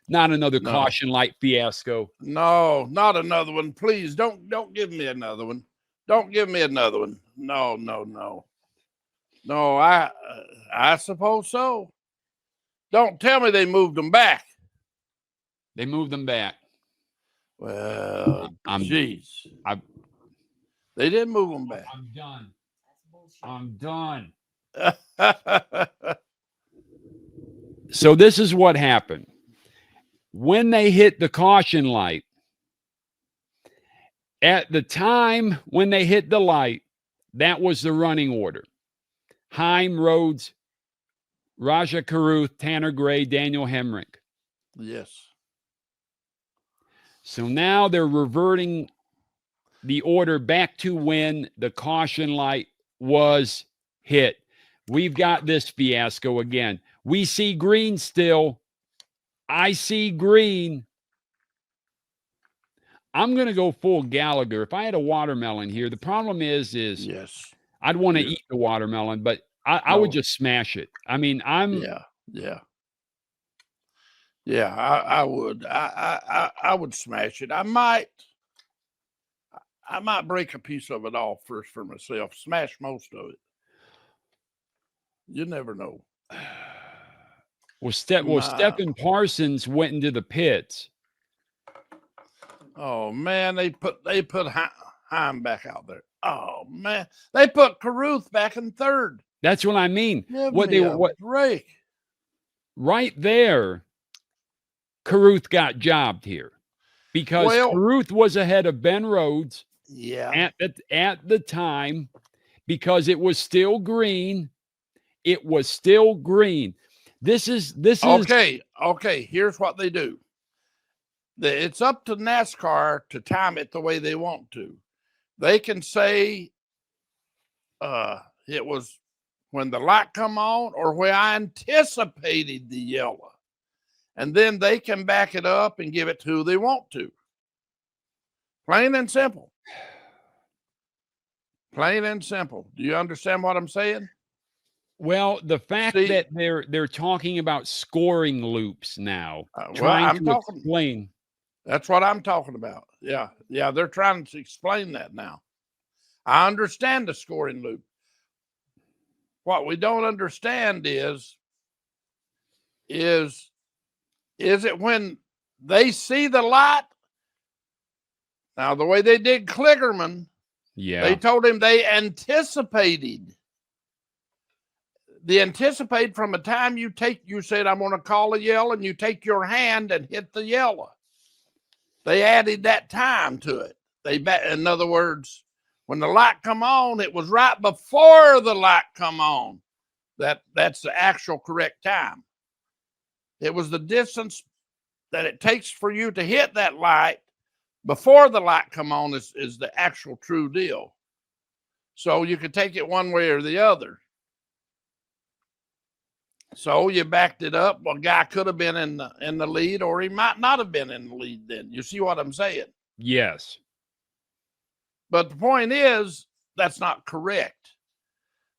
not another caution light fiasco? No, not another one. Please don't give me another one. Don't give me another one. No. No, I suppose so. Don't tell me they moved them back. They moved them back. Well, jeez. They didn't move them back. I'm done. I'm done. So this is what happened. When they hit the caution light, at the time when they hit the light, that was the running order. Heim, Rhodes, RAJAH CARUTH, Tanner Gray, Daniel Hemrick. Yes. So now they're reverting the order back to when the caution light was hit. We've got this fiasco again. We see green still. I see green. I'm going to go full Gallagher. If I had a watermelon here, the problem is Yes. I'd want to Yeah. eat the watermelon, but I would just smash it. I mean, Yeah. I would. I would smash it. I might break a piece of it off first for myself. Smash most of it. You never know. Well, Stephen Parsons went into the pits. Oh man, they put Heim back out there. Oh man, they put Caruth back in third. That's what I mean. What break right there? Caruth got jobbed here because Caruth was ahead of Ben Rhodes. Yeah, at the time, because it was still green. It was still green. This is okay. Here's what they do. It's up to NASCAR to time it the way they want to. They can say it was when the light come on or where I anticipated the yellow. And then they can back it up and give it to who they want to. Plain and simple. Plain and simple. Do you understand what I'm saying? Well, the fact that they're talking about scoring loops now, explain. That's what I'm talking about. Yeah, they're trying to explain that now. I understand the scoring loop. What we don't understand is it when they see the light? Now, the way they did Kligerman, they told him they anticipated. They anticipate from a time you said, I'm going to call a yellow, and you take your hand and hit the yellow. They added that time to it. In other words, when the light come on, it was right before the light come on. That's the actual correct time. It was the distance that it takes for you to hit that light before the light come on is the actual true deal. So you could take it one way or the other. So you backed it up. Well, guy could have been in the lead, or he might not have been in the lead then. You see what I'm saying? Yes. But the point is, that's not correct.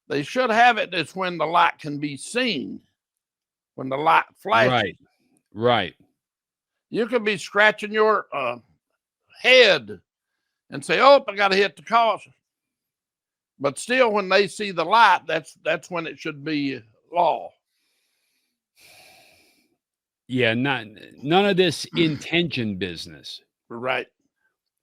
They should have it. It's when the light can be seen, when the light flashes. Right. You could be scratching your head and say, "Oh, I got to hit the caution." But still, when they see the light, that's when it should be law. Yeah, none of this intention business. Right.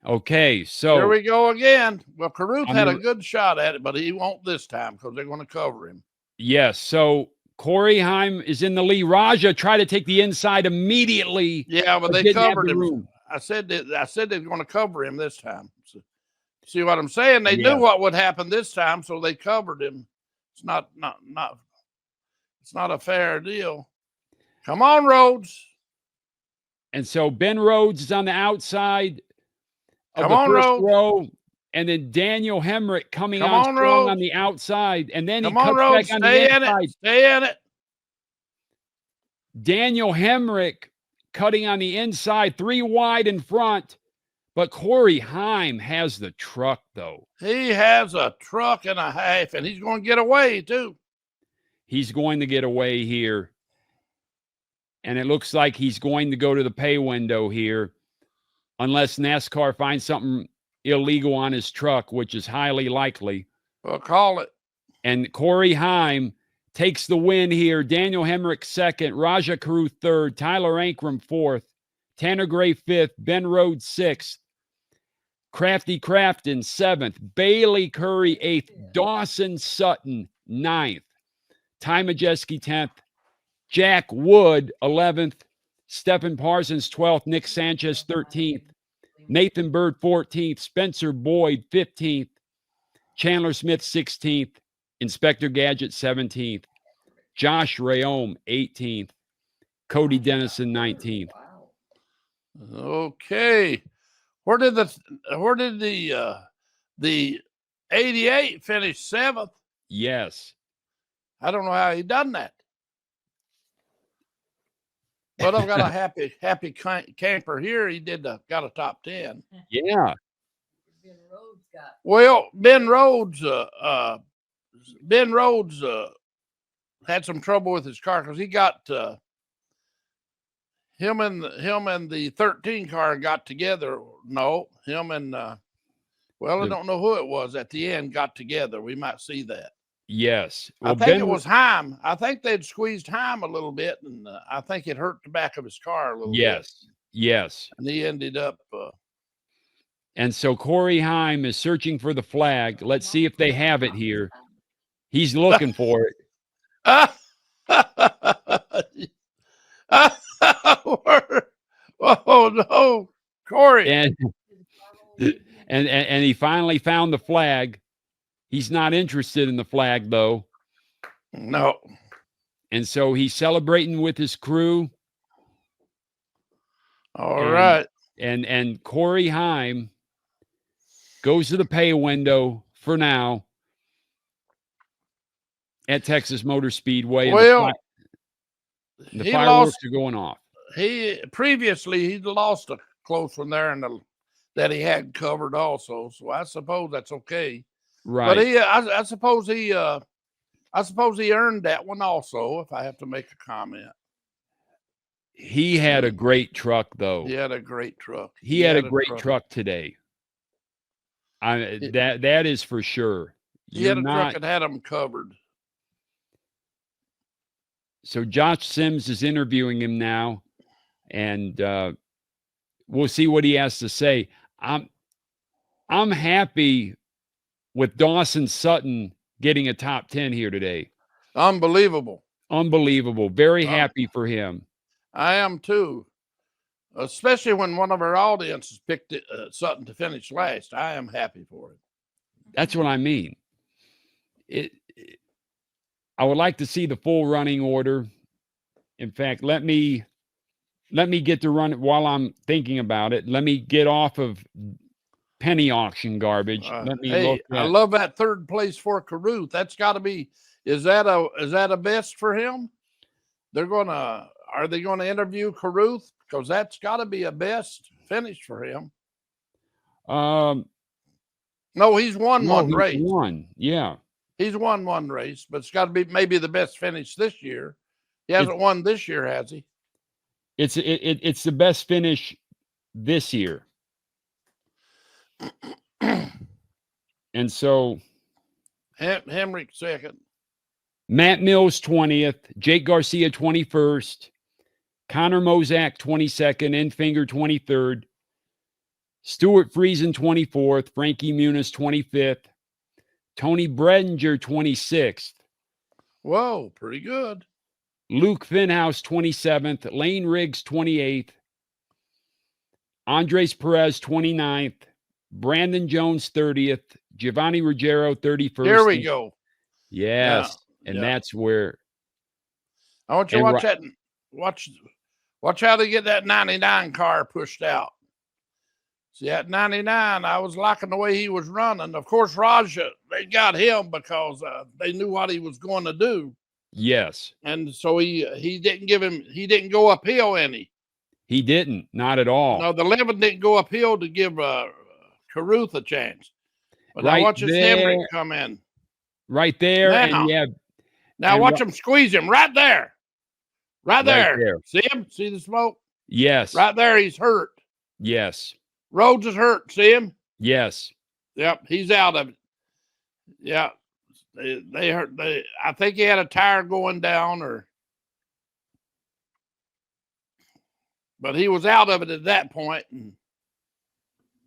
Okay, so here we go again. Well, Caruth had a good shot at it, but he won't this time because they're going to cover him. Yes. So Corey Heim is in the lead. Rajah tried to take the inside immediately. Yeah, but they covered him. I said they're going to cover him this time. So, see what I'm saying? They knew what would happen this time, so they covered him. It's not it's not a fair deal. Come on, Rhodes. And so Ben Rhodes is on the outside of the first row, and then Daniel Hemrick coming on strong on the outside, and then he cuts back on the inside. Stay in it. Daniel Hemrick cutting on the inside, 3 wide in front, but Corey Heim has the truck, though. He has a truck and a half, and he's going to get away, too. He's going to get away here. And it looks like he's going to go to the pay window here, unless NASCAR finds something illegal on his truck, which is highly likely. We'll call it. And Corey Heim takes the win here. Daniel Hemrick second, RAJAH CARUTH third, Tyler Ankrum fourth, Tanner Gray fifth, Ben Rhodes sixth, Crafty Crafton seventh, Bailey Curry eighth, Dawson Sutton ninth, Ty Majeski 10th, Jack Wood 11th, Stephen Parsons 12th, Nick Sanchez 13th, Nathan Bird 14th, Spencer Boyd 15th, Chandler Smith 16th, Inspector Gadget 17th, Josh Rayome 18th, Cody Dennison 19th. Okay. Where did the 88 finish 7th? Yes. I don't know how he done that. But I've got a happy camper here. He got a top 10. Yeah. Ben Rhodes got. Well, Ben Rhodes had some trouble with his car because he got him and the 13 car got together. No, him and I don't know who it was at the end got together. We might see that. Yes. Well, I think it was Heim. I think they'd squeezed Heim a little bit, and I think it hurt the back of his car a little bit. Yes. And he ended up. And so Corey Heim is searching for the flag. Let's see if they have it here. He's looking for it. Oh no, Corey! And he finally found the flag. He's not interested in the flag though. No. And so he's celebrating with his crew. All right. And Corey Heim goes to the pay window for now at Texas Motor Speedway. Well, the fireworks are going off. Previously he'd lost a close one there that he had covered also. So I suppose that's okay. Right. But I suppose he earned that one also, if I have to make a comment. He had a great truck though. He had a great truck. He had a great truck today. That is for sure. He had a truck that had him covered. So Josh Sims is interviewing him now, and we'll see what he has to say. I'm happy with Dawson Sutton getting a top 10 here today. Unbelievable. Very happy for him. I am too. Especially when one of our audiences picked Sutton to finish last. I am happy for him. That's what I mean. I would like to see the full running order. In fact, let me get to run it while I'm thinking about it. Let me get off of penny auction garbage. Let me look at. I love that third place for Caruth. That's got to be. Is that a best for him? Are they gonna interview Caruth? Because that's got to be a best finish for him. No, he's won one race. Yeah. He's won one race, but it's got to be maybe the best finish this year. He hasn't won this year, has he? It's the best finish this year. And so Hemrick second. Matt Mills 20th, Jake Garcia 21st, Connor Mozak 22nd, Enfinger 23rd, Stewart Friesen 24th, Frankie Muniz 25th, Tony Bredinger 26th. Whoa, pretty good. Luke Finhouse 27th, Lane Riggs 28th, Andres Perez 29th, Brandon Jones 30th, Giovanni Ruggiero 31st. Here we go. Yes. And that's where I want you to watch that. Watch how they get that 99 car pushed out. See, at 99, I was liking the way he was running. Of course, RAJAH, they got him because they knew what he was going to do. Yes. And so he didn't go uphill any. He didn't, not at all. No, the 11 didn't go uphill to give Caruth a chance. But right now watch his there, Hemrick come in. Right there. Now, and watch him squeeze him right there. Right there. See him? See the smoke? Yes. Right there, he's hurt. Yes. Rhodes is hurt. See him? Yes. Yep, he's out of it. Yeah. They hurt. I think he had a tire going down but he was out of it at that point.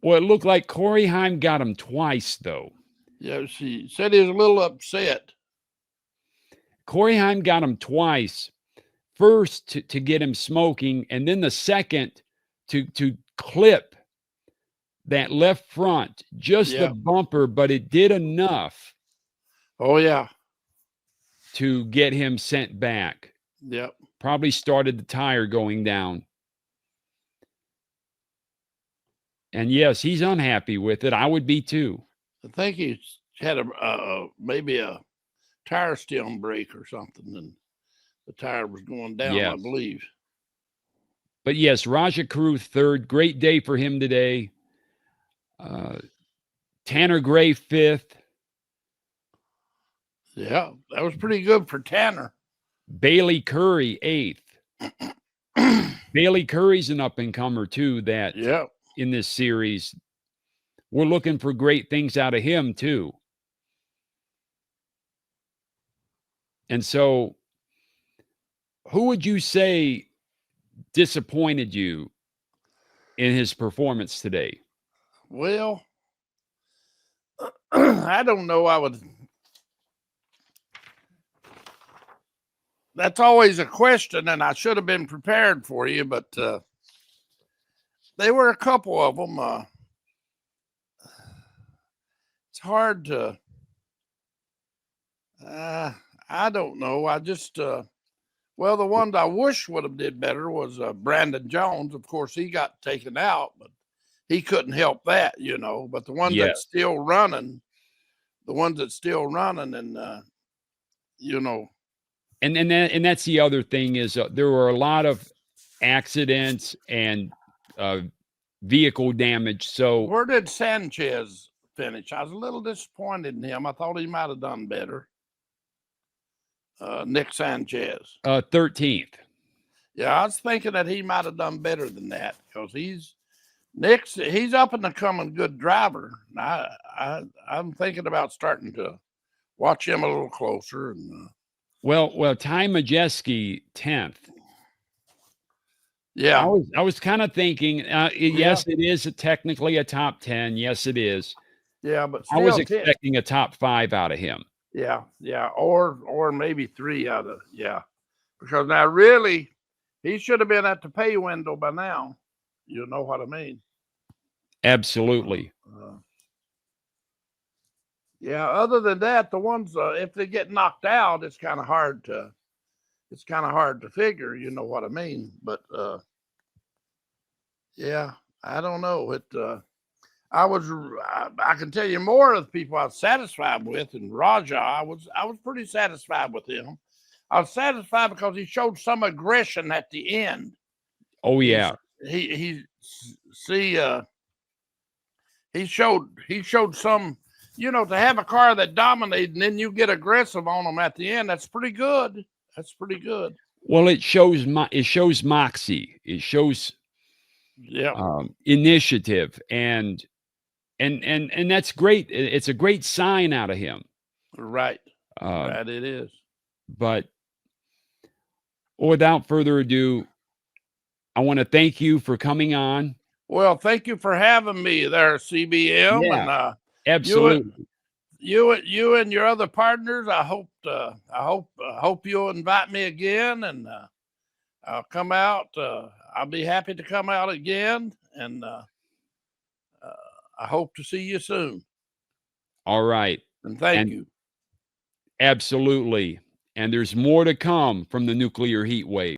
Well, it looked like Corey Heim got him twice, though. Yeah, she said he was a little upset. Corey Heim got him twice. First to get him smoking, and then the second to clip that left front, just the bumper, but it did enough. Oh, yeah. To get him sent back. Yep. Probably started the tire going down. And yes, he's unhappy with it. I would be too. I think he's had maybe a tire stem break or something, and the tire was going down, I Yes. believe. But yes, RAJAH CARUTH third. Great day for him today. Tanner Gray fifth. Yeah, that was pretty good for Tanner. Bailey Curry eighth. Bailey Curry's an up-and-comer too, that Yeah. in this series. We're looking for great things out of him too. And so, who would you say disappointed you in his performance today? Well, I don't know. That's always a question, and I should have been prepared for you, but there were a couple of them. It's hard to, I don't know. I just, well, the ones I wish would have did better was Brandon Jones. Of course, he got taken out, but he couldn't help that, you know. But the ones Yes. that's still running, and you know. And that's the other thing is there were a lot of accidents and vehicle damage. So Where did Sanchez finish? I was a little disappointed in him. I thought he might have done better. Nick Sanchez. 13th. Yeah, I was thinking that he might have done better than that because he's up and coming good driver. And I'm thinking about starting to watch him a little closer. And Well, Ty Majeski 10th. yeah, I was kind of thinking, yes, it is technically a top 10. Yes, it is. yeah, but I was still expecting a top 5 out of him. Yeah, or maybe 3 out of because now really he should have been at the pay window by now. You know what I mean? Absolutely. Yeah. Other than that, the ones if they get knocked out, it's kind of hard to figure. You know what I mean? But yeah, I don't know. I can tell you more of the people I was satisfied with, and RAJAH, I was pretty satisfied with him. I was satisfied because he showed some aggression at the end. Oh yeah. He showed some, you know, to have a car that dominated and then you get aggressive on them at the end. That's pretty good. Well, it shows moxie. It shows initiative and that's great. It's a great sign out of him. Right. Right, it is. But without further ado, I want to thank you for coming on. Well, thank you for having me there, CBM. Yeah, and absolutely. You and your other partners. I hope you'll invite me again, and I'll come out. I'll be happy to come out again, and I hope to see you soon. All right. And thank you. Absolutely. And there's more to come from the Nuclear Heatwave.